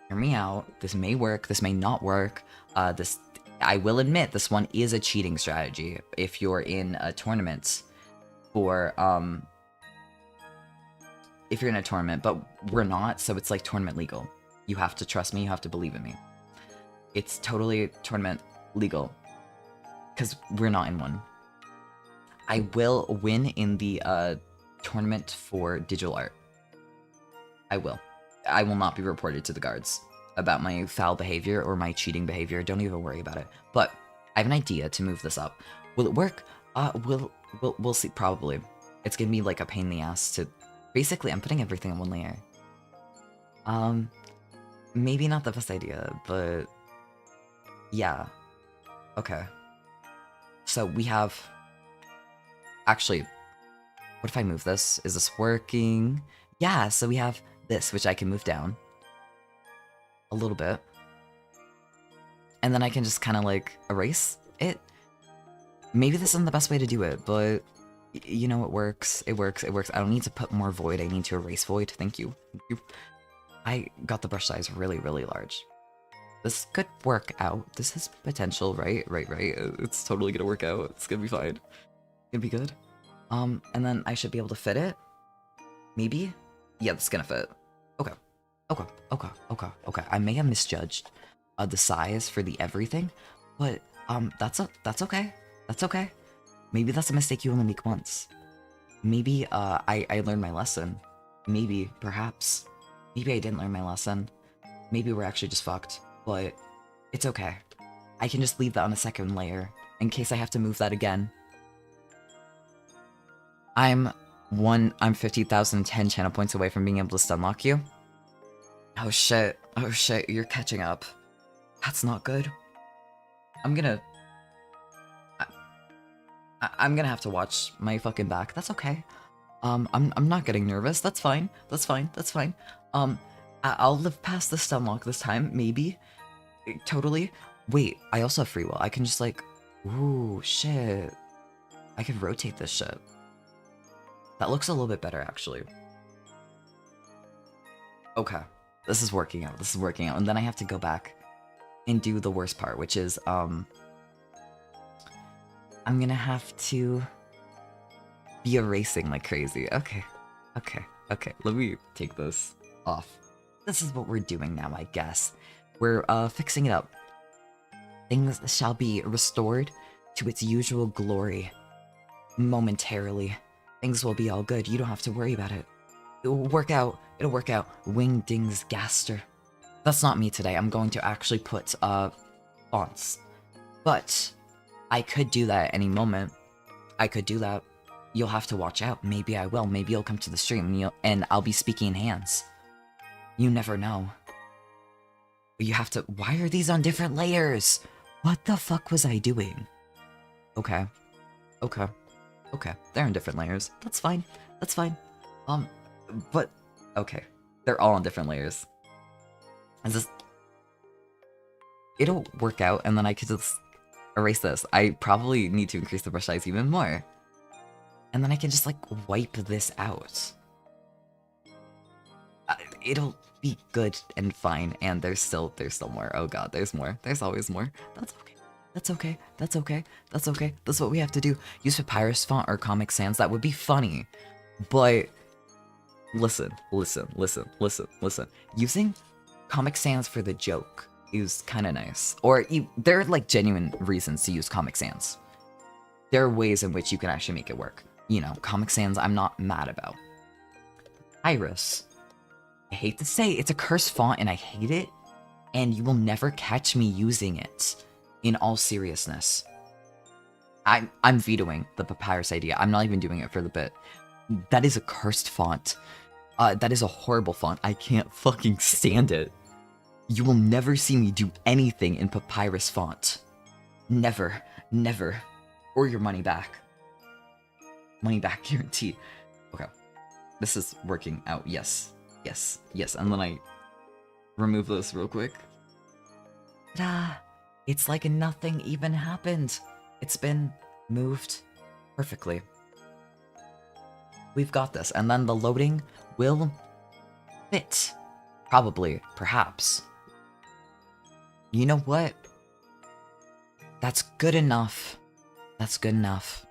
Hear me out. This may work. This may not work. I will admit, this one is a cheating strategy if you're in a tournament for, if you're in a tournament, but we're not, so it's like tournament legal. You have to trust me, you have to believe in me. It's totally tournament legal, because we're not in one. I will win in the tournament for digital art. I will. I will not be reported to the guards about my foul behavior or my cheating behavior. Don't even worry about it. But I have an idea to move this up. Will it work? We'll see. Probably. It's gonna be like a pain in the ass to. Basically, I'm putting everything in one layer. Maybe not the best idea, but yeah. Okay. So we have. Actually, what if I move this? Is this working? Yeah. So we have this, which I can move down a little bit. And then I can just kind of like erase it. Maybe this isn't the best way to do it, but you know, it works. It works. It works. I don't need to put more void. I need to erase void. Thank you. Thank you. I got the brush size really, really large. This could work out. This has potential, right? Right. It's totally gonna work out. It's gonna be fine. It's gonna be good. And then I should be able to fit it. Maybe? Yeah, it's gonna fit. Okay. Okay. I may have misjudged the size for the everything, but that's okay. That's okay. Maybe that's a mistake you only make once. Maybe I learned my lesson. Maybe, perhaps. Maybe I didn't learn my lesson. Maybe we're actually just fucked. But it's okay. I can just leave that on a second layer in case I have to move that again. I'm 50,010 channel points away from being able to stunlock you. Oh shit, you're catching up. That's not good. I'm gonna have to watch my fucking back. That's okay. I'm not getting nervous. That's fine. That's fine. I'll live past the stunlock this time, maybe. Totally. Wait, I also have free will. I can just like, ooh, shit. I could rotate this shit. That looks a little bit better, actually. Okay. This is working out. And then I have to go back and do the worst part, which is, I'm gonna have to be erasing like crazy. Okay. Let me take this off. This is what we're doing now, I guess. We're, fixing it up. Things shall be restored to its usual glory. Momentarily. Things will be all good. You don't have to worry about it. It'll work out. Wingdings Gaster. That's not me today. I'm going to actually put, fonts. But I could do that at any moment. I could do that. You'll have to watch out. Maybe I will. Maybe you'll come to the stream and I'll be speaking in hands. You never know. You have to. Why are these on different layers? What the fuck was I doing? Okay. They're in different layers. That's fine. But okay. They're all on different layers. Is this? It'll work out, and then I could just erase this. I probably need to increase the brush size even more. And then I can just like wipe this out. It'll be good and fine, and there's still more. Oh god, there's more. There's always more. That's okay. That's what we have to do. Use Papyrus font or Comic Sans. That would be funny. But listen. Using Comic Sans for the joke is kind of nice. Or there are like genuine reasons to use Comic Sans. There are ways in which you can actually make it work. You know, Comic Sans I'm not mad about. Iris. I hate to say it's a cursed font and I hate it, and you will never catch me using it. In all seriousness. I'm vetoing the papyrus idea. I'm not even doing it for the bit. That is a cursed font. That is a horrible font. I can't fucking stand it. You will never see me do anything in papyrus font. Never. Never. Or your money back. Money back guarantee. Okay. This is working out. Yes. Yes. Yes. And then I remove this real quick. Ta-da! It's like nothing even happened. It's been moved perfectly. We've got this. And then the loading will fit. Probably. Perhaps. You know what? That's good enough. That's good enough.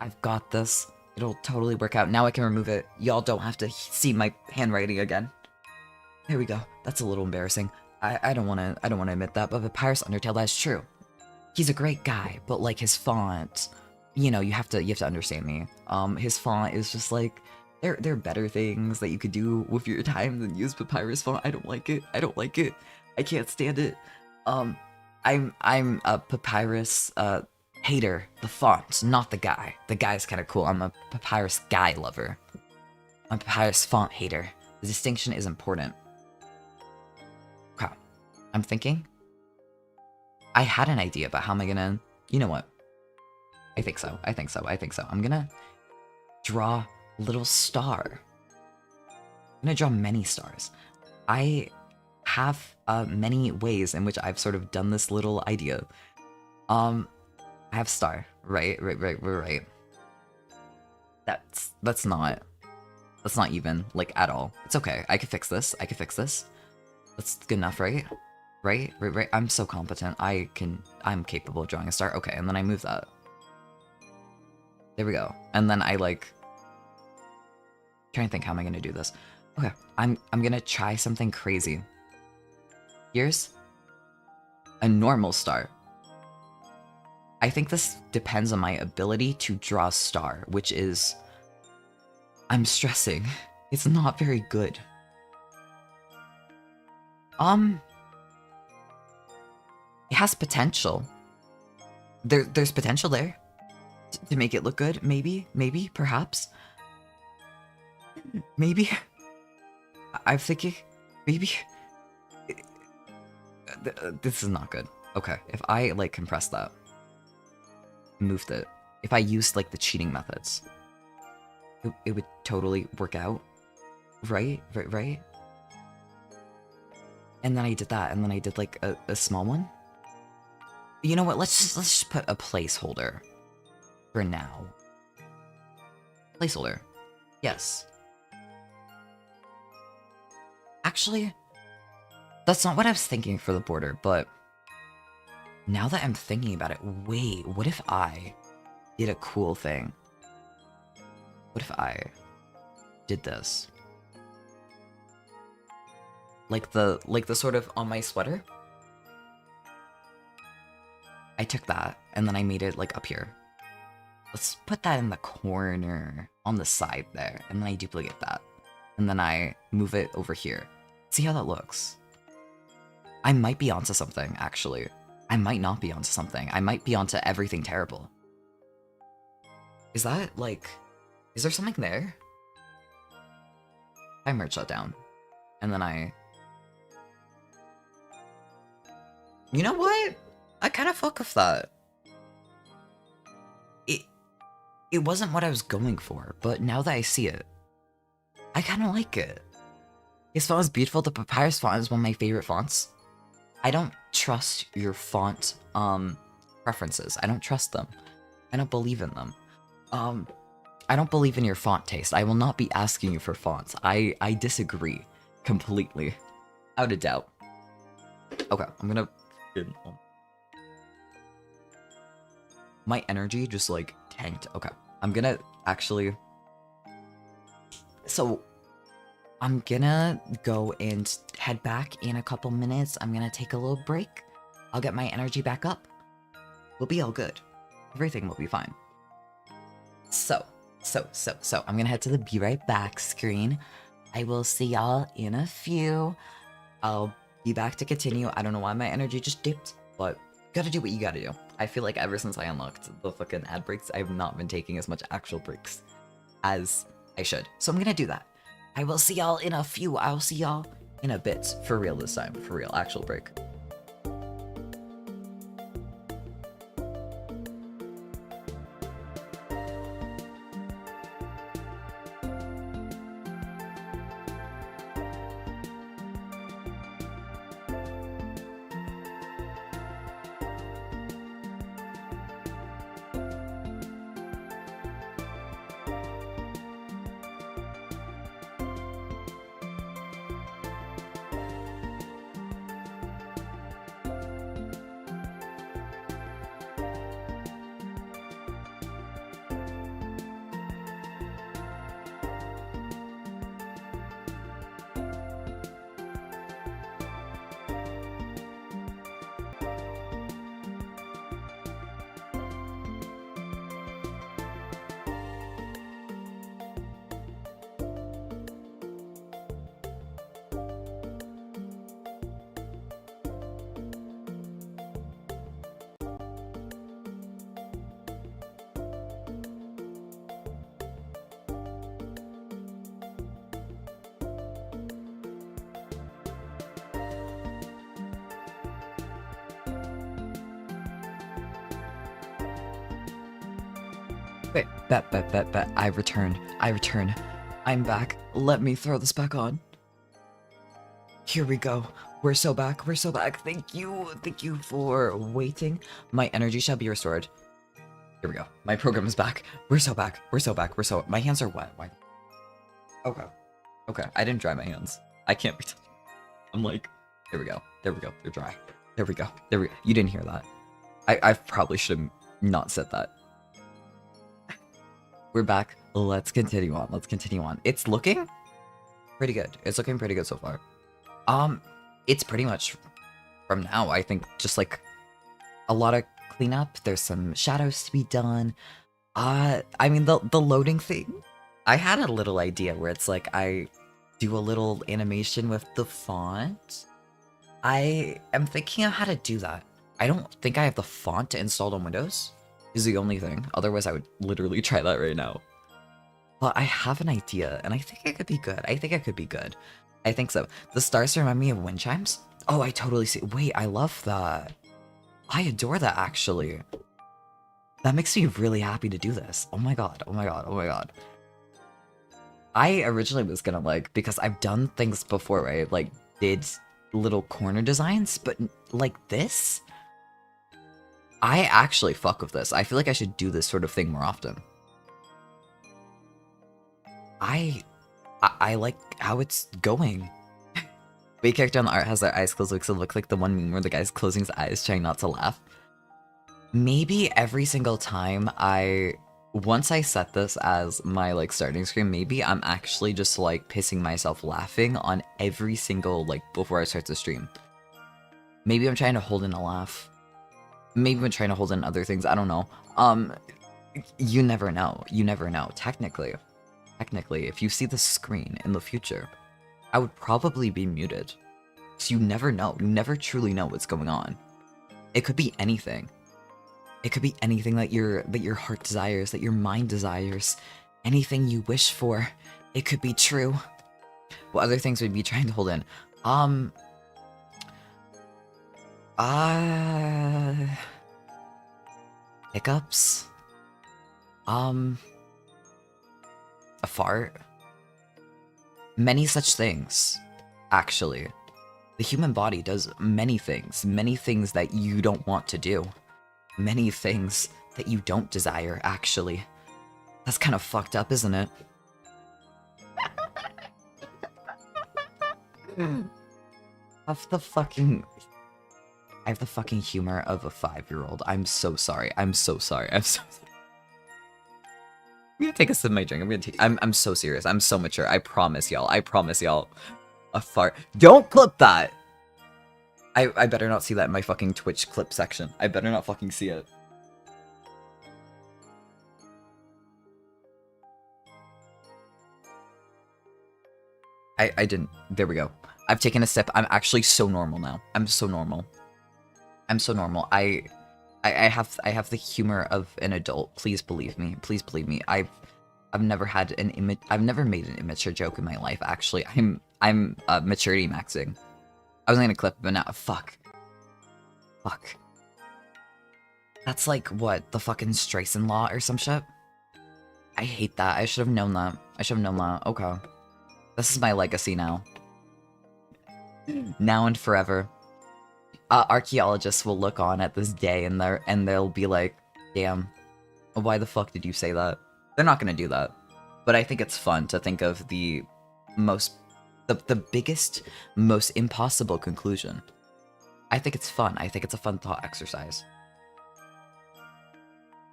I've got this. It'll totally work out. Now I can remove it. Y'all don't have to see my handwriting again. Here we go. That's a little embarrassing. I don't want to admit that, but Papyrus Undertale, that's true. He's a great guy, but like his font, you know, you have to understand me. His font is just like there are better things that you could do with your time than use Papyrus font. I don't like it. I don't like it. I can't stand it. I'm a Papyrus hater, the font, not the guy. The guy's kind of cool. I'm a Papyrus guy lover. I'm a Papyrus font hater. The distinction is important. Okay, I'm thinking. I had an idea, but how am I gonna... You know what? I think so. I think so. I think so. I'm gonna draw a little star. I'm gonna draw many stars. I have many ways in which I've sort of done this little idea. I have star. Right. That's not even, like, at all. It's okay. I can fix this. That's good enough, right? Right. I'm so competent. I'm capable of drawing a star. Okay, and then I move that. There we go. And then I, like... trying to think, how am I gonna do this? Okay, I'm gonna try something crazy. Here's a normal star. I think this depends on my ability to draw a star, which is... I'm stressing. It's not very good. It has potential. There's potential there. To make it look good, maybe, perhaps. Maybe. I'm thinking, maybe. This is not good. Okay, if I, like, compress that, moved it, if I used, like, the cheating methods, it would totally work out. Right? And then I did that, and then I did, like, a small one. You know what, let's just put a placeholder. For now. Placeholder. Yes. Actually, that's not what I was thinking for the border, but now that I'm thinking about it, wait, what if I did a cool thing? What if I did this? Like the sort of on my sweater? I took that, and then I made it, like, up here. Let's put that in the corner, on the side there, and then I duplicate that. And then I move it over here. See how that looks? I might be onto something, actually. I might not be onto something. I might be onto everything terrible. Is that, like... Is there something there? I merge that down. And then I... You know what? I kind of fuck with that. It wasn't what I was going for, but now that I see it, I kind of like it. His font is beautiful. The Papyrus font is one of my favorite fonts. I don't trust your font preferences. I don't trust them. I don't believe in them. I don't believe in your font taste. I will not be asking you for fonts. I disagree completely. Out of doubt. Okay, I'm gonna... My energy just, like, tanked. Okay, I'm gonna actually... So, I'm gonna go and head back in a couple minutes. I'm gonna take a little break. I'll get my energy back up. We'll be all good. Everything will be fine. So, I'm gonna head to the be right back screen. I will see y'all in a few. I'll be back to continue. I don't know why my energy just dipped, but gotta do what you gotta do. I feel like ever since I unlocked the fucking ad breaks, I have not been taking as much actual breaks as I should. So I'm gonna do that. I will see y'all in a few. I'll see y'all in a bit. For real this time. For real. Actual break. Wait, bet. I return. I'm back. Let me throw this back on. Here we go. We're so back. Thank you for waiting. My energy shall be restored. Here we go. My program is back. We're so back. My hands are wet. Why? Okay. I didn't dry my hands. I can't pretend. I'm like, there we go. They're dry. There we go. You didn't hear that. I probably should have not said that. We're back. Let's continue on. It's looking pretty good. It's looking pretty good so far. It's pretty much from now, I think, just like a lot of cleanup. There's some shadows to be done. I mean, the loading thing, I had a little idea where it's like I do a little animation with the font. I am thinking of how to do that. I don't think I have the font installed on Windows, is the only thing. Otherwise, I would literally try that right now. But I have an idea, and I think it could be good. I think so. The stars remind me of wind chimes. Oh, I totally see. Wait, I love that. I adore that, actually. That makes me really happy to do this. Oh my god. I originally was gonna, like, because I've done things before, right? Like, did little corner designs, but like this? I actually fuck with this. I feel like I should do this sort of thing more often. I like how it's going. The character on the art has their eyes closed, so it looks like the one meme where the guy's closing his eyes, trying not to laugh. Maybe every single time once I set this as my, like, starting screen, maybe I'm actually just, like, pissing myself laughing on every single, like, before I start the stream. Maybe I'm trying to hold in a laugh. Maybe I'm trying to hold in other things, I don't know. You never know. Technically, if you see the screen in the future, I would probably be muted. So you never know. You never truly know what's going on. It could be anything. It could be anything that your heart desires, that your mind desires. Anything you wish for. It could be true. What other things would you be trying to hold in? Hiccups? A fart? Many such things, actually. The human body does many things that you don't want to do. Many things that you don't desire, actually. That's kind of fucked up, isn't it? I have the fucking humor of a 5-year-old. I'm so sorry. I'm so sorry. I'm gonna take a sip of my drink. I'm so serious. I'm so mature. I promise y'all. A fart. Don't clip that! I better not see that in my fucking Twitch clip section. I better not fucking see it. I didn't. There we go. I've taken a sip. I'm actually so normal now. I'm so normal. I'm so normal. I have the humor of an adult. Please believe me. Please believe me. I've never had an I've never made an immature joke in my life. Actually, I'm maturity maxing. I was gonna clip, but now fuck. That's like what, the fucking Streisand law or some shit. I hate that. I should have known that. I should have known that. Okay, this is my legacy now. Now and forever. Archaeologists will look on at this day and they'll be like, damn, why the fuck did you say that? They're not gonna do that. But I think it's fun to think of the biggest, most impossible conclusion. I think it's fun. I think it's a fun thought exercise.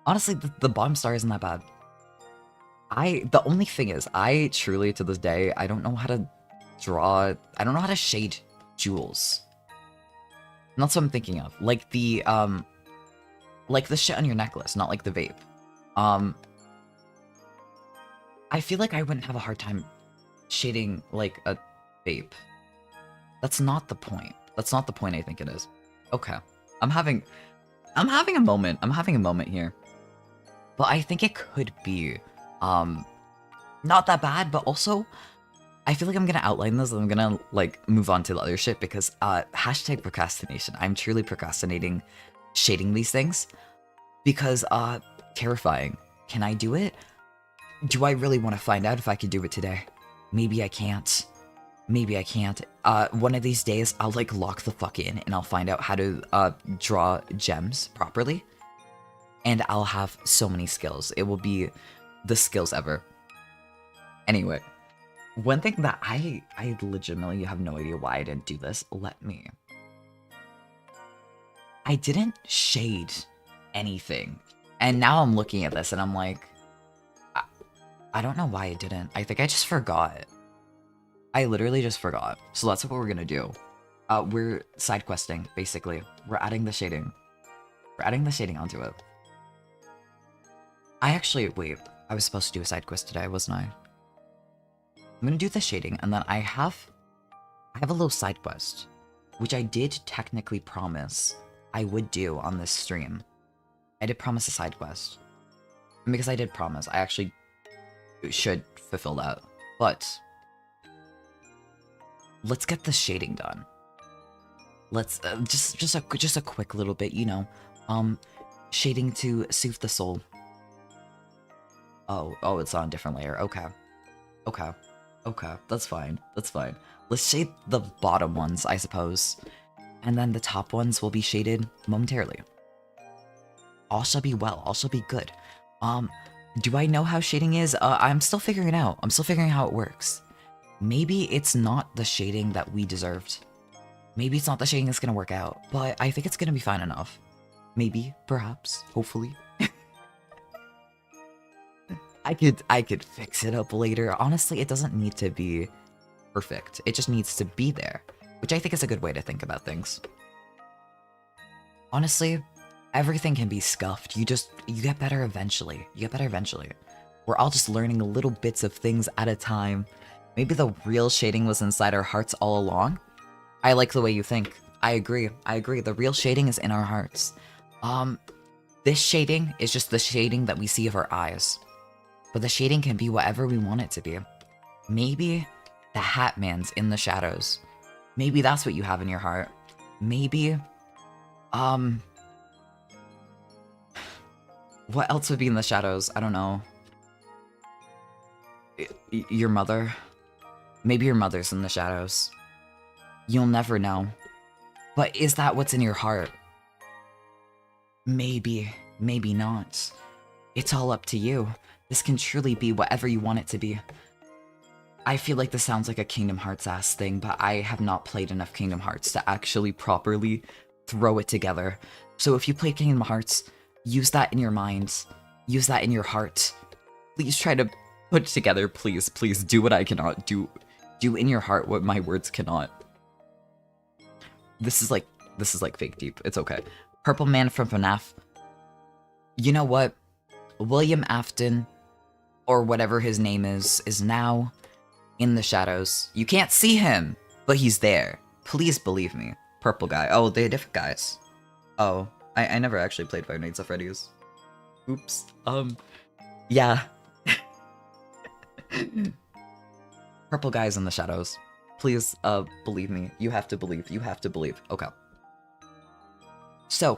Honestly, the bottom star isn't that bad. The only thing is, I truly, to this day, I don't know how to draw, I don't know how to shade jewels. And that's what I'm thinking of. Like the shit on your necklace, not like the vape. I feel like I wouldn't have a hard time shading like a vape. That's not the point. That's not the point I think it is. Okay. I'm having a moment. I'm having a moment here. But I think it could be not that bad, but also I feel like I'm gonna outline this and I'm gonna like move on to the other shit because hashtag procrastination. I'm truly procrastinating shading these things because terrifying. Can I do it? Do I really want to find out if I can do it today? Maybe I can't. Maybe I can't. One of these days I'll like lock the fuck in and I'll find out how to draw gems properly. And I'll have so many skills. It will be the skills ever. Anyway, one thing that I legitimately have no idea why I didn't do this. I didn't shade anything. And now I'm looking at this and I'm like, I don't know why I didn't. I think I just forgot. I literally just forgot. So that's what we're gonna do. We're side questing, basically. We're adding the shading. We're adding the shading onto it. Wait, I was supposed to do a side quest today, wasn't I? I'm gonna do the shading, and then I have a little side quest, which I did technically promise I would do on this stream. I did promise a side quest. And because I did promise, I actually should fulfill that. But let's get the shading done. Let's just a quick little bit, you know, shading to soothe the soul. Oh, it's on a different layer. Okay, that's fine. Let's shade the bottom ones, I suppose, and then the top ones will be shaded momentarily. All shall be well. All shall be good. Do I know how shading is? I'm still figuring it out. I'm still figuring out how it works. Maybe it's not the shading that we deserved. Maybe it's not the shading that's gonna work out, but I think it's gonna be fine enough. Maybe, perhaps, hopefully. I could fix it up later. Honestly, it doesn't need to be perfect. It just needs to be there, which I think is a good way to think about things. Honestly, everything can be scuffed. You get better eventually. We're all just learning little bits of things at a time. Maybe the real shading was inside our hearts all along. I like the way you think. I agree. The real shading is in our hearts. This shading is just the shading that we see of our eyes. But the shading can be whatever we want it to be. Maybe the Hat Man's in the shadows. Maybe that's what you have in your heart. Maybe, what else would be in the shadows? I don't know. Your mother? Maybe your mother's in the shadows. You'll never know. But is that what's in your heart? Maybe, maybe not. It's all up to you. This can truly be whatever you want it to be. I feel like this sounds like a Kingdom Hearts-ass thing, but I have not played enough Kingdom Hearts to actually properly throw it together. So if you play Kingdom Hearts, use that in your mind. Use that in your heart. Please try to put it together, please. Please do what I cannot do. Do in your heart what my words cannot. This is like fake deep. It's okay. Purple Man from FNAF. You know what? William Afton, or whatever his name is now In the shadows. You can't see him, but he's there. Please believe me. Purple guy. Oh, they're different guys. Oh, I never actually played Five Nights at Freddy's. Oops. Yeah. Purple guys in the shadows. Please, believe me. You have to believe. You have to believe. Okay. So,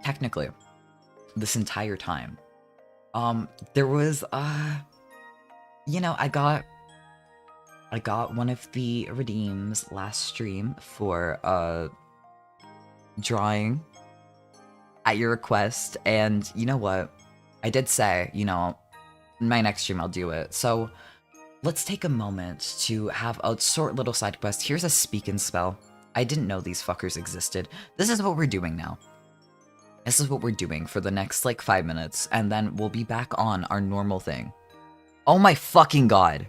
technically, this entire time, there was, you know, I got one of the redeems last stream for, drawing at your request, and you know what? I did say, you know, in my next stream I'll do it. So, let's take a moment to have a short little side quest. Here's a speak and spell. I didn't know these fuckers existed. This is what we're doing now. This is what we're doing for the next, like, 5 minutes, and then we'll be back on our normal thing. Oh my fucking god.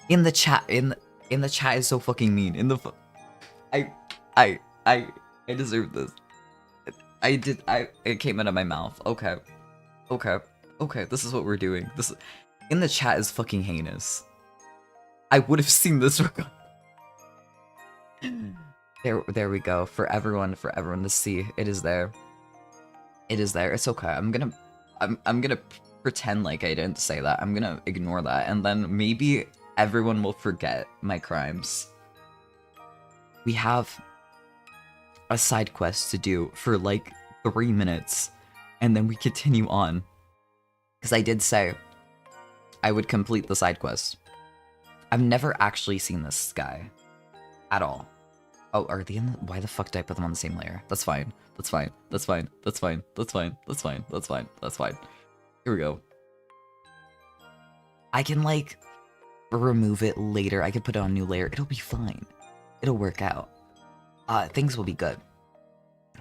In the chat, in the chat is so fucking mean. I deserve this. It came out of my mouth. Okay. Okay, this is what we're doing. In the chat is fucking heinous. I would have seen this. There we go. For everyone to see. It is there. It is there. It's okay. I'm gonna pretend like I didn't say that. I'm gonna ignore that, and then maybe everyone will forget my crimes. We have a side quest to do for like 3 minutes, and then we continue on. Because I did say I would complete the side quest. I've never actually seen this guy at all. Oh, are they in the, why the fuck did I put them on the same layer? That's fine. That's fine. That's fine. That's fine. That's fine. That's fine. That's fine. That's fine. Here we go. I can, like, remove it later. I can put it on a new layer. It'll be fine. It'll work out. Things will be good.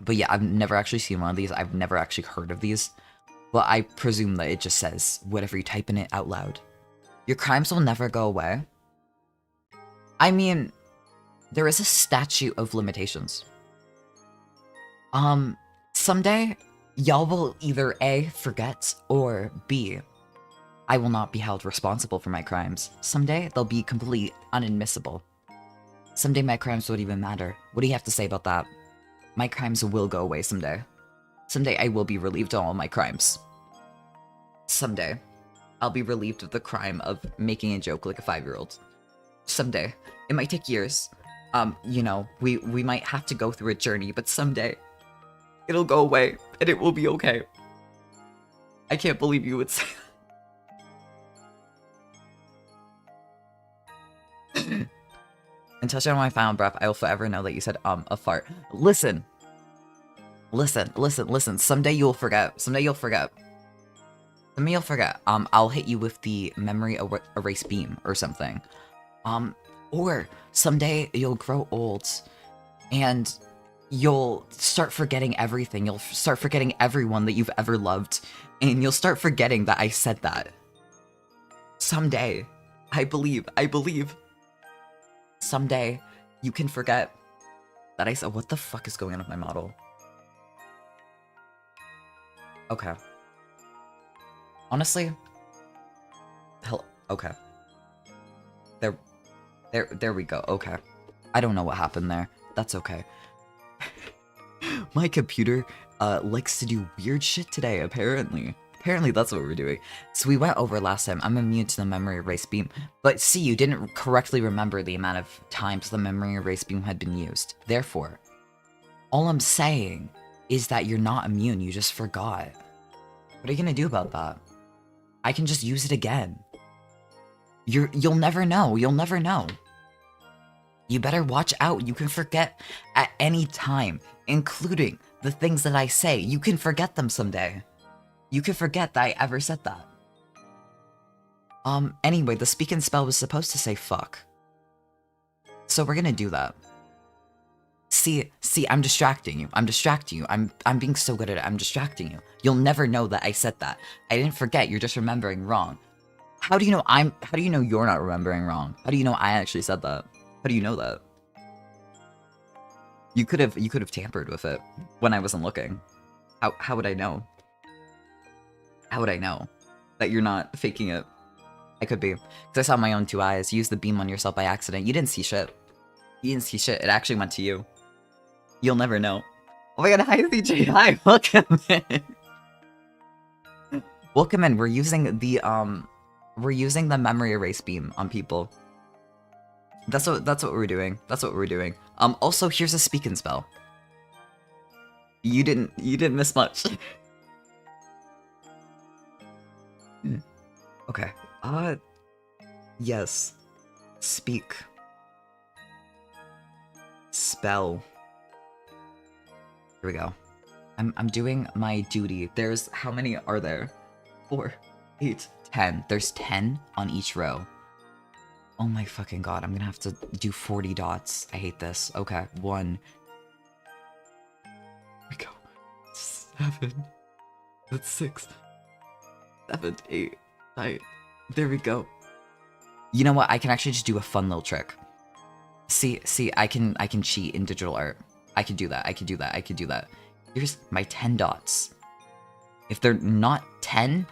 But yeah, I've never actually seen one of these. I've never actually heard of these. But I presume that it just says whatever you type in it out loud. Your crimes will never go away. I mean, there is a statute of limitations. Someday, y'all will either A, forget, or B, I will not be held responsible for my crimes. Someday, they'll be completely unadmissible. Someday my crimes won't even matter. What do you have to say about that? My crimes will go away someday. Someday I will be relieved of all my crimes. Someday, I'll be relieved of the crime of making a joke like a 5-year-old. Someday. It might take years. You know, we might have to go through a journey, but someday, it'll go away, and it will be okay. I can't believe you would say that. And touching on my final breath, I will forever know that you said, a fart. Listen. Listen. Someday you'll forget. Someday you'll forget. I'll hit you with the memory erase beam or something. Or someday you'll grow old and you'll start forgetting everything. You'll start forgetting everyone that you've ever loved. And you'll start forgetting that I said that. Someday. I believe. Someday, you can forget that I said, what the fuck is going on with my model? Okay. Honestly, hell, okay. There we go, okay. I don't know what happened there. That's okay. My computer, likes to do weird shit today, apparently. Apparently that's what we're doing. So we went over last time, I'm immune to the memory erase beam. But see, you didn't correctly remember the amount of times the memory erase beam had been used. Therefore, all I'm saying is that you're not immune, you just forgot. What are you gonna do about that? I can just use it again. You'll never know, you'll never know. You better watch out, you can forget at any time, including the things that I say. You can forget them someday. You could forget that I ever said that. Anyway, the speak and spell was supposed to say fuck. So we're gonna do that. See, I'm distracting you. I'm being so good at it, I'm distracting you. You'll never know that I said that. I didn't forget, you're just remembering wrong. How do you know you're not remembering wrong? How do you know I actually said that? How do you know that? You could have tampered with it when I wasn't looking. How would I know? How would I know that you're not faking it? I could be. Because I saw my own 2 eyes. You used the beam on yourself by accident. You didn't see shit. You didn't see shit. It actually went to you. You'll never know. Oh my god, hi CJ, hi, welcome in. Welcome in. We're using the memory erase beam on people. That's what we're doing. That's what we're doing. Also here's a speak and spell. You didn't miss much. Okay. Yes. Speak. Spell. Here we go. I'm doing my duty. There's, how many are there? 4, 8, 10. There's 10 on each row. Oh my fucking god, I'm gonna have to do 40 dots. I hate this. Okay, 1. Here we go. 7. That's 6. 7, 8, 9. There we go. You know what? I can actually just do a fun little trick. See, I can cheat in digital art. I can do that. I can do that. I can do that. Here's my 10 dots. If they're not 10,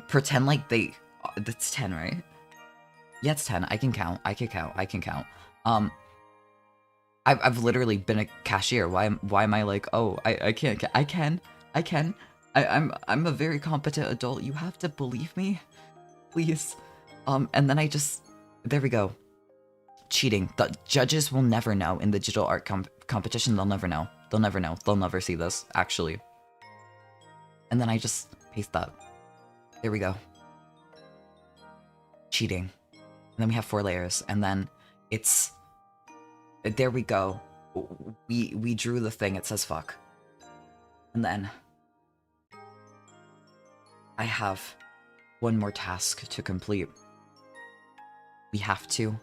pretend like they. That's 10, right? Yeah, it's 10. I can count. I can count. I can count. I've literally been a cashier. Why am I like, oh, I can't. I can. I'm a very competent adult. You have to believe me, please. And then I just, there we go. Cheating. The judges will never know in the digital art competition. They'll never know. They'll never know. They'll never see this, actually. And then I just paste that. There we go. Cheating. And then we have 4 layers. And then it's... There we go. We drew the thing. It says fuck. And then... I have 1 more task to complete. We have to...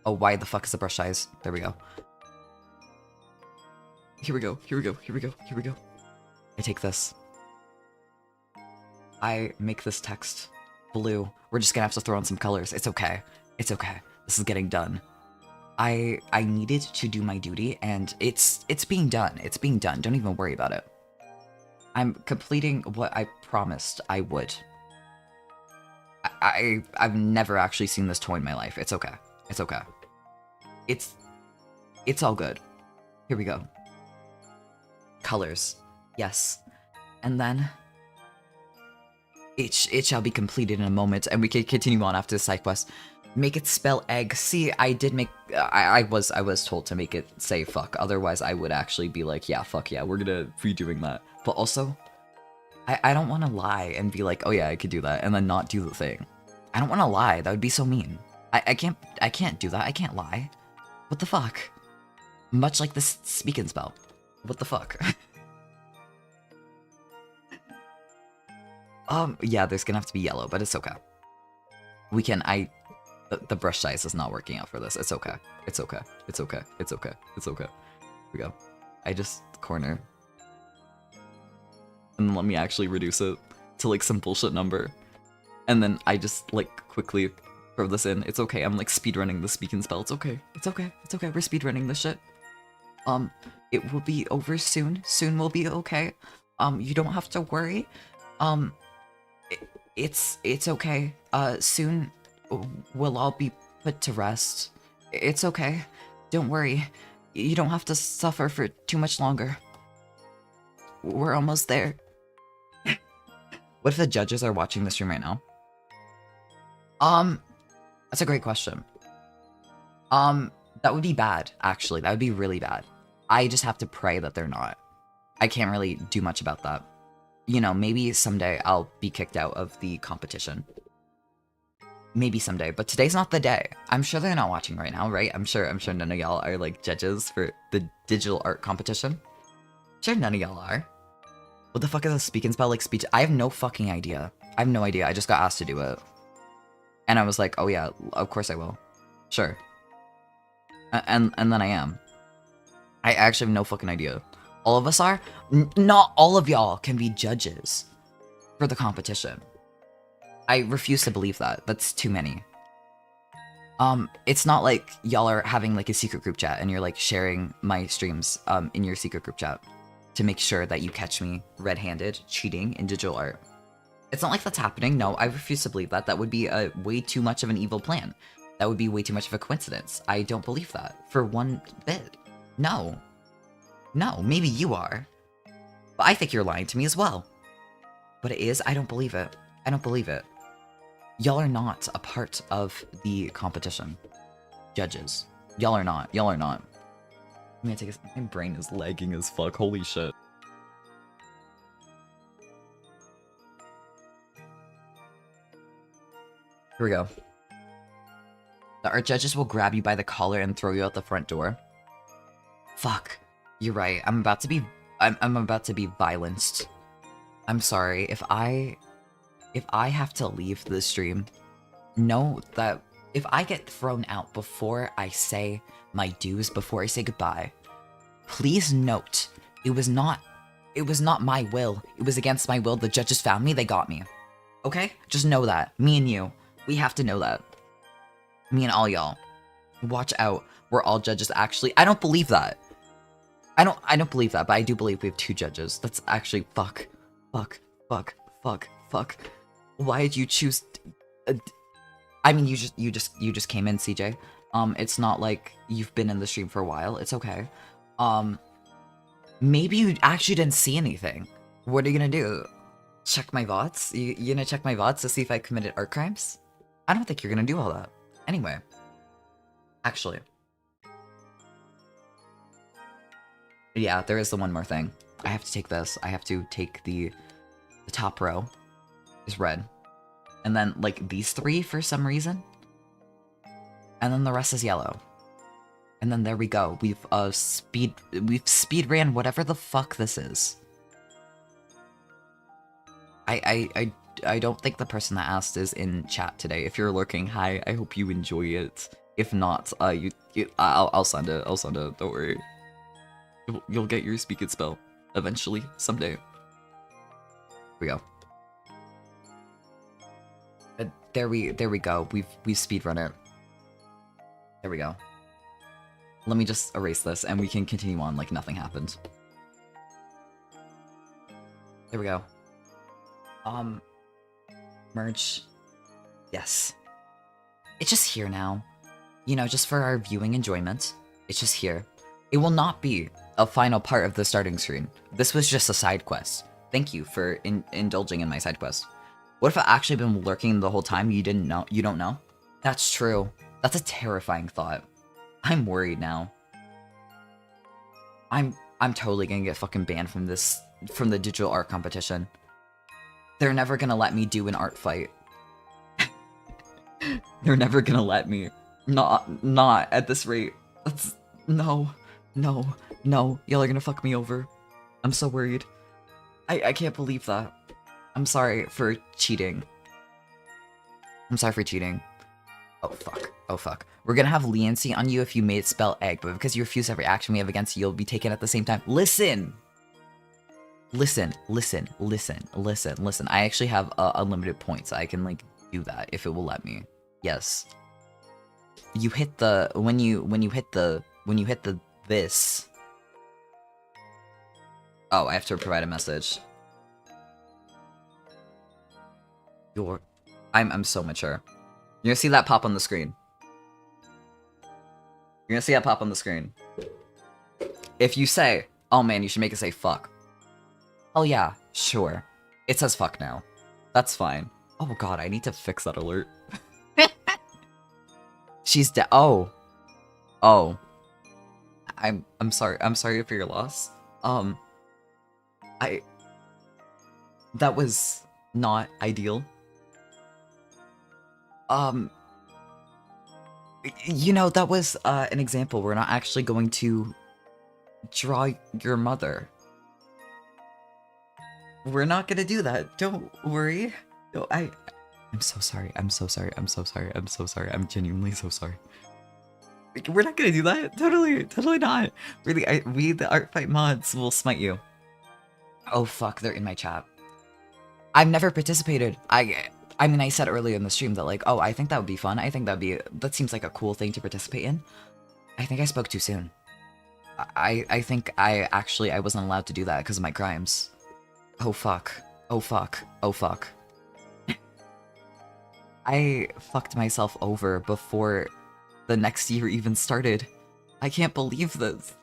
Oh, why the fuck is the brush size? There we go. Here we go. Here we go. Here we go. Here we go. I take this. I make this text blue. We're just gonna have to throw in some colors. It's okay. It's okay. This is getting done. I needed to do my duty, and it's being done. It's being done. Don't even worry about it. I'm completing what I promised I would. I've never actually seen this toy in my life. It's okay. It's okay. It's all good. Here we go. Colors. Yes. And then it shall be completed in a moment, and we can continue on after the side quest. Make it spell egg. See, I did make... I was told to make it say fuck. Otherwise, I would actually be like, yeah, fuck yeah, we're gonna be doing that. But also, I don't want to lie and be like, oh yeah, I could do that, and then not do the thing. I don't want to lie. That would be so mean. I can't do that. I can't lie. What the fuck? Much like this speak and spell. What the fuck? Yeah, there's gonna have to be yellow, but it's okay. We can, the brush size is not working out for this. It's okay. It's okay. It's okay. It's okay. It's okay. Here we go. I just corner. And then let me actually reduce it to like some bullshit number. And then I just like quickly throw this in. It's okay. I'm like speedrunning the speak and spell. It's okay. It's okay. It's okay. We're speedrunning this shit. It will be over soon. Soon will be okay. You don't have to worry. It's okay. Soon we'll all be put to rest. It's okay. Don't worry. You don't have to suffer for too much longer. We're almost there. What if the judges are watching the stream right now? That's a great question. That would be bad, actually. That would be really bad. I just have to pray that they're not. I can't really do much about that. You know, maybe someday I'll be kicked out of the competition. Maybe someday, but today's not the day. I'm sure they're not watching right now, right? I'm sure none of y'all are like judges for the digital art competition. I'm sure none of y'all are. What the fuck is a speak and spell like speech? I have no fucking idea. I have no idea. I just got asked to do it. And I was like, oh yeah, of course I will. Sure. And then I am. I actually have no fucking idea. All of us are? Not all of y'all can be judges for the competition. I refuse to believe that. That's too many. It's not like y'all are having like a secret group chat and you're like sharing my streams in your secret group chat to make sure that you catch me red-handed cheating in digital art. It's not like that's happening. No, I refuse to believe that. That would be a way too much of an evil plan. That would be way too much of a coincidence. I don't believe that for one bit. No. No, maybe you are. But I think you're lying to me as well. But it is, I don't believe it. I don't believe it. Y'all are not a part of the competition. Judges. Y'all are not. Y'all are not. I'm gonna take a, my brain is lagging as fuck. Holy shit. Here we go. The art judges will grab you by the collar and throw you out the front door. Fuck. You're right. I'm about to be violenced. I'm sorry. If I have to leave the stream, know that if I get thrown out before I say my dues, before I say goodbye, please note it was not my will. It was against my will. The judges found me. They got me. Okay? Just know that. Me and you. We have to know that. Me and all y'all. Watch out. We're all judges actually. I don't believe that. I don't believe that, but I do believe we have 2 judges. That's actually fuck. Fuck. Fuck. Fuck. Fuck. Why did you choose I mean, you just came in, CJ. It's not like you've been in the stream for a while. It's okay. Maybe you actually didn't see anything. What are you gonna do? Check my VODs? You gonna check my VODs to see if I committed art crimes? I don't think you're gonna do all that. Anyway. Actually. Yeah, there is the one more thing. I have to take this. I have to take the top row is red. And then, like, these 3 for some reason. And then the rest is yellow. And then there we go. We've speed ran whatever the fuck this is. I don't think the person that asked is in chat today. If you're lurking, hi. I hope you enjoy it. If not, I'll send it. I'll send it. Don't worry. You'll get your speak it spell eventually, someday. Here we go. There we go. We've speedrun it. There we go. Let me just erase this and we can continue on like nothing happened. There we go. Merge. Yes. It's just here now. You know, just for our viewing enjoyment. It's just here. It will not be a final part of the starting screen. This was just a side quest. Thank you for indulging in my side quest. What if I actually been lurking the whole time? You didn't know? You don't know? That's true. That's a terrifying thought. I'm worried now. I'm totally gonna get fucking banned from the digital art competition. They're never gonna let me do an art fight. They're never gonna let me. Not at this rate. No. Y'all are gonna fuck me over. I'm so worried. I can't believe that. I'm sorry for cheating. I'm sorry for cheating. Oh fuck. Oh fuck. We're gonna have leniency on you if you made it spell egg, but because you refuse every action we have against you, you'll be taken at the same time. Listen! Listen. I actually have unlimited points. I can like do that if it will let me. Yes. You hit the when you hit the this. Oh, I have to provide a message. I'm so mature. You're gonna see that pop on the screen. You're gonna see that pop on the screen. If you say, oh man, you should make it say fuck. Oh yeah, sure. It says fuck now. That's fine. Oh god, I need to fix that alert. She's dead. Oh. I'm sorry. I'm sorry for your loss. That was not ideal. You know, that was an example. We're not actually going to draw your mother. We're not gonna do that. Don't worry. No, I'm so sorry. I'm genuinely so sorry. We're not gonna do that. Totally not. Really, we the art fight mods will smite you. Oh fuck, they're in my chat. I've never participated. I mean, I said earlier in the stream that like, oh, I think that would be fun. I think that seems like a cool thing to participate in. I think I spoke too soon. I think I wasn't allowed to do that because of my crimes. Oh fuck. I fucked myself over before the next year even started. I can't believe this.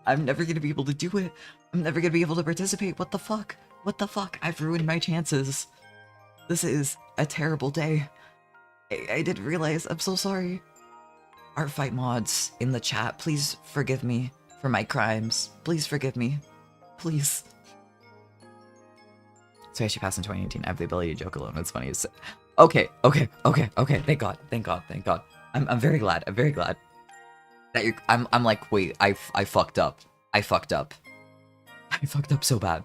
I'm never gonna be able to do it. I'm never gonna be able to participate. What the fuck? What the fuck? I've ruined my chances. This is a terrible day. I didn't realize. I'm so sorry. Art Fight mods in the chat, please forgive me for my crimes. Please forgive me. Please. So I should pass in 2018. I have the ability to joke alone. It's funny. Okay. Thank God. I'm very glad. I'm very glad that you're. I'm like, wait. I fucked up. I fucked up so bad.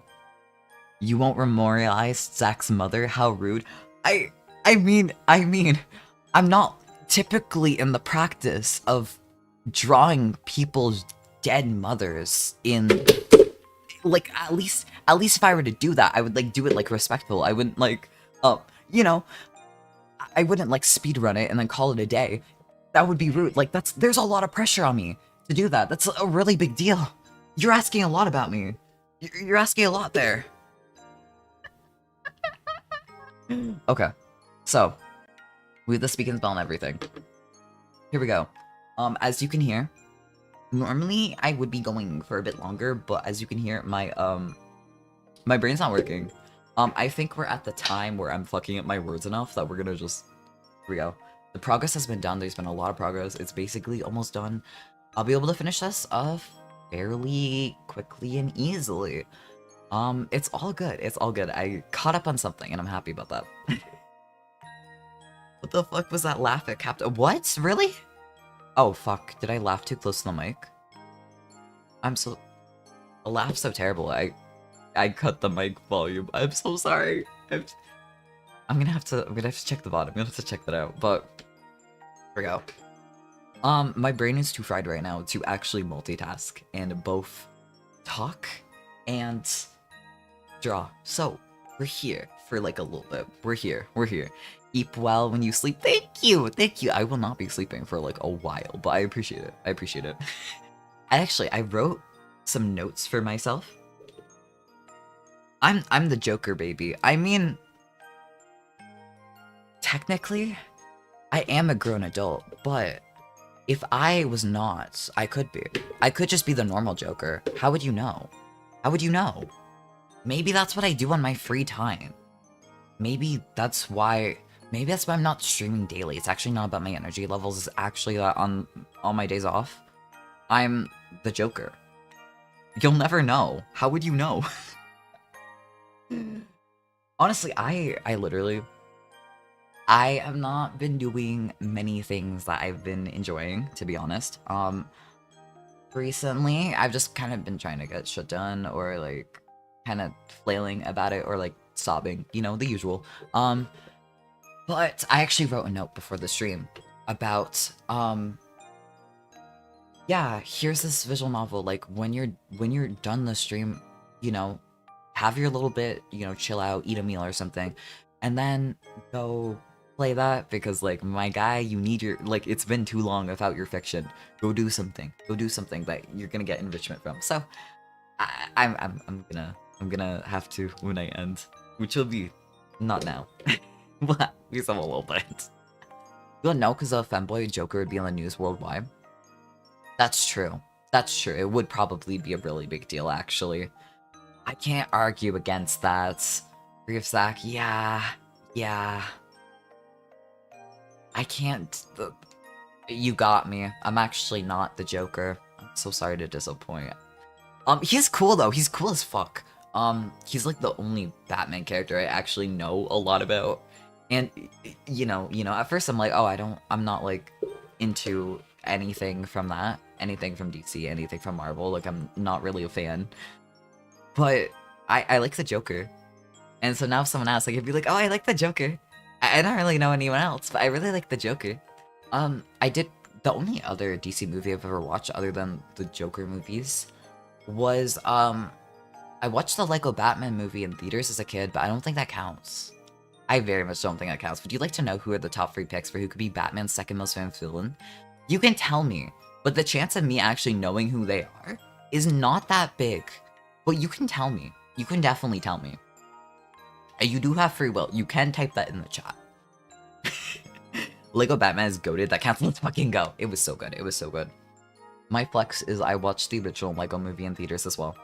You won't memorialize Zach's mother? How rude. I mean, I'm not typically in the practice of drawing people's dead mothers in, like, at least if I were to do that, I would, like, do it, like, respectful. I wouldn't, like, you know, I wouldn't, like, speedrun it and then call it a day. That would be rude. Like, there's a lot of pressure on me to do that. That's a really big deal. You're asking a lot about me. You're asking a lot there. Okay, so we have the speaking spell and everything. Here we go. As you can hear, normally I would be going for a bit longer, but as you can hear, my brain's not working. I think we're at the time where I'm fucking up my words enough that we're gonna just, here we go. The progress has been done. There's been a lot of progress. It's basically almost done. I'll be able to finish this fairly quickly and easily. It's all good. It's all good. I caught up on something, and I'm happy about that. What the fuck was that laugh at Captain? What? Really? Oh, fuck. Did I laugh too close to the mic? A laugh's so terrible. I cut the mic volume. I'm so sorry. I'm gonna have to check the bottom. I'm gonna have to check that out. But here we go. My brain is too fried right now to actually multitask and both talk and draw. So we're here for like a little bit. We're here. Eat well when you sleep. Thank you. I will not be sleeping for like a while, but I appreciate it. I wrote some notes for myself. I'm the Joker, baby. I mean, technically, I am a grown adult, but if I was not, I could be. I could just be the normal Joker. How would you know? Maybe that's what I do on my free time. Maybe that's why I'm not streaming daily. It's actually not about my energy levels. It's actually that on all my days off, I'm the Joker. You'll never know. How would you know? Honestly, I have not been doing many things that I've been enjoying, to be honest. Recently, I've just kind of been trying to get shit done, or like kind of flailing about it, or like sobbing, you know, the usual. But I actually wrote a note before the stream about, yeah, here's this visual novel. Like when you're done the stream, you know, have your little bit, you know, chill out, eat a meal or something, and then go play that, because like, my guy, you need your, like, it's been too long without your fiction. Go do something that you're gonna get enrichment from. So I'm gonna have to when I end, which will be not now. But at least I'm a little bit. You'll know, because a femboy Joker would be on the news worldwide. That's true. It would probably be a really big deal, actually. I can't argue against that. Grief Zach, yeah. I can't. You got me. I'm actually not the Joker. I'm so sorry to disappoint. He's cool though. He's cool as fuck. He's like the only Batman character I actually know a lot about. And you know, at first I'm like, oh, I'm not like into anything from that, anything from DC, anything from Marvel. Like, I'm not really a fan. But I like the Joker. And so now if someone asks, like, I'd be like, oh, I like the Joker. I don't really know anyone else, but I really like the Joker. The only other DC movie I've ever watched other than the Joker movies was, I watched the Lego Batman movie in theaters as a kid, but I don't think that counts. I very much don't think that counts. Would you like to know who are the top 3 picks for who could be Batman's second most famous villain? You can tell me, but the chance of me actually knowing who they are is not that big. But you can tell me. You can definitely tell me. And you do have free will. You can type that in the chat. Lego Batman is goated. That counts. Let's fucking go. It was so good. It was so good. My flex is I watched the original Lego movie in theaters as well.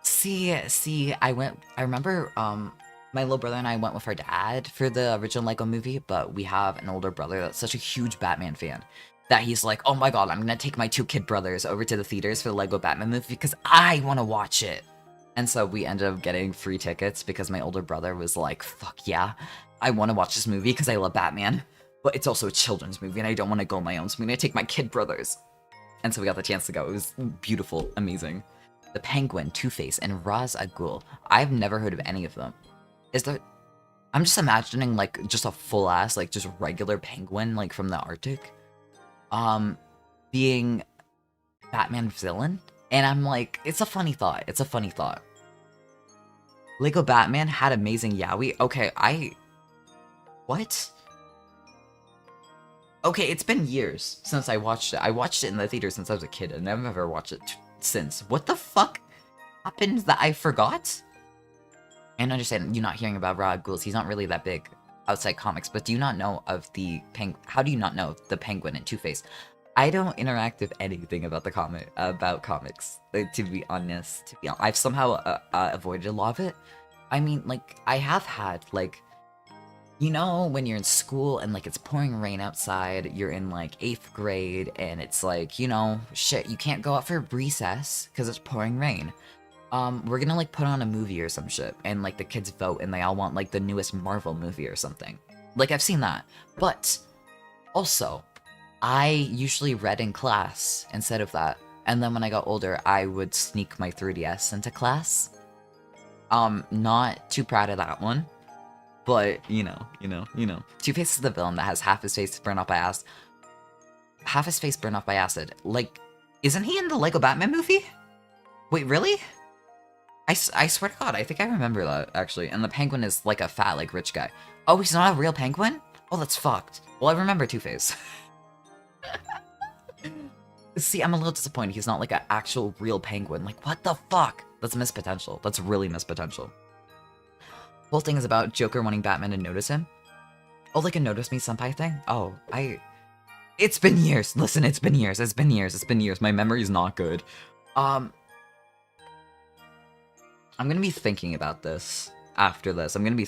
See, I remember, my little brother and I went with our dad for the original Lego movie, but we have an older brother that's such a huge Batman fan that he's like, oh my god, I'm gonna take my 2 kid brothers over to the theaters for the Lego Batman movie because I want to watch it. And so we ended up getting free tickets because my older brother was like, fuck yeah, I want to watch this movie because I love Batman, but it's also a children's movie and I don't want to go on my own, so I'm gonna take my kid brothers. And so we got the chance to go. It was beautiful, amazing. The Penguin, Two-Face, and Ra's al Ghul. I've never heard of any of them. Is there... I'm just imagining, like, just a full-ass, like, just regular penguin, like, from the Arctic. Being Batman villain. And I'm like, it's a funny thought. It's a funny thought. Lego Batman had amazing yaoi. Okay, what? Okay, it's been years since I watched it. I watched it in the theater since I was a kid, and I've never watched it since. What the fuck happened that I forgot? And understand you not hearing about Ra's al Ghul. He's not really that big outside comics, but do you not know of the how do you not know the Penguin and Two-Face? I don't interact with anything about the comics. To be honest, I've somehow avoided a lot of it. I mean, like, I have had, like, you know, when you're in school and, like, it's pouring rain outside, you're in, like, 8th grade, and it's like, you know, shit, you can't go out for recess because it's pouring rain. We're gonna, like, put on a movie or some shit, and, like, the kids vote, and they all want, like, the newest Marvel movie or something. Like, I've seen that. But, also, I usually read in class instead of that. And then when I got older, I would sneak my 3DS into class. Not too proud of that one. But, you know. Two-Face is the villain that has half his face burned off by acid. Half his face burned off by acid. Like, isn't he in the Lego Batman movie? Wait, really? I swear to god, I think I remember that, actually. And the penguin is, like, a fat, like, rich guy. Oh, he's not a real penguin? Oh, that's fucked. Well, I remember Two-Face. See, I'm a little disappointed he's not, like, an actual real penguin. Like, what the fuck? That's missed potential. That's really missed potential. Whole thing is about Joker wanting Batman to notice him. Oh, like a notice me senpai thing? Oh, it's been years. Listen, it's been years. It's been years. My memory's not good. I'm gonna be thinking about this after this. I'm gonna be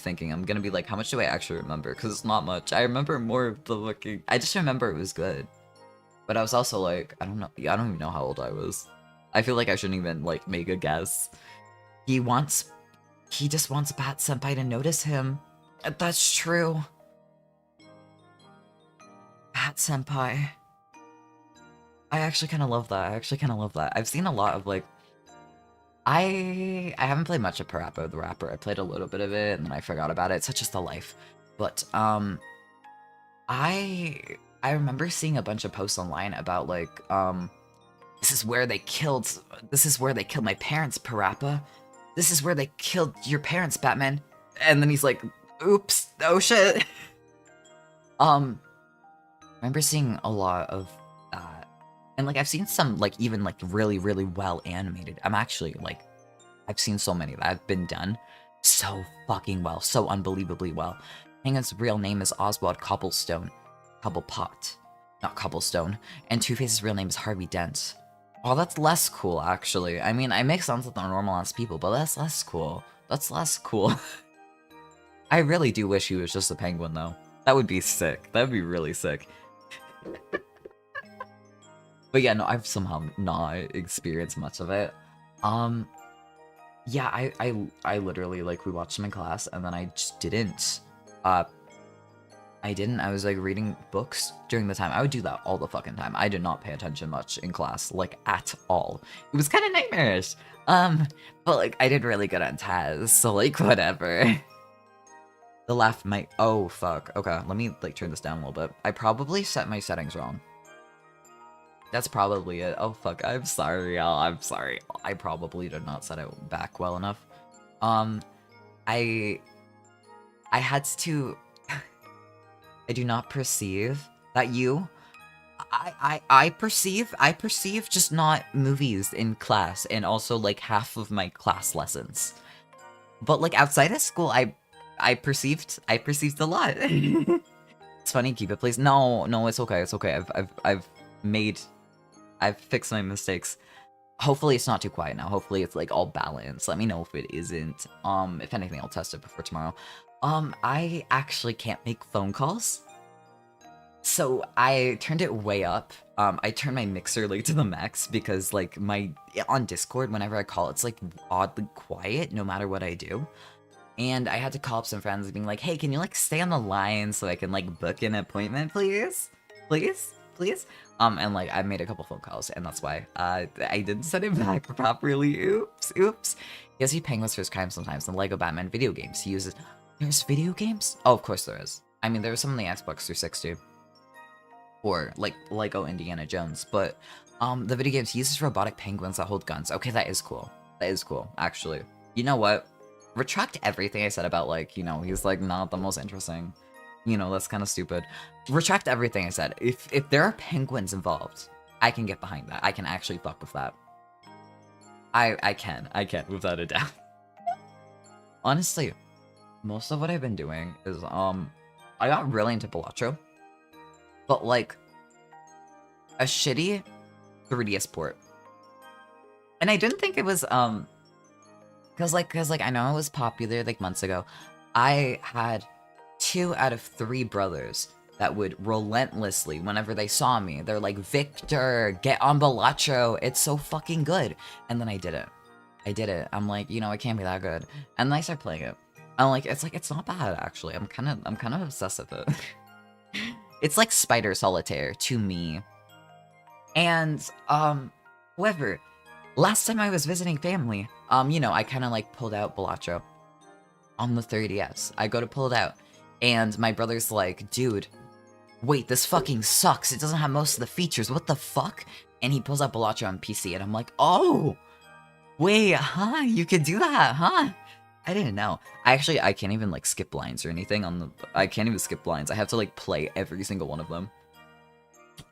like, how much do I actually remember? Because it's not much. I remember more of the looking. I just remember it was good. But I was also like, I don't know. I don't even know how old I was. I feel like I shouldn't even, like, make a guess. He just wants Bat Senpai to notice him. That's true. Bat Senpai. I actually kind of love that. I've seen a lot of, like... I haven't played much of Parappa the Rapper. I played a little bit of it, and then I forgot about it. It's such just the life. But, I remember seeing a bunch of posts online about, like, this is where they killed my parents, Parappa. This is where they killed your parents, Batman. And then he's like, oops, oh shit. I remember seeing a lot of that. And, like, I've seen some, like, even, like, really, really well animated. I've seen so many that have been done so fucking well, so unbelievably well. Penguin's real name is Oswald Cobblestone. Cobblepot. Not Cobblestone. And Two-Face's real name is Harvey Dent. Oh, that's less cool, actually. I mean, I make sense with the normal-ass people, but that's less cool. That's less cool. I really do wish he was just a penguin, though. That would be sick. That would be really sick. But yeah, no, I've somehow not experienced much of it. Yeah, I literally, like, we watched them in class, and then I just didn't. I was, like, reading books during the time. I would do that all the fucking time. I did not pay attention much in class, like, at all. It was kind of nightmarish. But, like, I did really good on Taz, so, like, whatever. The laugh might... Oh, fuck. Okay, let me, like, turn this down a little bit. I probably set my settings wrong. That's probably it. Oh, fuck. I'm sorry, y'all. I'm sorry. I probably did not set it back well enough. I had to... I do not perceive that you... I perceive just not movies in class, and also, like, half of my class lessons. But, like, outside of school, I perceived a lot. It's funny, keep it please. No, it's okay, it's okay. I've fixed my mistakes. Hopefully it's not too quiet now. Hopefully it's like all balanced. Let me know if it isn't. If anything, I'll test it before tomorrow. I actually can't make phone calls. So I turned it way up. I turned my mixer like to the max because like on Discord, whenever I call, it's like oddly quiet no matter what I do. And I had to call up some friends being like, hey, can you like stay on the line so I can like book an appointment, please? Please? And like I made a couple phone calls and that's why I didn't send it back properly. Oops. Yes, he penguins for his crime sometimes in Lego Batman video games. He uses... There's video games? Oh, of course there is. I mean, there was some on the Xbox 360. Or like Lego Indiana Jones, but the video games, he uses robotic penguins that hold guns. Okay, that is cool. That is cool, actually. You know what? Retract everything I said about like, you know, he's like not the most interesting. You know, that's kind of stupid. Retract everything I said. If there are penguins involved, I can get behind that. I can actually fuck with that. I can without a doubt. Honestly, most of what I've been doing is I got really into Balatro. But like a shitty 3DS port. And I didn't think it was cause like I know it was popular like months ago. I had 2 out of 3 brothers that would relentlessly, whenever they saw me, they're like, Victor, get on Balatro, it's so fucking good. And then I did it. I'm like, you know, it can't be that good. And then I start playing it. I'm like, it's not bad actually. I'm kind of obsessed with it. It's like Spider Solitaire to me. And, however, last time I was visiting family, you know, I kind of like pulled out Balatro on the 3DS. I go to pull it out, and my brother's like, dude, wait, this fucking sucks. It doesn't have most of the features. What the fuck? And he pulls out Balatro on PC, and I'm like, oh, wait, huh? You could do that, huh? I didn't know. I can't even like skip lines or anything I can't even skip lines. I have to like play every single one of them.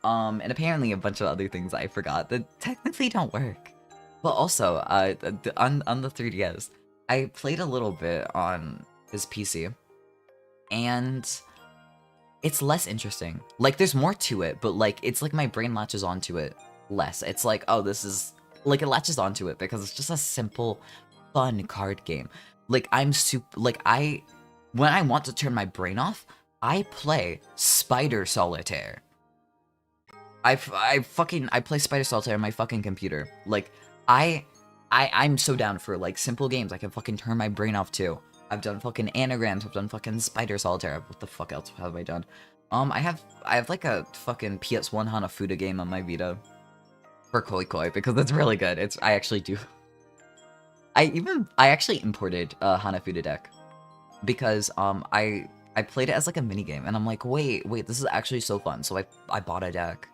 And apparently a bunch of other things I forgot that technically don't work. But also, on the 3DS, I played a little bit on his PC, and it's less interesting. Like, there's more to it, but like, it's like my brain latches onto it less. It's like, oh, this is, like, it latches onto it because it's just a simple, fun card game. Like, when I want to turn my brain off, I play Spider Solitaire. I play Spider Solitaire on my fucking computer. Like, I'm so down for, like, simple games I can fucking turn my brain off to. I've done fucking anagrams, I've done fucking Spider Solitaire. What the fuck else have I done? I have like a fucking PS1 Hanafuda game on my Vita. For Koi Koi, because it's really good. I actually do. I actually imported a Hanafuda deck because I played it as like a mini game, and I'm like, wait, this is actually so fun. So I bought a deck.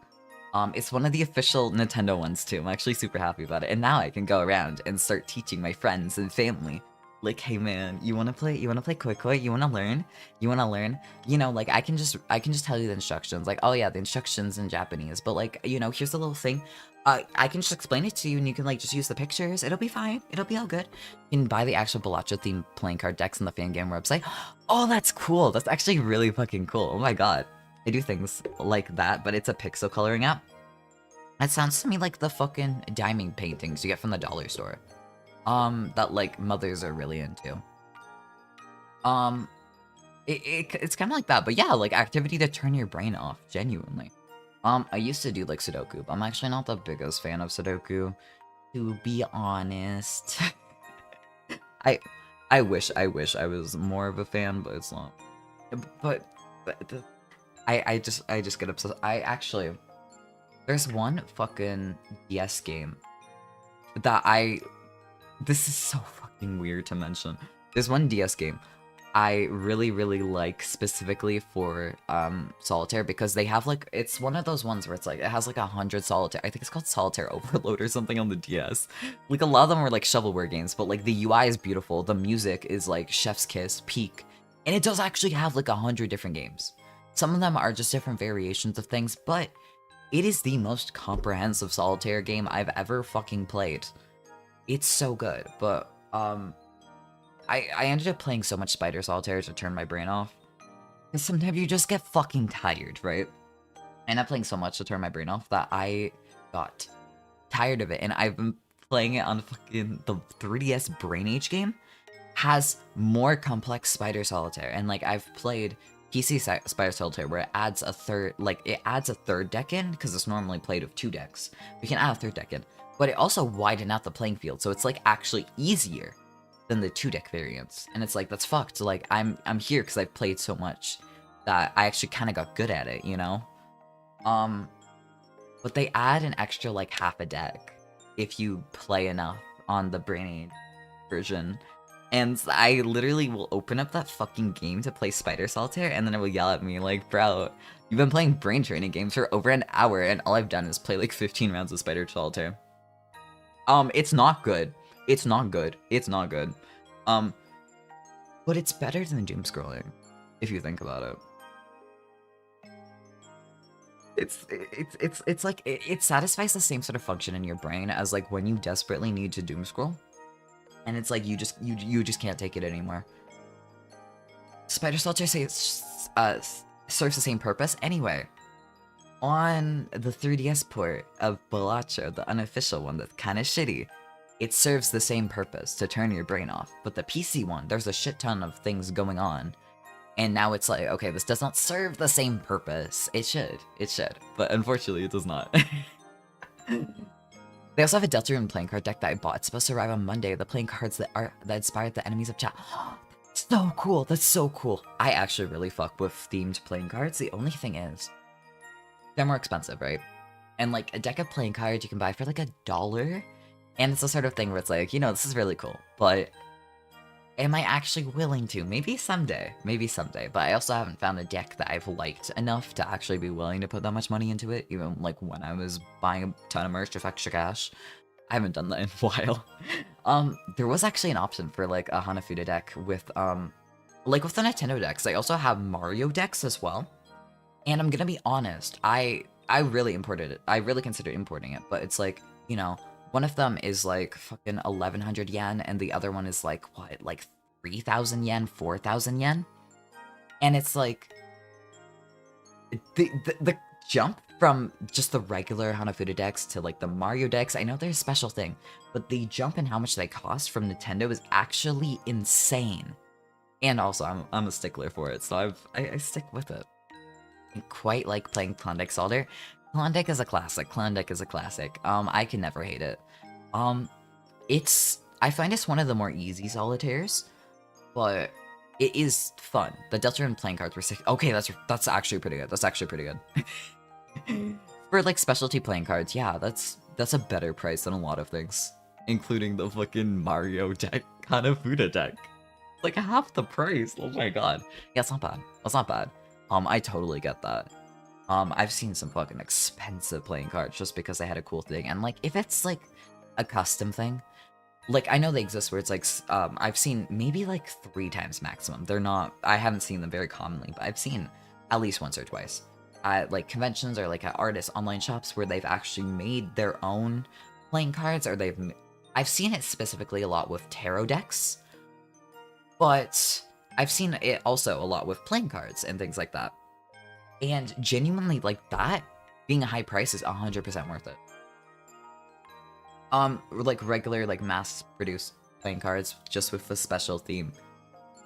It's one of the official Nintendo ones too. I'm actually super happy about it, and now I can go around and start teaching my friends and family. Like, hey man, you wanna play Koi Koi? You wanna learn? You know, like I can just tell you the instructions. Like, oh yeah, the instructions in Japanese, but like, you know, here's a little thing. I can just explain it to you, and you can like just use the pictures. It'll be fine. It'll be all good. You can buy the actual Balatro themed playing card decks on the Fangame website. Oh, that's cool. That's actually really fucking cool. Oh my god. I do things like that, but it's a pixel coloring app. That sounds to me like the fucking diamond paintings you get from the dollar store. That like mothers are really into. It's kind of like that, but yeah, like activity to turn your brain off, genuinely. I used to do like Sudoku, but I'm actually not the biggest fan of Sudoku, to be honest. I wish I was more of a fan, but it's not. But I just get obsessed. There's one fucking DS game that this is so fucking weird to mention. There's one DS game I really like specifically for Solitaire, because they have like, it's one of those ones where it's like, it has like 100 Solitaire, I think it's called Solitaire Overload or something on the DS. Like a lot of them are like shovelware games, but like the UI is beautiful, the music is like chef's kiss, peak, and it does actually have like 100 different games. Some of them are just different variations of things, but it is the most comprehensive Solitaire game I've ever fucking played. It's so good, but I ended up playing so much Spider Solitaire to turn my brain off. Because sometimes you just get fucking tired, right? I ended up playing so much to turn my brain off that I got tired of it, and I've been playing it on fucking the 3DS Brain Age game. Has more complex Spider Solitaire, and like I've played PC Spider Solitaire where it adds a third, deck in because it's normally played with 2 decks. We can add a 3rd deck in, but it also widened out the playing field, so it's like actually easier than the 2 deck variants, and it's like that's fucked. So like I'm here because I've played so much that I actually kind of got good at it, you know. But they add an extra like half a deck if you play enough on the Brain Age version. And I literally will open up that fucking game to play Spider Solitaire, and then it will yell at me like, bro, you've been playing brain training games for over an hour, and all I've done is play like 15 rounds of Spider Solitaire. It's not good. It's not good. It's not good. But it's better than doom scrolling, if you think about it. It's like, it satisfies the same sort of function in your brain as like when you desperately need to doom scroll. And it's like you just can't take it anymore. Spider Solitaire serves the same purpose anyway. On the 3DS port of Balacho, the unofficial one that's kind of shitty, it serves the same purpose to turn your brain off. But the PC one, there's a shit ton of things going on, and now it's like, okay, this does not serve the same purpose. It should, but unfortunately, it does not. They also have a Deltarune playing card deck that I bought. It's supposed to arrive on Monday. The playing cards that inspired the enemies of chat. So cool. That's so cool. I actually really fuck with themed playing cards. The only thing is, they're more expensive, right? And like a deck of playing cards you can buy for like $1. And it's the sort of thing where it's like, you know, this is really cool, but am I actually willing to? Maybe someday. Maybe someday. But I also haven't found a deck that I've liked enough to actually be willing to put that much money into it, even like when I was buying a ton of merch with extra cash. I haven't done that in a while. There was actually an option for like a Hanafuda deck with like with the Nintendo decks. They also have Mario decks as well. And I'm gonna be honest, I really imported it. I really considered importing it, but it's like, you know, one of them is like fucking 1100 yen, and the other one is like, what, like 3,000 yen, 4,000 yen? And it's like, the jump from just the regular Hanafuda decks to like the Mario decks, I know they're a special thing, but the jump in how much they cost from Nintendo is actually insane. And also, I'm a stickler for it, so I stick with it. I quite like playing Klondike Solitaire. Klondike is a classic. Klondike is a classic. I can never hate it. I find it's one of the more easy solitaires, but it is fun. The Deltarune playing cards were sick. Okay, that's actually pretty good. That's actually pretty good. For like specialty playing cards, yeah, that's a better price than a lot of things, including the fucking Mario deck, Hanafuda deck. Like half the price. Oh my god. Yeah, it's not bad. It's not bad. I totally get that. I've seen some fucking expensive playing cards just because they had a cool thing, and like, if it's like a custom thing, like, I know they exist where it's like, I've seen maybe like 3 times maximum. They're not, I haven't seen them very commonly, but I've seen at least once or twice at like conventions or like at artists' online shops where they've actually made their own playing cards, or I've seen it specifically a lot with tarot decks, but I've seen it also a lot with playing cards and things like that. And genuinely, like, that being a high price is 100% worth it. Like regular, like mass-produced playing cards just with a special theme.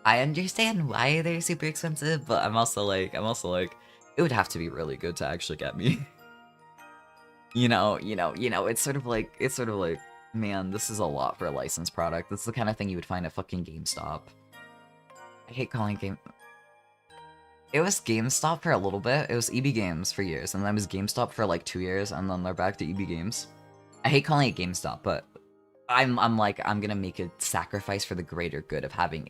I understand why they're super expensive, but I'm also like, it would have to be really good to actually get me. you know, it's sort of like, man, this is a lot for a licensed product. This is the kind of thing you would find at fucking GameStop. I hate calling game. It was GameStop for a little bit. It was EB Games for years, and then it was GameStop for like 2 years, and then they're back to EB Games. I hate calling it GameStop, but I'm gonna make a sacrifice for the greater good of having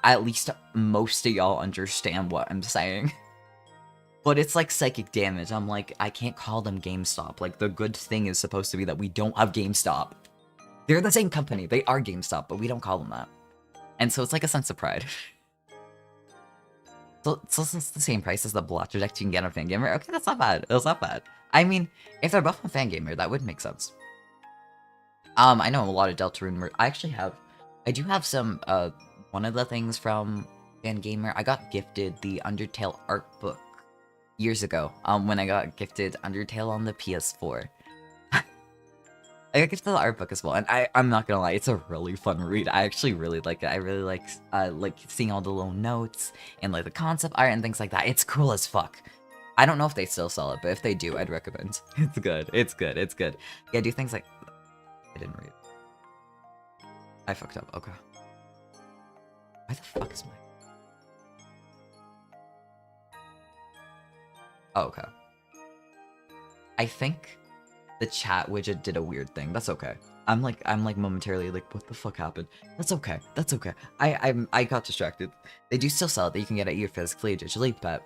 at least most of y'all understand what I'm saying. But it's like psychic damage. I'm like, I can't call them GameStop. Like, the good thing is supposed to be that we don't have GameStop. They're the same company. They are GameStop, but we don't call them that. And so it's like a sense of pride. So it's the same price as the Balacho deck you can get on Fangamer. Okay, that's not bad. That's not bad. I mean, if they're both on Fangamer, that would make sense. I know a lot of Deltarune. I do have some one of the things from Fangamer, I got gifted the Undertale art book years ago, when I got gifted Undertale on the PS4. I got gifted the art book as well, and I'm not gonna lie, it's a really fun read. I actually really like it. I really like seeing all the little notes and like the concept art and things like that. It's cool as fuck. I don't know if they still sell it, but if they do, I'd recommend. It's good. It's good. It's good. Yeah, do things like I didn't read. I fucked up. Okay. Why the fuck is my? Oh, okay. I think the chat widget did a weird thing. That's okay. I'm like momentarily like, what the fuck happened? That's okay. That's okay. I got distracted. They do still sell it. That you can get it either physically or digitally, but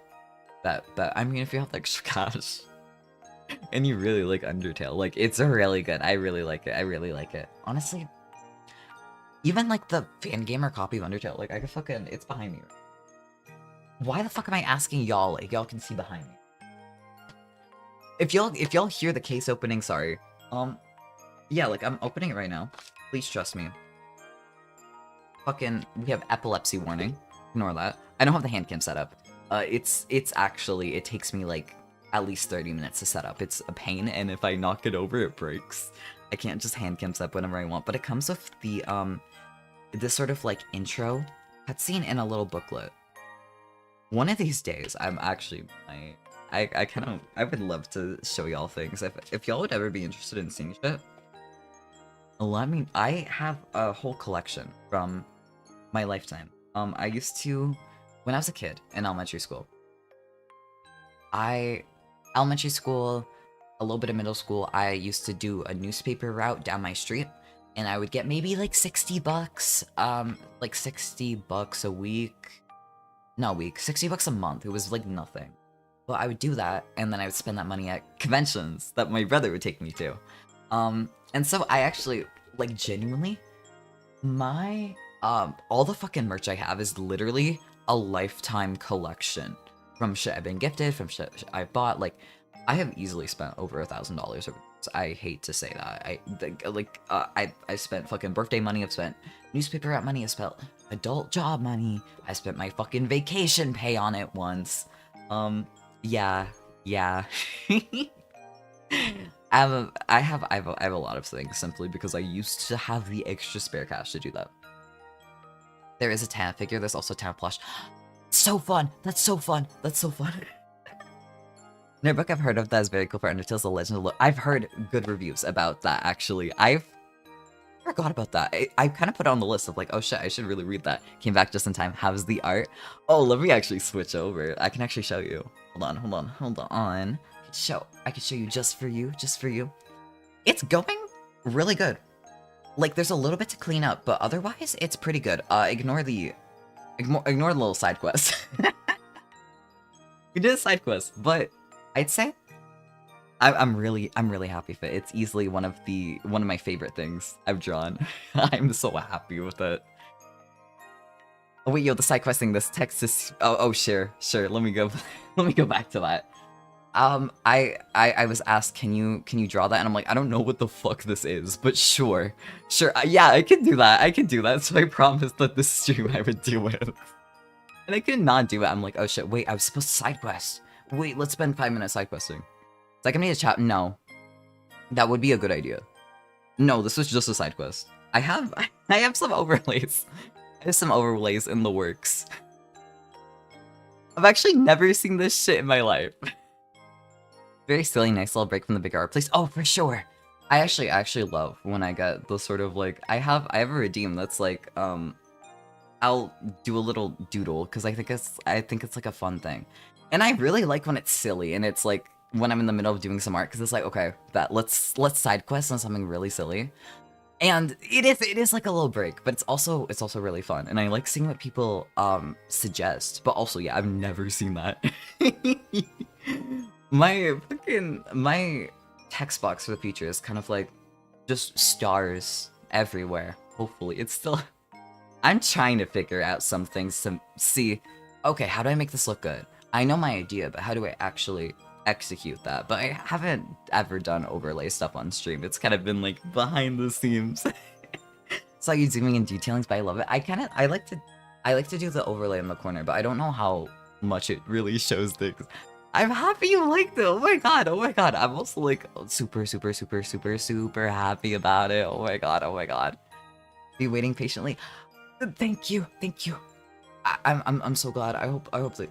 I mean, if you have extra cash and you really like Undertale, like it's a really good. I really like it. I really like it. Honestly, even like the Fangamer copy of Undertale, like I could fucking, it's behind me. Why the fuck am I asking y'all? Like y'all can see behind me. If y'all hear the case opening, sorry. Yeah, like I'm opening it right now. Please trust me. Fucking, we have epilepsy warning. Ignore that. I don't have the hand cam set up. It's actually, it takes me like at least 30 minutes to set up. It's a pain, and if I knock it over, it breaks. I can't just hand cam set up whenever I want, but it comes with the, this sort of like intro cutscene and a little booklet. One of these days, I'm actually, I would love to show y'all things. If y'all would ever be interested in seeing shit, I have a whole collection from my lifetime. I used to, when I was a kid in elementary school, elementary school, a little bit of middle school, I used to do a newspaper route down my street, and I would get maybe like 60 bucks, like 60 bucks a week. Not a week, 60 bucks a month. It was like nothing. But I would do that, and then I would spend that money at conventions that my brother would take me to. And so I actually, like, genuinely, my, all the fucking merch I have is literally a lifetime collection. From shit I've been gifted, from shit I bought. Like, I have easily spent over $1,000. I hate to say that. I spent fucking birthday money, I've spent newspaper route money, I've spent adult job money, I spent my fucking vacation pay on it once. Yeah. I have a lot of things simply because I used to have the extra spare cash to do that. There is a Tana figure, there's also a Tana plush. So fun! That's so fun! That's so fun! Another book I've heard of that is very cool for Undertale's The Legend of I've heard good reviews about that, actually. I forgot about that. I kind of put it on the list of like, oh shit, I should really read that. Came back just in time. How's the art? Oh, let me actually switch over. I can actually show you. Hold on. I could show you just for you. It's going really good. Like, there's a little bit to clean up, but otherwise, it's pretty good. Ignore the little side quest. We did a side quest, but I'd say I'm really happy with it. It's easily one of my favorite things I've drawn. I'm so happy with it. Oh wait, yo, the side quest thing, this text is sure. Let me go back to that. I was asked, can you draw that? And I'm like, I don't know what the fuck this is, but sure. Yeah, I can do that. So I promised that this stream I would do it. And I could not do it. I'm like, oh shit, wait, I was supposed to side quest. Wait, let's spend 5 minutes side questing. It's like, I need a chat. No. That would be a good idea. No, this was just a side quest. I have some overlays. I have some overlays in the works. I've actually never seen this shit in my life. Very silly, nice little break from the bigger art place. Oh, for sure. I actually love when I get the sort of like, I have a redeem that's like, I'll do a little doodle because I think it's like a fun thing. And I really like when it's silly and it's like when I'm in the middle of doing some art because it's like, okay, let's side quest on something really silly. And it is like a little break, but it's also really fun. And I like seeing what people suggest. But also, yeah, I've never seen that. My text box for the future is kind of like just stars everywhere. Hopefully, it's still. I'm trying to figure out some things to see. Okay, how do I make this look good? I know my idea, but how do I actually execute that? But I haven't ever done overlay stuff on stream. It's kind of been like behind the scenes. Saw you zooming in detailings, but I love it. I like to I like to do the overlay in the corner, but I don't know how much it really shows things. I'm happy you liked it. Oh my god, oh my god. I'm also like super, super, super, super, super happy about it. Oh my god, oh my god. Be waiting patiently. Thank you, thank you. I'm so glad. I hope that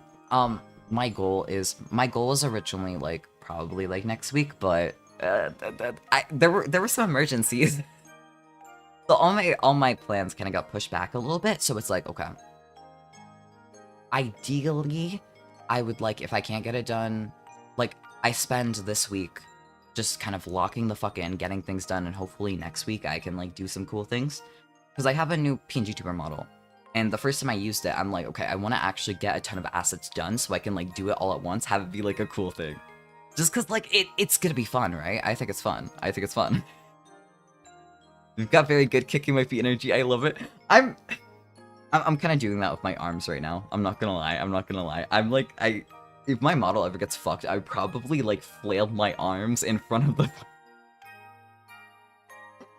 my goal was originally like probably like next week, but there were some emergencies. So all my plans kind of got pushed back a little bit, so it's like, okay. Ideally, I would like, if I can't get it done, like, I spend this week just kind of locking the fuck in, getting things done, and hopefully next week I can, like, do some cool things. Because I have a new PNGtuber model, and the first time I used it, I'm like, okay, I want to actually get a ton of assets done so I can, like, do it all at once, have it be, like, a cool thing. Just because, like, it's gonna be fun, right? I think it's fun. I think it's fun. We've got very good kicking my feet energy. I love it. I'm kind of doing that with my arms right now. I'm not gonna lie. I'm not gonna lie. I'm like, if my model ever gets fucked, I would probably like flail my arms in front of the.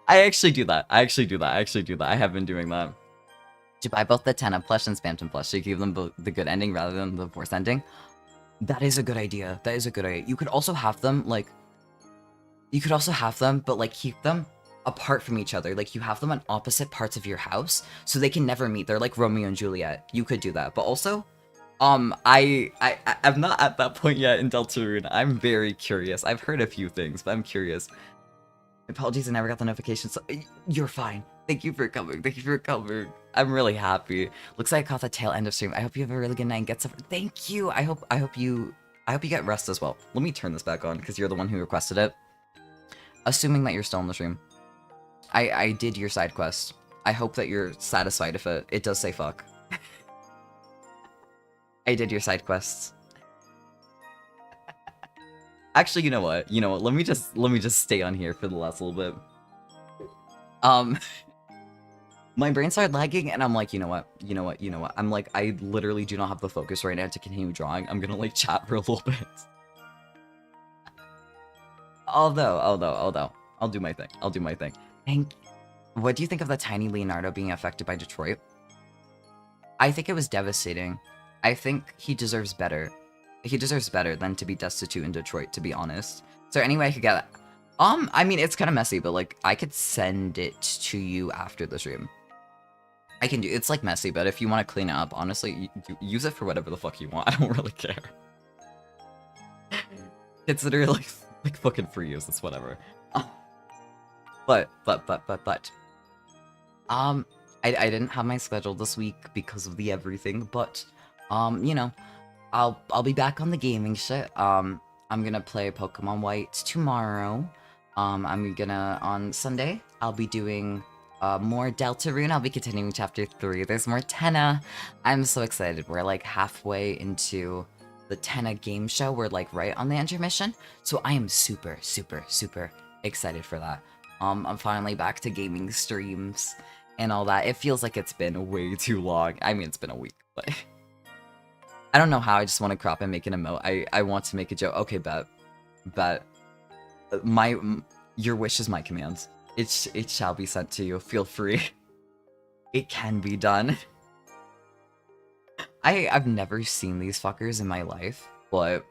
I actually do that. I actually do that. I actually do that. I have been doing that. To buy both the Tenna plush and Spamton plush to give them both the good ending rather than the forced ending. That is a good idea. That is a good idea. You could also have them like. You could also have them, but like keep them apart from each other. Like you have them on opposite parts of your house so they can never meet. They're like Romeo and Juliet. You could do that. But also, I'm not at that point yet in Deltarune. I'm very curious. I've heard a few things, but I'm curious. Apologies, I never got the notification. So you're fine. Thank you for coming. Thank you for coming. I'm really happy. Looks like I caught the tail end of stream. I hope you have a really good night and get some. Thank you. I hope you get rest as well. Let me turn this back on because you're the one who requested it. Assuming that you're still in the stream. I did your side quest. I hope that you're satisfied if it does say fuck. I did your side quests. Actually, you know what? Let me just stay on here for the last little bit. My brain started lagging, and I'm like, you know what? I'm like, I literally do not have the focus right now to continue drawing. I'm gonna like chat for a little bit. Although, I'll do my thing. I'll do my thing. What do you think of the tiny Leonardo being affected by Detroit? I think it was devastating. I think he deserves better. He deserves better than to be destitute in Detroit, to be honest. So anyway, I could get that. I mean, it's kind of messy, but like, I could send it to you after the stream. I can do. It's like messy, but if you want to clean it up, honestly, you use it for whatever the fuck you want. I don't really care. It's literally like fucking free use. It's whatever. But. I didn't have my schedule this week because of the everything, but, you know, I'll be back on the gaming shit. I'm gonna play Pokemon White tomorrow. I'm gonna, on Sunday, I'll be doing, more Deltarune. I'll be continuing Chapter 3. There's more Tenna. I'm so excited. We're, like, halfway into the Tenna game show. We're, like, right on the intermission. So I am super, super, super excited for that. I'm finally back to gaming streams and all that. It feels like it's been way too long. I mean, it's been a week, but I don't know how. I just want to crop and make an emote. I want to make a joke. Okay, bet. Your wish is my command. It shall be sent to you. Feel free. It can be done. I've never seen these fuckers in my life, but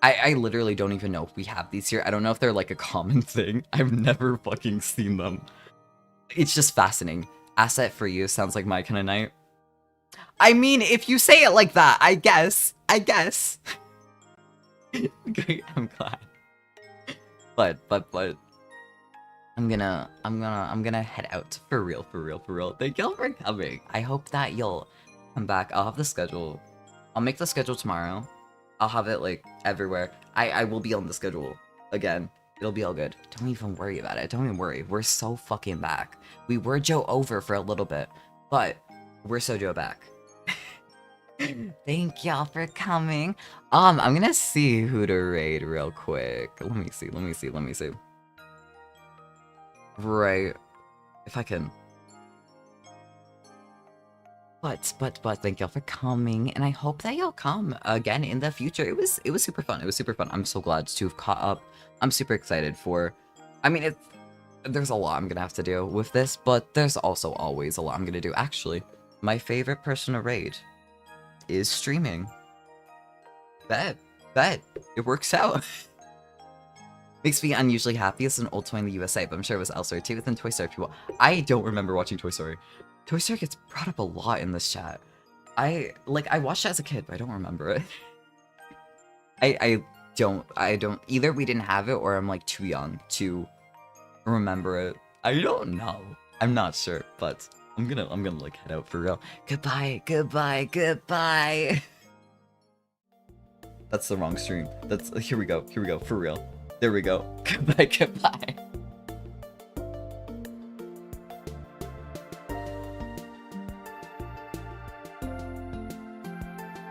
I literally don't even know if we have these here. I don't know if they're like a common thing. I've never fucking seen them. It's just fascinating. Asset for you sounds like my kind of night. I mean, if you say it like that, I guess. Great, I'm glad. But I'm gonna head out for real. Thank y'all for coming. I hope that you'll come back. I'll have the schedule. I'll make the schedule tomorrow. I'll have it, like, everywhere. I will be on the schedule again. It'll be all good. Don't even worry about it. Don't even worry. We're so fucking back. We were Joe over for a little bit, but we're so Joe back. Thank y'all for coming. I'm gonna see who to raid real quick. Let me see. Right. If I can. But thank y'all for coming, and I hope that y'all come again in the future. It was super fun. I'm so glad to have caught up. I'm super excited for. I mean, there's a lot I'm gonna have to do with this, but there's also always a lot I'm gonna do. Actually, my favorite person to raid is streaming. Bet. It works out. Makes me unusually happy as an old toy in the USA, but I'm sure it was elsewhere too within Toy Story people. I don't remember watching Toy Story. Toy Story gets brought up a lot in this chat. I watched it as a kid, but I don't remember it. I don't either we didn't have it or I'm like too young to remember it. I don't know. I'm not sure, but I'm gonna like head out for real. Goodbye. That's the wrong stream. Here we go, for real. There we go. Goodbye.